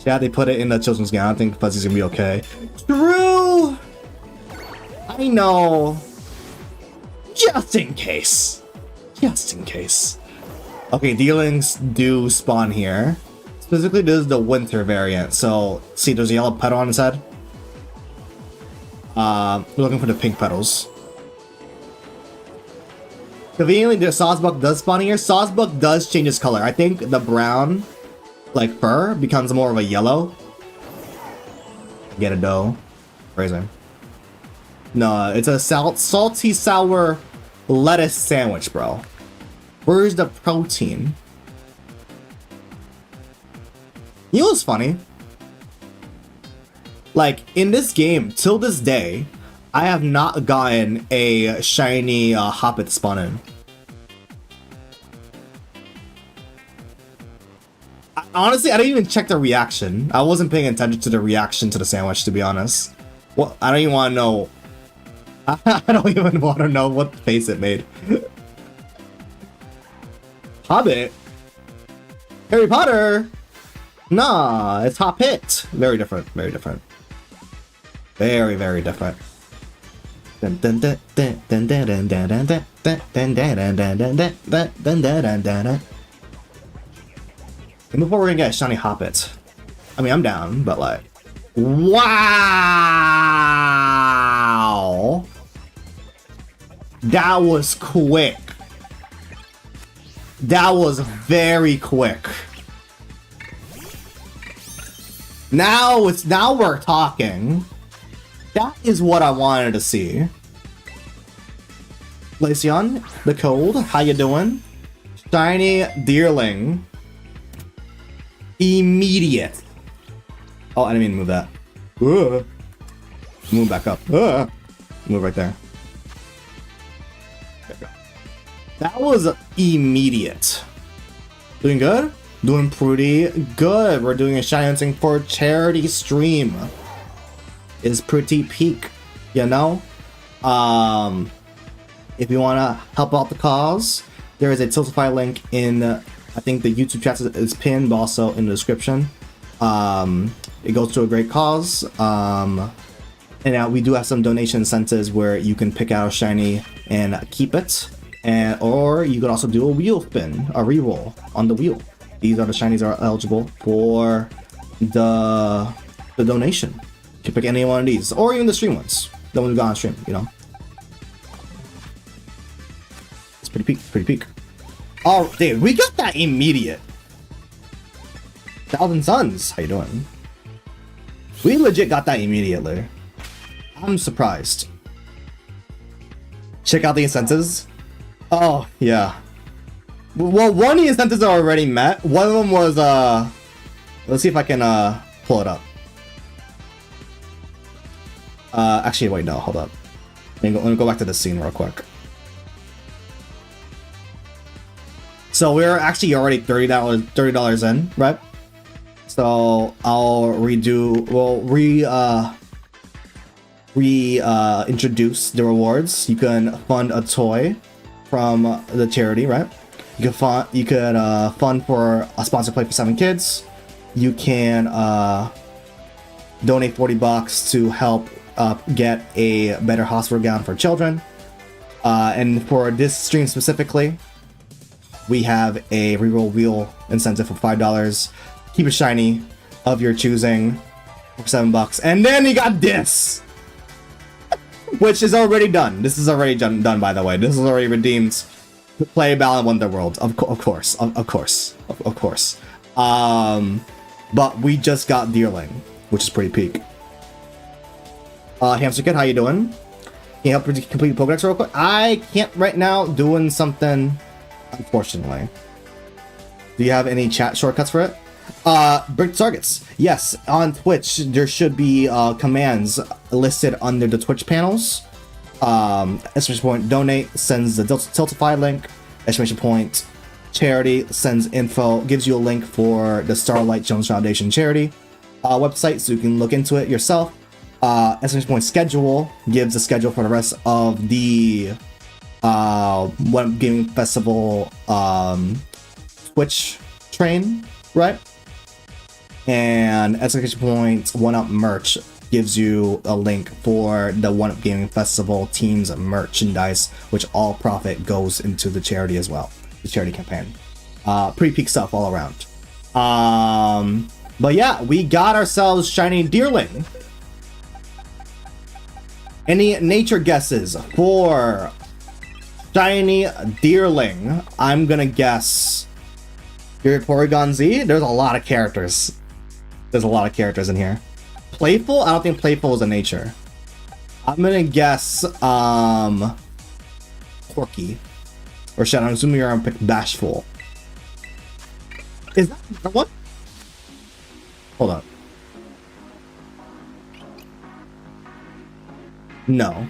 Yeah, they put it in the children's game. I don't think Fuzzy's gonna be okay. True! I know. Just in case. Okay, Deerlings do spawn here. Specifically, this is the winter variant. So, see, there's a yellow petal on his head. We're looking for the pink petals. Conveniently, the Sawsbuck does spawn here. Sawsbuck does change its color. I think the brown, like fur, becomes more of a yellow. Get it, though. Crazy. No, it's a salty sour lettuce sandwich, bro. Where's the protein? You know what's funny? Like, in this game, till this day, I have not gotten a shiny Hoppet spawn in. Honestly, I didn't even check the reaction. I wasn't paying attention to the reaction to the sandwich, to be honest. Well, I don't even want to know. I don't even want to know what face it made. Hobbit? Harry Potter? Nah, it's Hoppet. Very different, very different. Very, very different. And before we're gonna get a shiny Hoppet. I mean, I'm down, but like, wow, that was quick. That was very quick. Now we're talking. That is what I wanted to see. Glaceon, the Cold, how you doing? Shiny Deerling. Immediate. Oh, I didn't mean to move that. Move back up. Move right there. That was immediate. Doing good? Doing pretty good. We're doing a shiny hunting for charity stream. Is pretty peak, you know? If you want to help out the cause, there is a Tiltify link in, I think the YouTube chat is pinned, but also in the description. It goes to a great cause. And we do have some donation incentives where you can pick out a shiny and keep it. Or you could also do a wheel spin, a reroll on the wheel. These are the shinies that are eligible for the donation. You can pick any one of these, or even the stream ones. The ones we got on stream, you know. It's pretty peak, pretty peak. Oh, dude, we got that immediate. Thousand Suns, how you doing? We legit got that immediately. I'm surprised. Check out the incentives. Oh, yeah. Well, one of the incentives are already met. One of them was, let's see if I can, pull it up. Actually, wait, no, hold up. Let me go back to the scene real quick. So we're actually already $30 in, right? So I'll introduce the rewards. You can fund a toy from the charity, right? You could fund for a sponsor play for 7 kids. You can donate $40 to help get a better hospital gown for children. And for this stream specifically, we have a reroll wheel incentive for $5. Keep it shiny of your choosing for $7. And then you got this, which is already done. This is already done, by the way. This is already redeemed. Play Ballad Wonderworld, of course. But we just got Deerling, which is pretty peak. Hamster Kid, how you doing? Can you help complete Pokedex real quick? I can't right now, doing something, unfortunately. Do you have any chat shortcuts for it? Brick targets. Yes, on Twitch, there should be commands listed under the Twitch panels. Exclamation point donate sends the Tiltify link. Exclamation point charity sends info, gives you a link for the Starlight Jones Foundation charity website, so you can look into it yourself. Exclamation point schedule gives a schedule for the rest of the One Gaming Festival Twitch train, right? And exclamation point 1UP merch gives you a link for the 1UP Gaming Festival team's merchandise, which all profit goes into the charity as well, the charity campaign. Pretty peak stuff all around. But yeah, we got ourselves shiny Deerling. Any nature guesses for shiny Deerling? I'm gonna guess Porygon Z. There's a lot of characters. There's a lot of characters in here. Playful? I don't think Playful is a nature. I'm gonna guess Corky. Or shit, I'm assuming you're gonna pick Bashful. Is that another one? Hold on. No.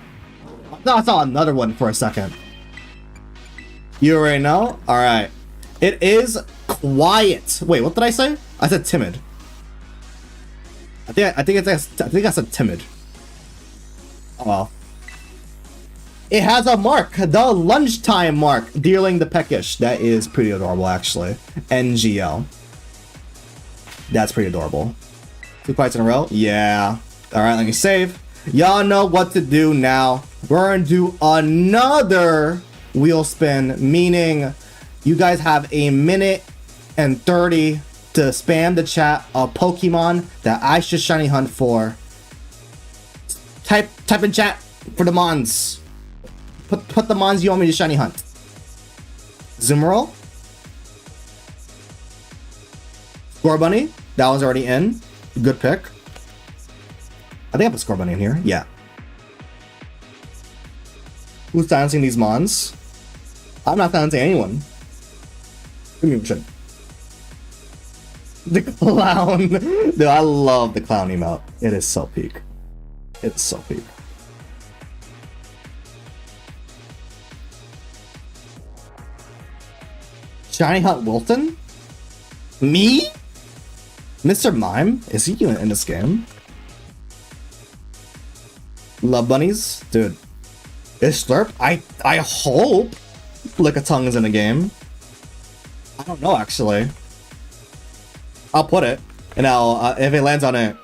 No, I saw another one for a second. You already know? Alright. It is Quiet. Wait, what did I say? I said timid. I think I said timid. Oh well. It has a mark, the lunchtime mark. Deerling the Peckish. That is pretty adorable, actually. NGL. That's pretty adorable. 2 fights in a row? Yeah. Alright, let me save. Y'all know what to do now. We're gonna do another wheel spin, meaning you guys have a minute and 30 to spam the chat a Pokemon that I should shiny hunt for. Type in chat for the mons. Put the mons you want me to shiny hunt. Zoomerl. Scorbunny. That one's already in. Good pick. I think I put Scorbunny in here. Yeah. Who's silencing these mons? I'm not silencing anyone. Give me a shit. The clown. Dude, I love the clown emote. It is so peak. It's so peak. Shiny Hunt Wilton? Me? Mr. Mime? Is he even in this game? Love bunnies? Dude. Is Slurp? I hope Lickitung is in the game. I don't know, actually. I'll put it. And I'll, if it lands on it,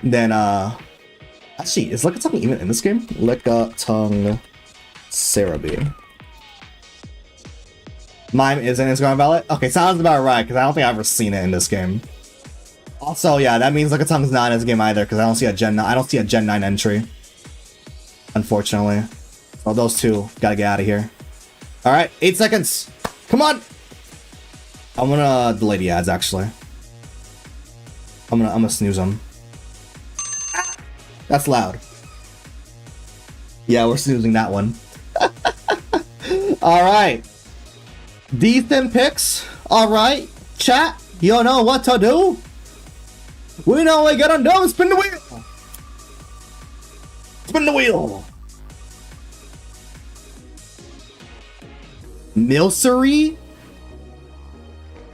then, actually, is Lickitung even in this game? Lickitung Cerebi. Mime is in Scarlet and Violet? Okay, sounds about right, because I don't think I've ever seen it in this game. Also, yeah, that means Lickitung is not in this game either, because I don't see a Gen 9 entry. Unfortunately. So those two gotta get out of here. Alright, 8 seconds. Come on! I'm gonna delay the ads, actually. I'm gonna snooze them. That's loud. Yeah, we're snoozing that one. Alright. Decent picks. Alright. Chat, you know what to do? We know what we gotta do. Spin the wheel. Spin the wheel. Milcery?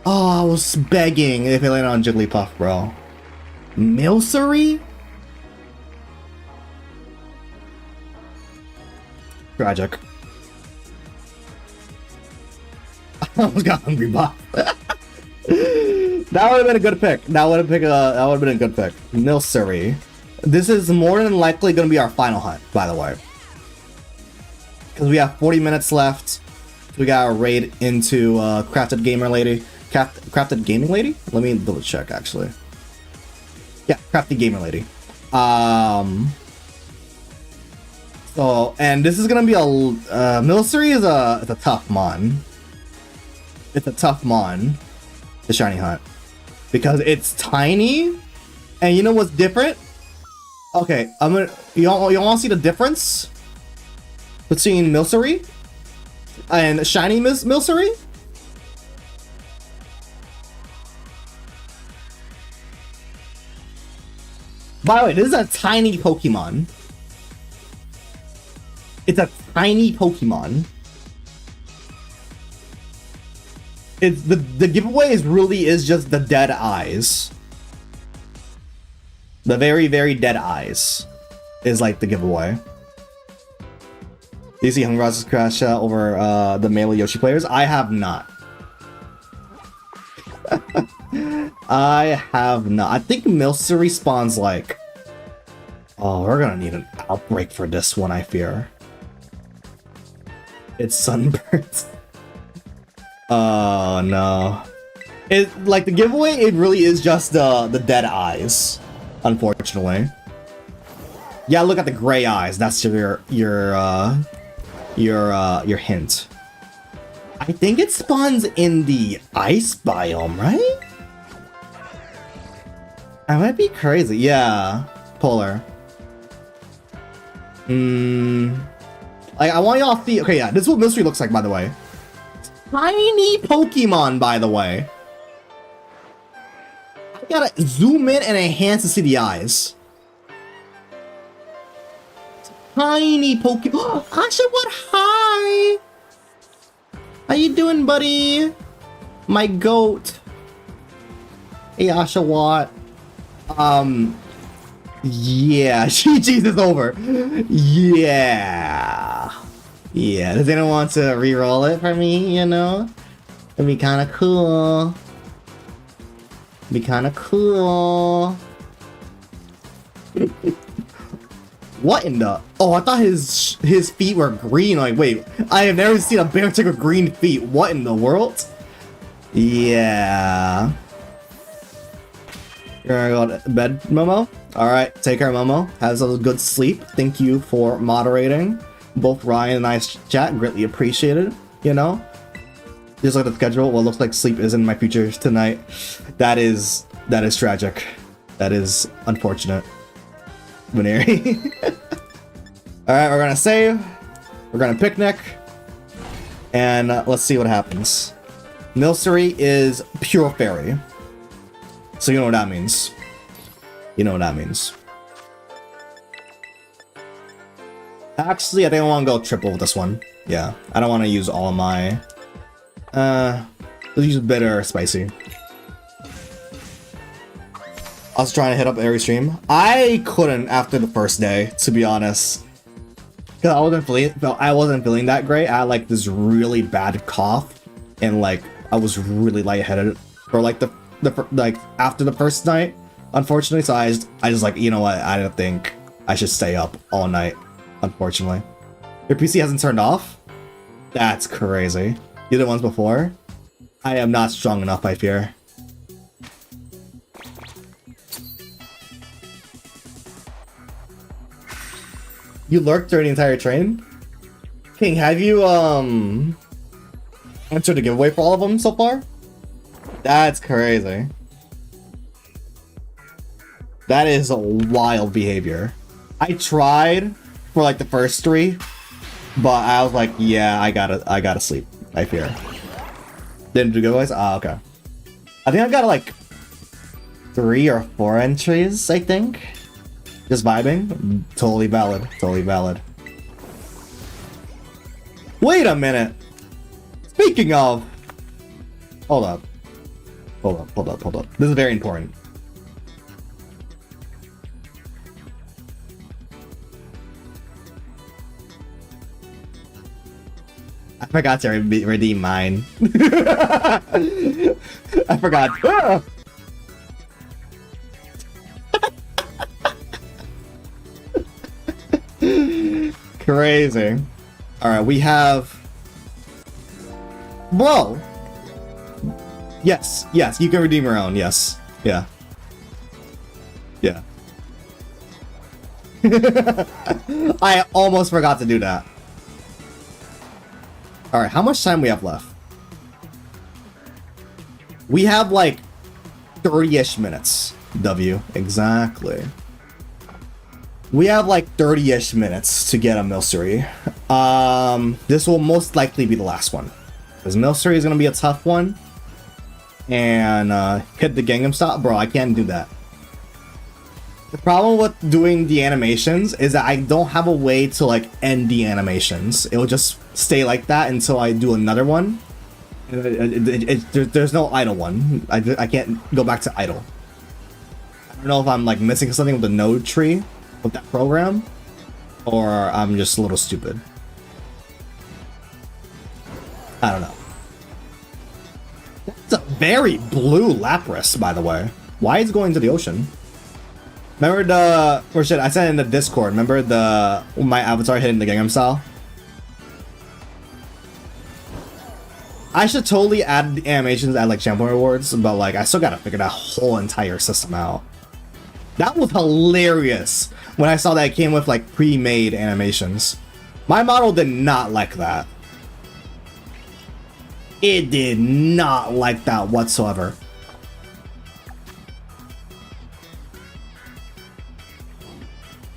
Oh, I was begging if it landed on Jigglypuff, bro. Milcery? Tragic. I almost got Hungry Buff. That would have been a good pick. That would have been a good pick. Milcery. This is more than likely going to be our final hunt, by the way. Because we have 40 minutes left. We got a raid into Crafted Gamer Lady. Crafted Gaming Lady? Let me double check, actually. Yeah, Crafted Gamer Lady. So, and this is going to be a... Milcery is a tough mon. It's a tough mon. The shiny hunt. Because it's tiny. And you know what's different? Okay, I'm gonna... You want to see the difference? Between Milcery and shiny Milcery? By the way, this is a tiny Pokemon. It's a tiny Pokemon. It's the giveaway is just the dead eyes. The very, very dead eyes is like the giveaway. Do you see Hungry Buff's crash over the melee Yoshi players? I have not. I have not. I think Milcery spawns like... Oh, we're gonna need an outbreak for this one, I fear. It's Sunbirds. Oh, no. It, like, the giveaway, it really is just the dead eyes. Unfortunately. Yeah, look at the gray eyes. That's your hint. I think it spawns in the ice biome, right? I might be crazy. Yeah, Polar. Like, I want y'all to see. Okay, yeah, this is what Mystery looks like, by the way. Tiny Pokemon, by the way. I gotta zoom in and enhance to see the eyes. Tiny Pokemon. Asha, what? Hi. How you doing, buddy? My goat. Hey, Asha, what? Yeah, GG's is over. Yeah. Yeah, does anyone want to re-roll it for me, you know? It'd be kind of cool. Be kind of cool. What in the... Oh, I thought his feet were green. Like, wait, I have never seen a bear tick with green feet. What in the world? Yeah. You're gonna go to bed, Momo? Alright, take care, Momo. Have a good sleep. Thank you for moderating. Both Ryan and I's chat, greatly appreciated, you know? Just look at the schedule. Well, it looks like sleep is in my future tonight. That is tragic. That is unfortunate. Binary. Alright, we're gonna save. We're gonna picnic. And let's see what happens. Milcery is pure fairy. So you know what that means. You know what that means. Actually, I think I want to go triple with this one. Yeah, I don't want to use all of my... let's use bitter or spicy. I was trying to hit up every stream. I couldn't after the first day, to be honest. Cause I wasn't feeling that great. I had like this really bad cough, and like I was really lightheaded for like the after the first night, unfortunately. So I just like, you know what? I don't think I should stay up all night. Unfortunately, your PC hasn't turned off. That's crazy. The other ones before. I am not strong enough, I fear. You lurked during the entire train? King, have you entered the giveaway for all of them so far? That's crazy. That is a wild behavior. I tried for like the first 3, but I was like, yeah, I gotta sleep, I fear. Didn't do giveaways? Ah, okay. I think I got like 3 or 4 entries, I think. Just vibing? Totally valid. Totally valid. Wait a minute! Speaking of... Hold up. Hold up, hold up, hold up. This is very important. I forgot to redeem mine. I forgot. Ah! Crazy. Alright, we have... Bro! Yes, yes, you can redeem your own, yes. Yeah. Yeah. I almost forgot to do that. Alright, how much time we have left? We have like 30-ish minutes. W, exactly. We have like 30-ish minutes to get a Milcery. This will most likely be the last one. Because Milcery is going to be a tough one. And hit the Gangnam Style. Bro, I can't do that. The problem with doing the animations is that I don't have a way to like end the animations. It will just stay like that until I do another one. There's no idle one. I can't go back to idle. I don't know if I'm like missing something with the node tree with that program, or I'm just a little stupid. I don't know. That's a very blue Lapras, by the way. Why is it going to the ocean? Remember the... Or shit, I said in the Discord. Remember the... My avatar hitting the Gangnam Style? I should totally add the animations at like champion rewards, but like I still gotta figure that whole entire system out. That was hilarious when I saw that it came with like pre-made animations. My model did not like that. It did not like that whatsoever.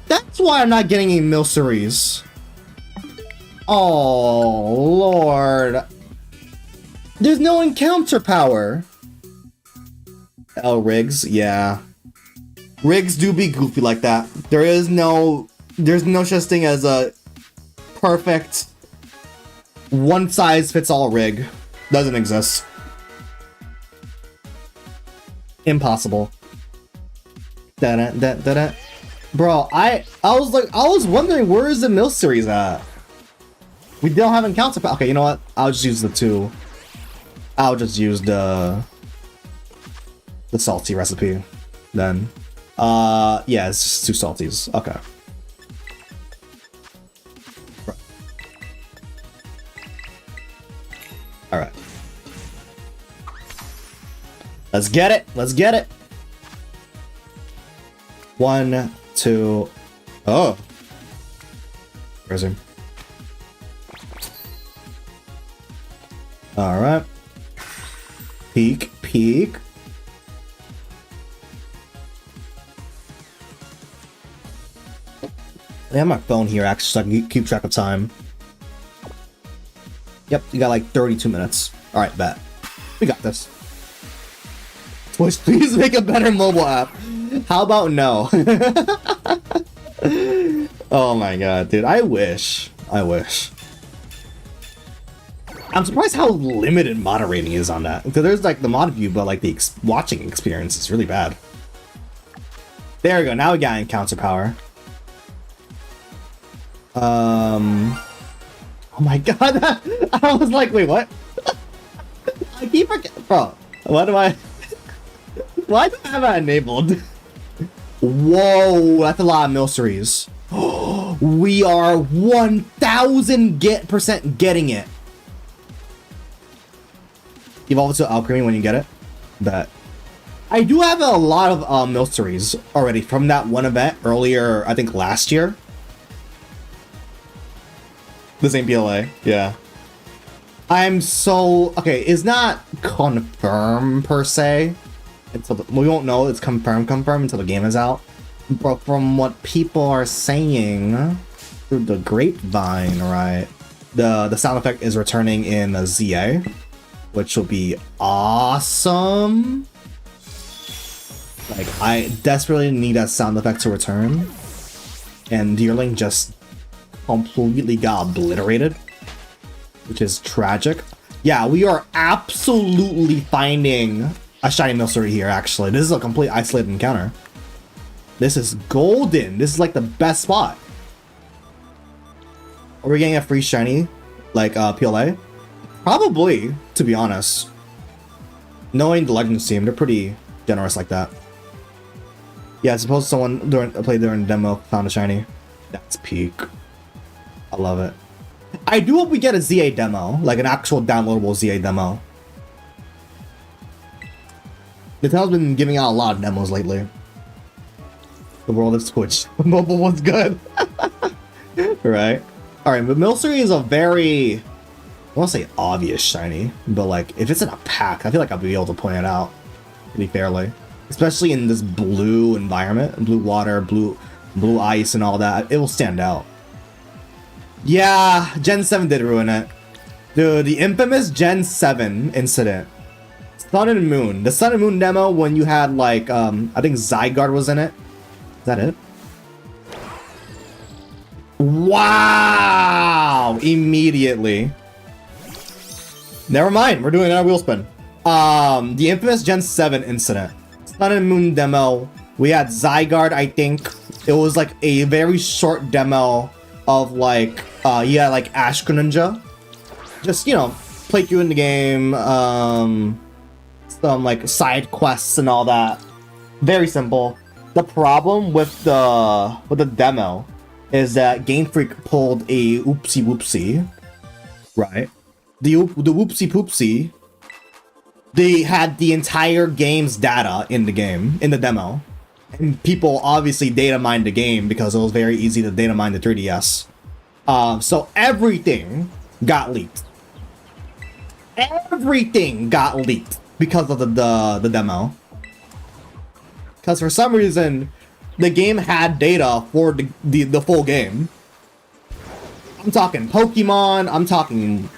That's why I'm not getting any Milceries. Oh, Lord. There's no encounter power. Oh, Riggs, yeah. Rigs do be goofy like that. There's no such thing as a perfect one-size-fits-all rig. Doesn't exist. Impossible. Da-da-da-da-da. Bro, I was wondering where is the Milceries at? We don't have encounter power. Okay, you know what? I'll just use the 2. I'll just use the salty recipe then. Yeah, it's just 2 salties. Okay. Alright. Let's get it. Let's get it. 1, 2. Oh. Where's he? Alright. Peek, peek. I have my phone here actually so I can keep track of time. Yep, you got like 32 minutes. Alright, bet. We got this. Twitch, please make a better mobile app. How about no? Oh my god, dude. I wish. I wish. I'm surprised how limited moderating is on that. Because there's like the mod view, but like the watching experience is really bad. There we go. Now we got encounter power. Oh my god. I was like, wait, what? I keep forgetting. Bro, what do I... Why do I have that enabled? Whoa, that's a lot of milceries. We are 1000% getting it. Evolve it to Alchemy when you get it. Bet. I do have a lot of milceries already from that one event earlier, I think last year. The same PLA, yeah. I'm so... Okay, it's not confirmed per se. Until we won't know it's confirmed until the game is out. But from what people are saying through the grapevine, right? The sound effect is returning in a ZA, which will be awesome. Like, I desperately need that sound effect to return. And Deerling just completely got obliterated, which is tragic. Yeah, we are absolutely finding a shiny milcery here, actually. This is a complete isolated encounter. This is golden. This is like the best spot. Are we getting a free shiny, like PLA? Probably, to be honest. Knowing the Legends team, they're pretty generous like that. Yeah, I suppose someone played during the demo found a shiny. That's peak. I love it. I do hope we get a ZA demo, like an actual downloadable ZA demo. Nintendo's been giving out a lot of demos lately. The world of Twitch. Mobile one's good. Right? Alright, but Milcery is a very... I won't say obvious shiny, but like, if it's in a pack, I feel like I'll be able to point it out pretty fairly. Especially in this blue environment, blue water, blue ice and all that, it will stand out. Yeah, Gen 7 did ruin it. Dude, the infamous Gen 7 incident. Sun and Moon. The Sun and Moon demo when you had like, I think Zygarde was in it. Is that it? Wow! Immediately. Never mind, we're doing our wheel spin. The infamous Gen 7 incident. Sun and Moon demo. We had Zygarde, I think. It was like a very short demo of like, yeah, like Ash Greninja. Just, you know, play through in the game, some like side quests and all that. Very simple. The problem with the demo is that Game Freak pulled a oopsie whoopsie, right? The whoopsie poopsie. They had the entire game's data in the game, in the demo. And people obviously data mined the game because it was very easy to data mine the 3DS. So everything got leaked. Everything got leaked because of the demo. Because for some reason, the game had data for the full game. I'm talking Pokemon, I'm talking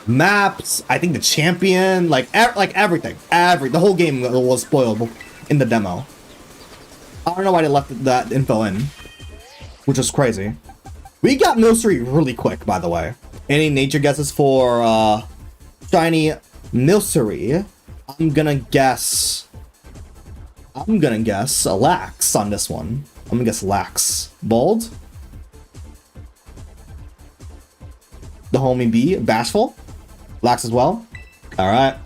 maps, I think the champion, like everything. The whole game was spoiled in the demo. I don't know why they left that info in, which is crazy. We got Milcery really quick, by the way. Any nature guesses for shiny Milcery? I'm gonna guess a Lax on this one. I'm gonna guess Lax. Bold? The homie B, Bashful? Lax as well? Alright.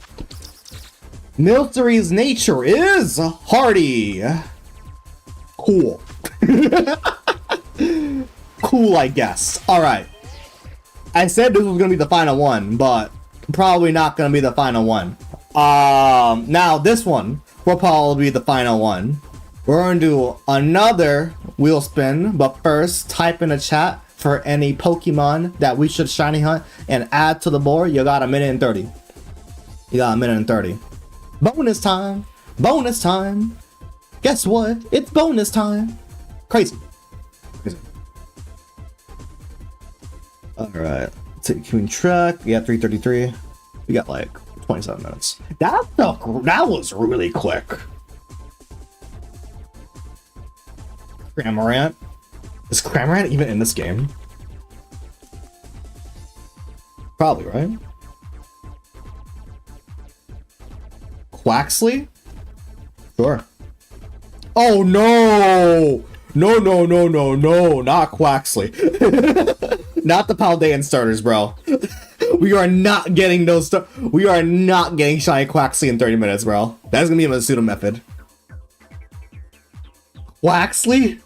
Milcery's nature is hardy. Cool. Cool, I guess. Alright. I said this was gonna be the final one, but probably not gonna be the final one. Now this one will probably be the final one. We're gonna do another wheel spin, but first type in the chat for any Pokemon that we should shiny hunt and add to the board. You got a minute and 30. You got a minute and 30. Bonus time! Bonus time! Guess what? It's bonus time! Crazy. Crazy. Alright. Keeping track. We got 3:33. We got like 27 minutes. That was really quick. Cramorant. Is Cramorant even in this game? Probably, right? Quaxley? Sure. Oh no! No, no, no, no, no, not Quaxley. Not the Paldean starters, bro. We are not getting those. We are not getting shiny Quaxley in 30 minutes, bro. That's gonna be a pseudo method. Quaxley?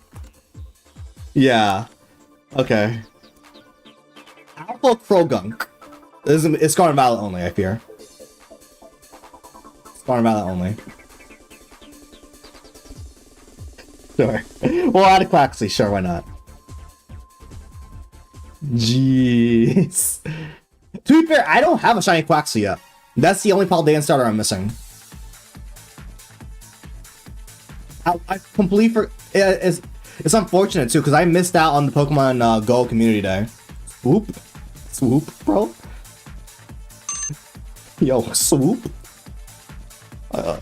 Yeah. Okay. Alpha Krogunk. It's Scarlet and Violet only, I fear. Scarlet and Violet only. Sure. We'll add a Quaxley, sure, why not? Jeez. To be fair, I don't have a shiny Quaxley yet. That's the only Paldean starter I'm missing. I completely it's unfortunate too, because I missed out on the Pokemon Go Community Day. Swoop. Swoop, bro. Yo, swoop.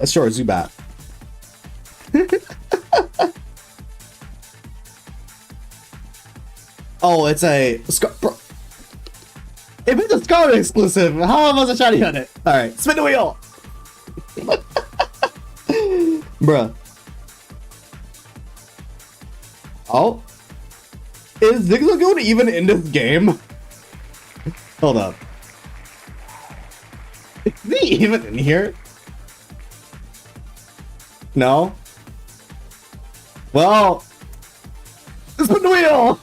Sure, Zubat. Oh, it's a bro. If it's a Scarlet exclusive, how am I supposed to shiny on it? Alright, spin the wheel! Bruh. Oh? Is Zigzagoon even in this game? Hold up. Is he even in here? No? Well... Spin the wheel!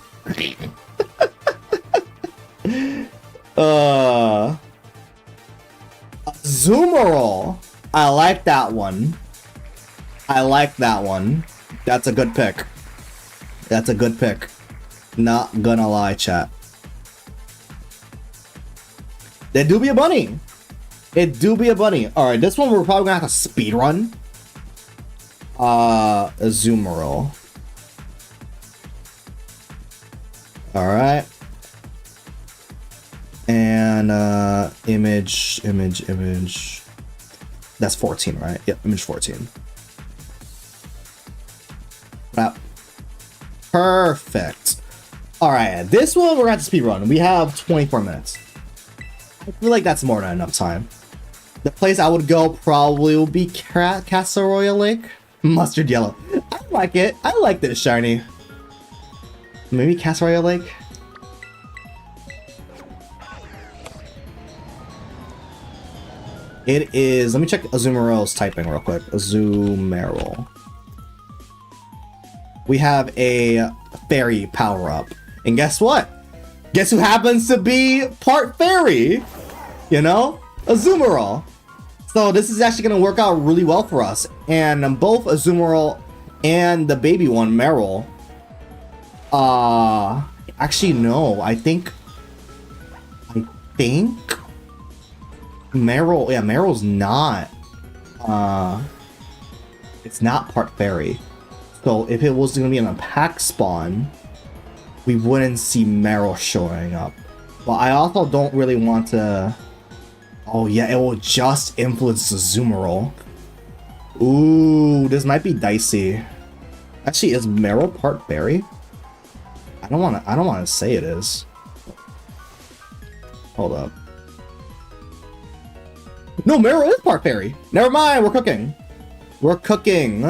Zoomerol. I like that one. I like that one. That's a good pick. That's a good pick. Not gonna lie, chat. It do be a bunny. It do be a bunny. Alright, this one we're probably gonna have to speed run. Zoomerol. Alright. And image. That's 14, right? Yep, image 14. Wow. Perfect. Alright, this one we're gonna have to speed run. We have 24 minutes. I feel like that's more than enough time. The place I would go probably will be Casseroya Lake. Mustard yellow. I like it. I like this shiny. Maybe Casseroya Lake? It is... Let me check Azumarilla's typing real quick. Azumarill. We have a fairy power-up. And guess what? Guess who happens to be part fairy? You know? Azumarill. So this is actually going to work out really well for us. And both Azumarill and the baby one, Marill. Actually, no. I think... Marill, yeah, Marill's not, it's not part fairy. So if it was gonna be in a pack spawn, we wouldn't see Marill showing up. But I also don't really want to, oh yeah, it will just influence the Zoomerol. Ooh, this might be dicey. Actually, is Marill part fairy? I don't wanna say it is. Hold up. No, Marill is part fairy. Never mind, we're cooking. We're cooking.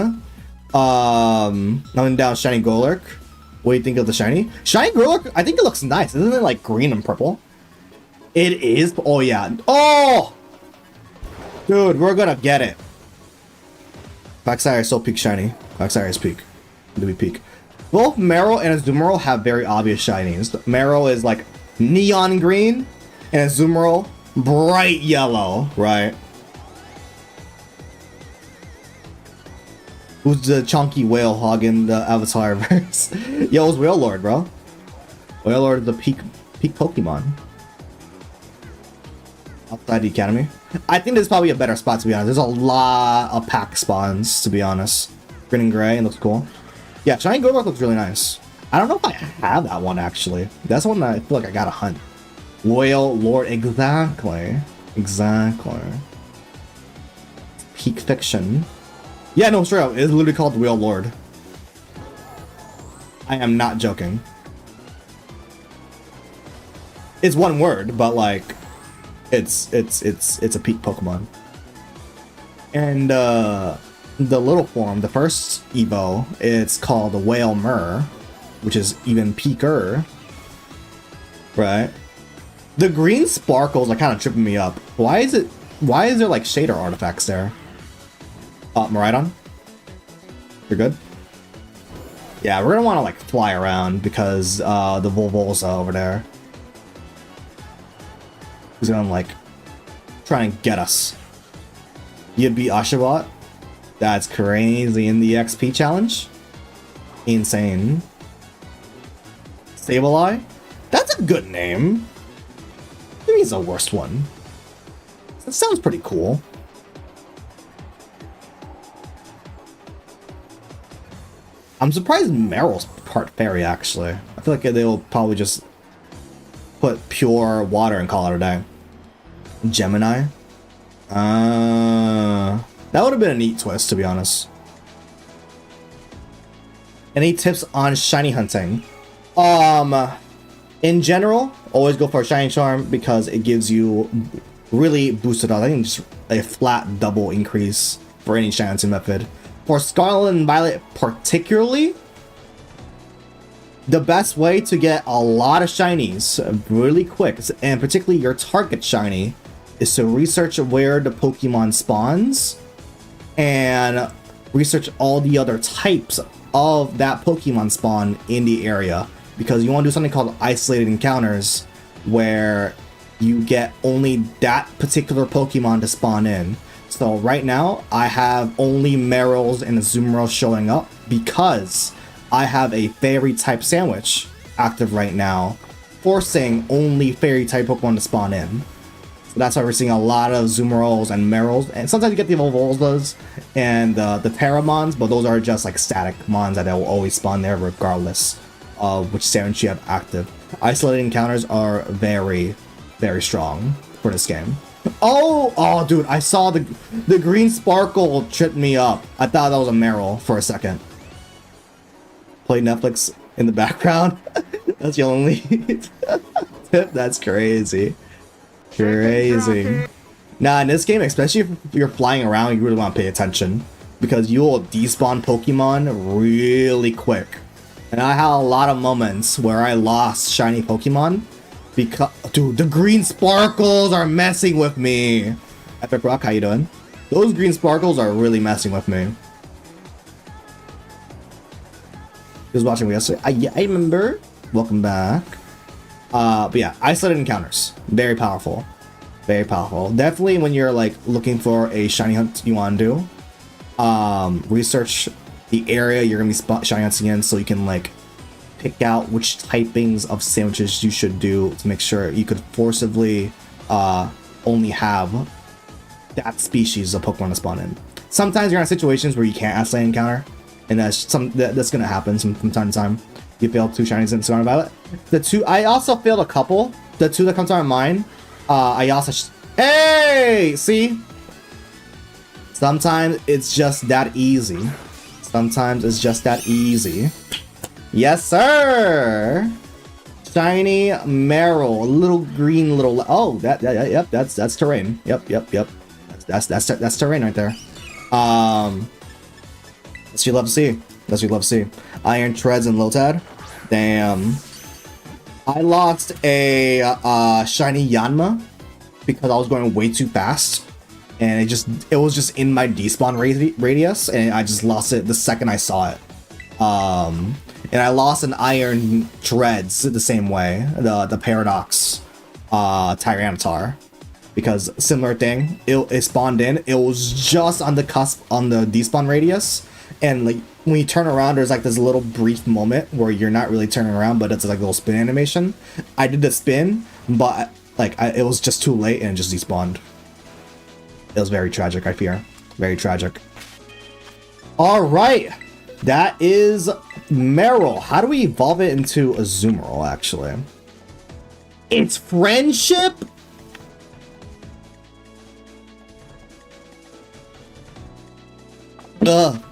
Nothing down shiny Golurk. What do you think of the shiny? Shiny Golurk, I think it looks nice. Isn't it like green and purple? It is. Oh yeah. Oh! Dude, we're gonna get it. Quagsire is so peak shiny. Quagsire is peak. Do we peak? Both Marill and Azumarill have very obvious shinies. Marill is like neon green, and Azumarill bright yellow, right? Who's the chunky whale hogging the Avatar verse? Yo, it's Whale Lord, bro. Whale Lord is the peak Pokemon. Outside the academy. I think there's probably a better spot, to be honest. There's a lot of pack spawns, to be honest. Green and gray, it looks cool. Yeah, Shiny Goldberg looks really nice. I don't know if I have that one, actually. That's one that I feel like I gotta hunt. Whale Lord, exactly. Exactly. Peak fiction. Yeah, no, straight up. It's literally called Whale Lord. I am not joking. It's one word, but like, it's a peak Pokemon. And the little form, the first Evo, it's called the Whale Mer, which is even peaker. Right? The green sparkles are kind of tripping me up. Why is there like shader artifacts there? Maridon? You're good? Yeah, we're gonna want to like fly around because the Volvolza over there is gonna like try and get us. You'd be Oshawott? That's crazy. In the XP challenge? Insane. Sableye? That's a good name. Maybe it's the worst one. That sounds pretty cool. I'm surprised Meryl's part fairy, actually. I feel like they'll probably just put pure water and call it a day. Gemini? That would have been a neat twist, to be honest. Any tips on shiny hunting? In general, always go for a shiny charm because it gives you really boosted odds. I think just a flat double increase for any shiny hunting method. For Scarlet and Violet particularly, the best way to get a lot of shinies really quick, and particularly your target shiny, is to research where the Pokemon spawns and research all the other types of that Pokemon spawn in the area, because you want to do something called isolated encounters where you get only that particular Pokemon to spawn in. So right now I have only Meryls and Azumarill showing up because I have a fairy type sandwich active right now, forcing only fairy type Pokemon to spawn in. So that's why we're seeing a lot of Azumarill and Meryls, and sometimes you get the Volvolzas and the Terramons, but those are just like static mons that will always spawn there regardless of which sandwich you have active. Isolated encounters are very, very strong for this game. Oh, dude, I saw the green sparkle tripped me up. I thought that was a Meryl for a second. Play Netflix in the background. That's the only tip. That's crazy. Crazy. Nah, in this game, especially if you're flying around, you really want to pay attention because you will despawn Pokemon really quick. And I had a lot of moments where I lost shiny Pokemon because, dude, the green sparkles are messing with me. Epic Rock, how you doing? Those green sparkles are really messing with me. He was watching me yesterday. I remember. Welcome back. But yeah, isolated encounters, very powerful, very powerful. Definitely when you're like looking for a shiny hunt you want to do, research the area you're gonna be shiny hunting in, so you can like pick out which typings of sandwiches you should do to make sure you could forcibly only have that species of Pokemon to spawn in. Sometimes you're in situations where you can't isolate encounter, and that's gonna happen from time to time. You failed 2 shinies in Scarlet and Violet. The 2 I also failed a couple. The 2 that come to my mind, I also hey, see? Sometimes it's just that easy. Sometimes it's just that easy. Yes, sir. Shiny Meryl, little green, little. Oh, yep, that's terrain. Yep. That's terrain right there. That's what you love to see. That's what you love to see. Iron Treads and Lotad. Damn. I lost a shiny Yanma because I was going way too fast, and it was just in my despawn radius, and I just lost it the second I saw it. And I lost an Iron Treads the same way, the Paradox Tyranitar, because similar thing. It spawned in. It was just on the cusp on the despawn radius, and like when you turn around, there's like this little brief moment where you're not really turning around, but it's like a little spin animation. I did the spin, but like it was just too late and it just despawned. It was very tragic, I fear. Very tragic. All right, that is Meryl. How do we evolve it into a Azumarill, actually? It's friendship? Ugh.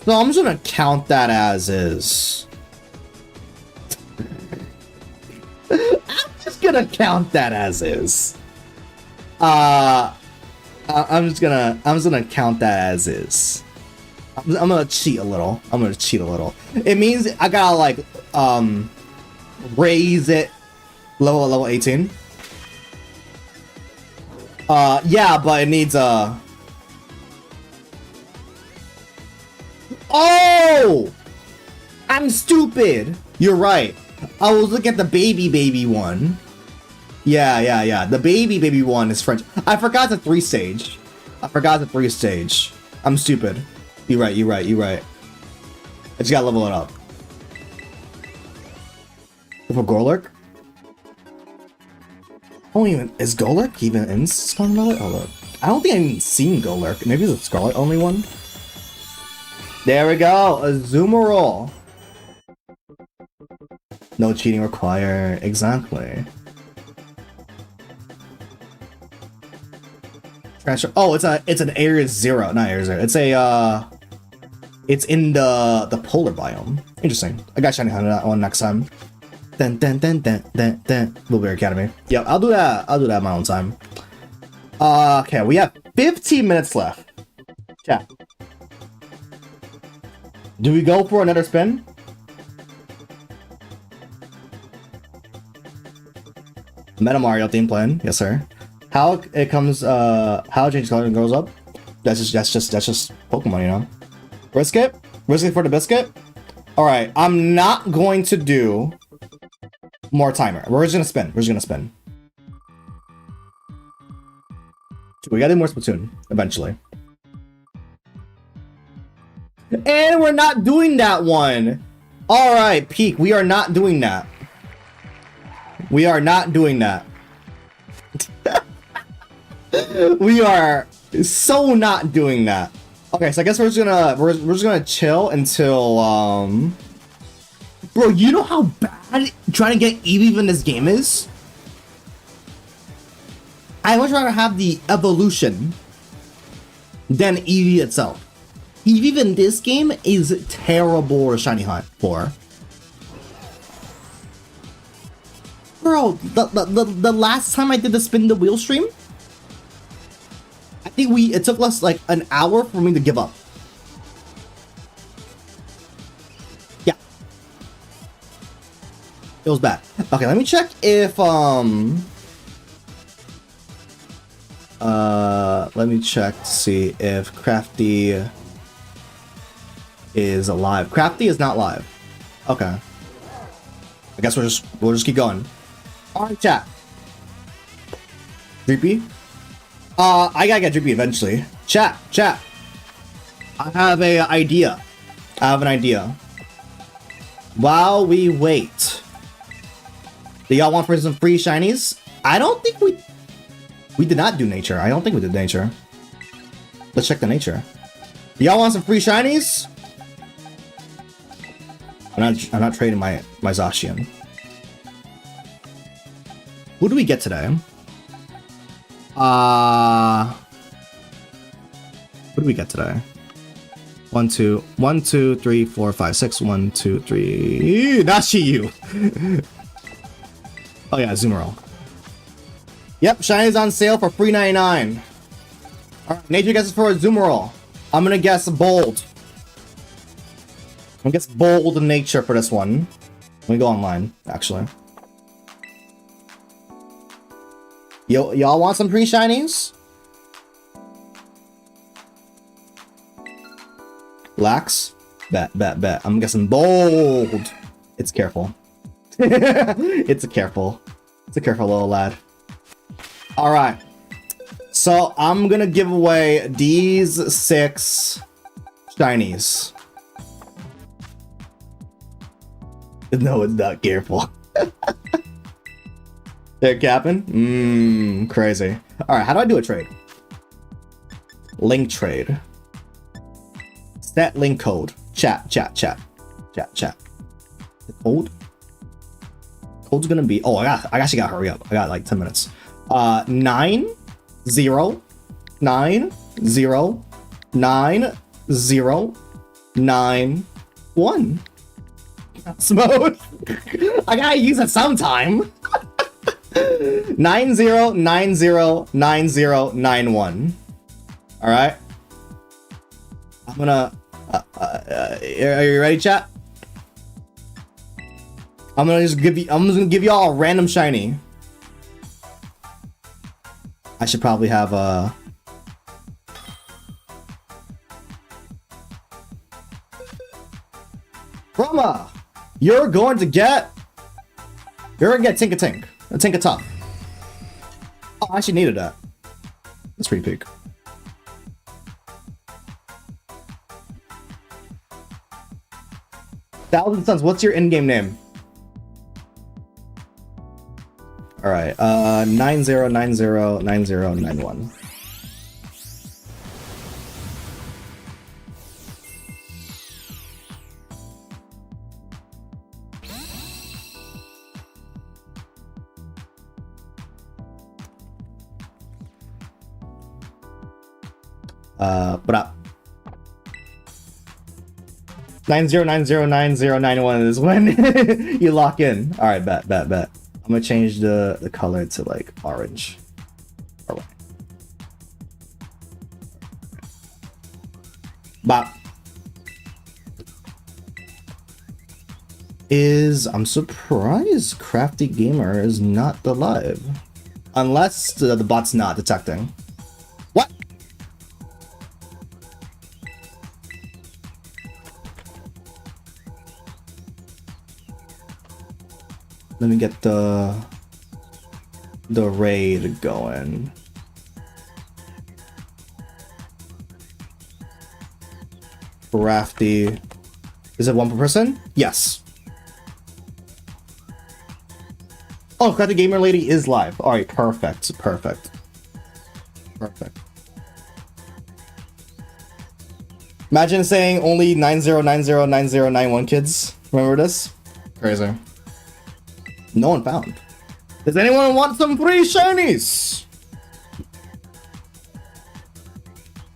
So I'm just gonna count that as is. I'm just gonna count that as is. I'm just gonna count that as is. I'm gonna cheat a little. It means I gotta like raise it level 18. Yeah, but it needs a. Oh! I'm stupid! You're right. I was looking at the baby one. Yeah. The baby one is French. I forgot the 3-stage. I'm stupid. You're right. I just gotta level it up. For Golurk? Oh, is Golurk even in Scarlet and Violet? Oh, look. I don't think I've even seen Golurk. Maybe it's a Scarlet only one. There we go, a Azumarill. No cheating required. Exactly. Transfer. Oh, it's an area 0, not area 0. It's a it's in the polar biome. Interesting. I got shiny hunter that one next time. Blueberry Academy. Yeah, I'll do that my own time. Okay, we have 15 minutes left. Chat. Do we go for another spin? Meta Mario theme playing, yes sir. How it comes, how it changes color and grows up? That's just Pokemon, you know. Risk it for the biscuit. All right, I'm not going to do more timer. We're just gonna spin. We gotta do more Splatoon eventually. And we're not doing that one. All right, Peak. We are not doing that. We are so not doing that. Okay, so I guess we're just gonna chill until Bro, you know how bad trying to get Eevee in this game is? I much rather have the evolution than Eevee itself. Eevee in this game is terrible to shiny hunt for. Bro, the last time I did the spin the wheel stream, I think it took us like an hour for me to give up. Yeah. It was bad. Okay, let me check if let me check to see if Crafty is alive. Crafty is not live. Okay. I guess we'll just keep going. Alright, chat. Drippy? I gotta get Drippy eventually. Chat. I have an idea. While we wait. Do y'all want for some free shinies? I don't think we did not do nature. I don't think we did nature. Let's check the nature. Do y'all want some free shinies? I'm not trading my Zacian. Who do we get today? What do we get today? 1, 2, 3, 4, 5, 6. 1, 2, 3. Nashiyu. Oh yeah, Azumarill. Yep, shinies on sale for $3.99. Alright, nature guesses for Azumarill. I'm gonna guess bold. I'm gonna guess bold nature for this one. Let me go online, actually. Y'all want some free shinies? Lax? Bet. I'm guessing bold. It's careful. It's a careful little lad. All right. So I'm gonna give away these 6 shinies. No, it's not. Careful. They're capping? Crazy. All right, how do I do a trade? Link trade. Set link code. Chat. The code? Code's gonna be, oh, I actually gotta hurry up. I got like 10 minutes. 909090991. Smooth. I gotta use it sometime. 90909091. All right. I'm gonna. Are you ready, chat? I'm just gonna give y'all a random shiny. I should probably have a. Brahma, you're going to get Tinka a Tinka Top. Oh, I actually needed that. That's pretty big. Thousand Suns, what's your in-game name? All right, 90909091. What up? 90909091 is when you lock in. All right, bet. I'm gonna change the color to like orange. All right. Bop. I'm surprised Crafty Gamer is not alive. Unless the bot's not detecting. What? Let me get the raid going. Crafty. Is it one per person? Yes. Oh, Crafty Gamer Lady is live. All right, perfect. Imagine saying only 90909091 kids. Remember this? Crazy. No one found. Does anyone want some free shinies?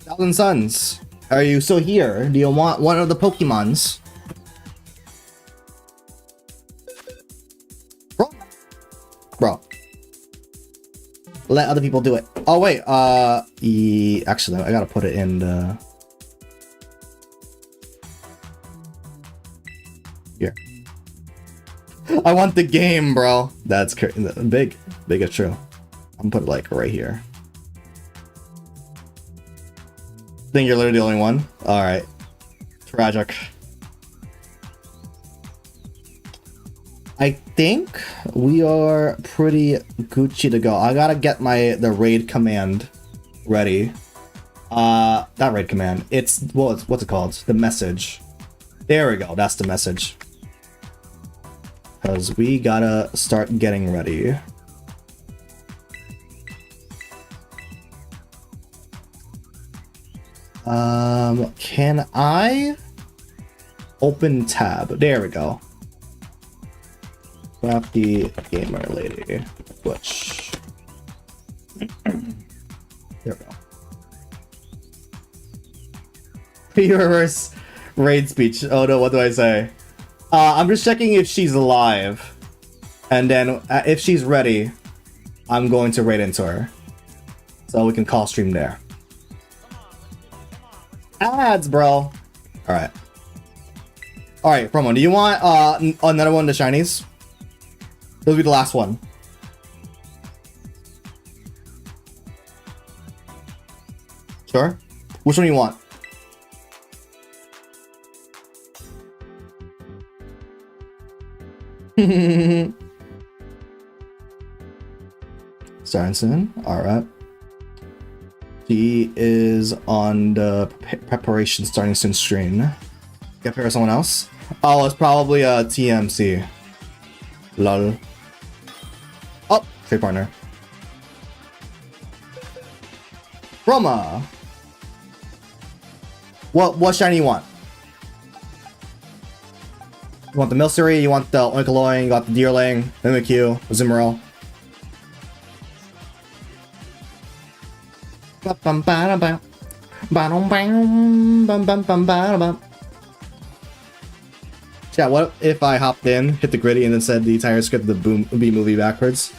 Thousand Suns, are you still here? Do you want one of the Pokemons? Bro. Let other people do it. Oh wait, actually, I gotta put it in the... Here. I want the game, bro. That's big is true. I'm gonna put it like right here. Think you're literally the only one? All right. Tragic. I think we are pretty Gucci to go. I gotta get the raid command ready. Not raid command. It's what's it called? The message. There we go. That's the message. Because we gotta start getting ready. Can I open tab? There we go. Crafty Gamer Lady. Which? There we go. Pre-reverse raid speech. Oh no, what do I say? I'm just checking if she's alive. And then if she's ready, I'm going to raid into her. So we can call stream there. Ads, bro. Alright. Alright, promo. Do you want another one of the shinies? This will be the last one. Sure? Which one do you want? Starting soon. All right. She is on the preparation starting soon screen. Get pair with someone else. Oh, it's probably a TMC. Lol. Oh, trade partner. Roma. What shiny you want? You want the Milcery, you want the Oinkoloing, you got the Deerling, Mimikyu, Zimmerl. Yeah, what if I hopped in, hit the gritty, and then said the entire script of the B movie backwards?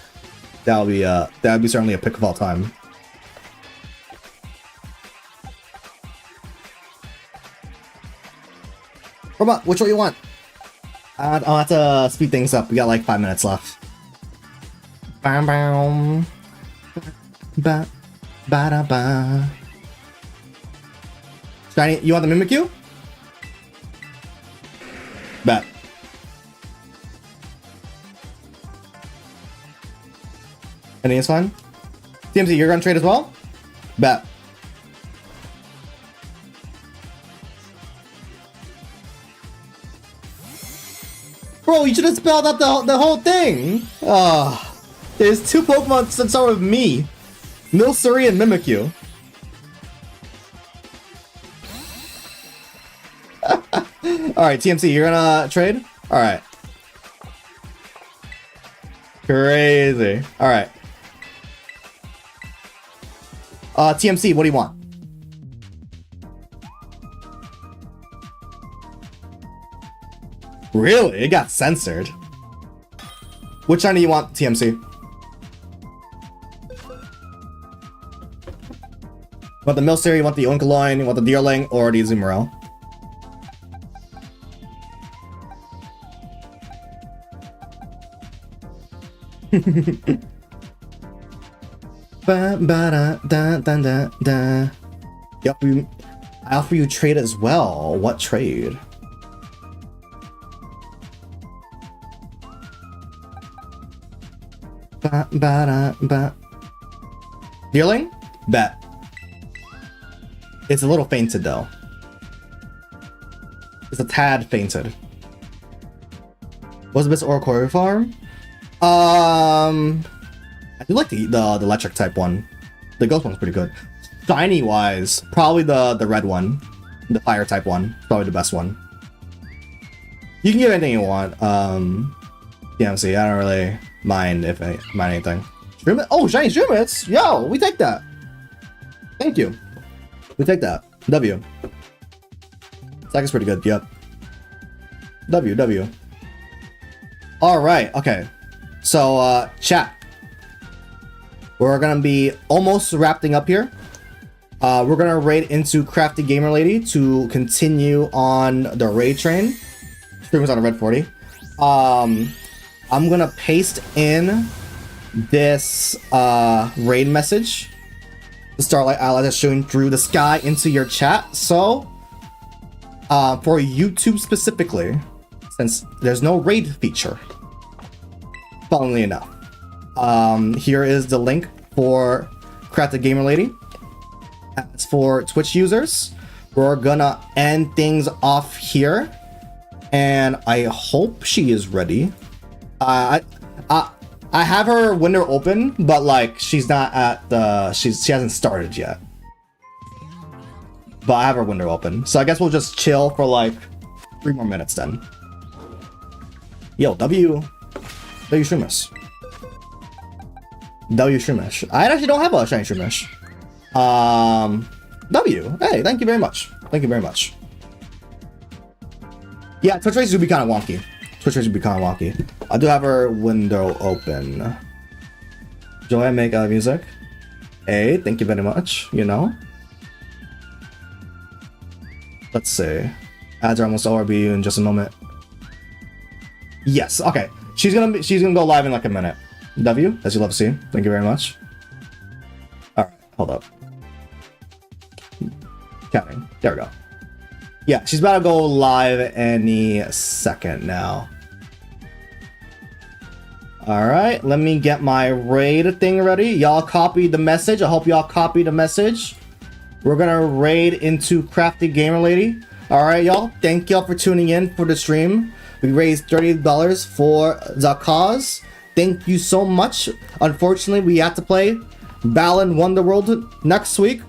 That'd be certainly a pick of all time. Roma, which one you want? I'll have to speed things up. We got like 5 minutes left. Bam bam. Ba ba da ba. Shiny, you want the Mimikyu? Bet. Anything is fine? TMC, you're gonna trade as well? Bet. Bro, you should have spelled out the whole thing! There's 2 Pokemon that start with me. Milcery and Mimikyu. Alright, TMC, you're gonna trade? Alright. Crazy. Alright. TMC, what do you want? Really? It got censored. Which one do you want, TMC? You want the Milcery, you want the Oinkoloing, you want the Deerling, or the Azumarill? Yep, I offer you trade as well. What trade? Deerling? Bet. It's a little fainted though. It's a tad fainted. What's the best Oricori farm? I do like the electric type one. The ghost one's pretty good. Shiny wise, probably the red one. The fire type one. Probably the best one. You can get anything you want. TMC, I don't really mind if I mind anything. Shroomet? Oh, shiny Shroomet! Yo, we take that. Thank you. We take that. W. Second's pretty good. Yep. W. Alright, okay. So, chat. We're gonna be almost wrapping up here. We're gonna raid into Crafty Gamer Lady to continue on the raid train. Streamer's on a red 40. I'm gonna paste in this raid message. The Starlight ally that's showing through the sky into your chat. So, for YouTube specifically, since there's no raid feature, funnily enough, here is the link for Crafted Gamer Lady. As for Twitch users, we're gonna end things off here, and I hope she is ready. I have her window open, but like she's not at the she hasn't started yet. But I have her window open, so I guess we'll just chill for like 3 more minutes then. Yo, W Shroomish. W Shroomish. I actually don't have a shiny Shroomish. W. Hey, thank you very much. Thank you very much. Yeah, Twitch races would be kind of wonky. I do have her window open. Joanne make music. Hey, thank you very much. You know. Let's see. Ads are almost over. Be in just a moment. Yes. Okay. She's gonna go live in like a minute. W, as you love to see. Thank you very much. All right. Hold up. Counting. There we go. Yeah, she's about to go live any second now. All right, let me get my raid thing ready. Y'all copy the message. I hope y'all copy the message. We're gonna raid into Crafty Gamer Lady. All right, y'all. Thank y'all for tuning in for the stream. We raised $30 for the cause. Thank you so much. Unfortunately, we have to play Balan Wonderworld next week.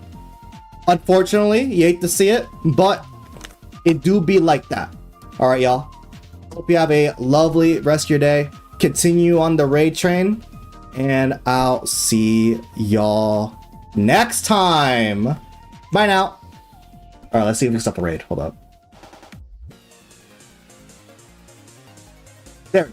Unfortunately, you hate to see it, but it do be like that. All right, y'all. Hope you have a lovely rest of your day. Continue on the raid train, and I'll see y'all next time. Bye now. All right, let's see if we can stop the raid. Hold up. There.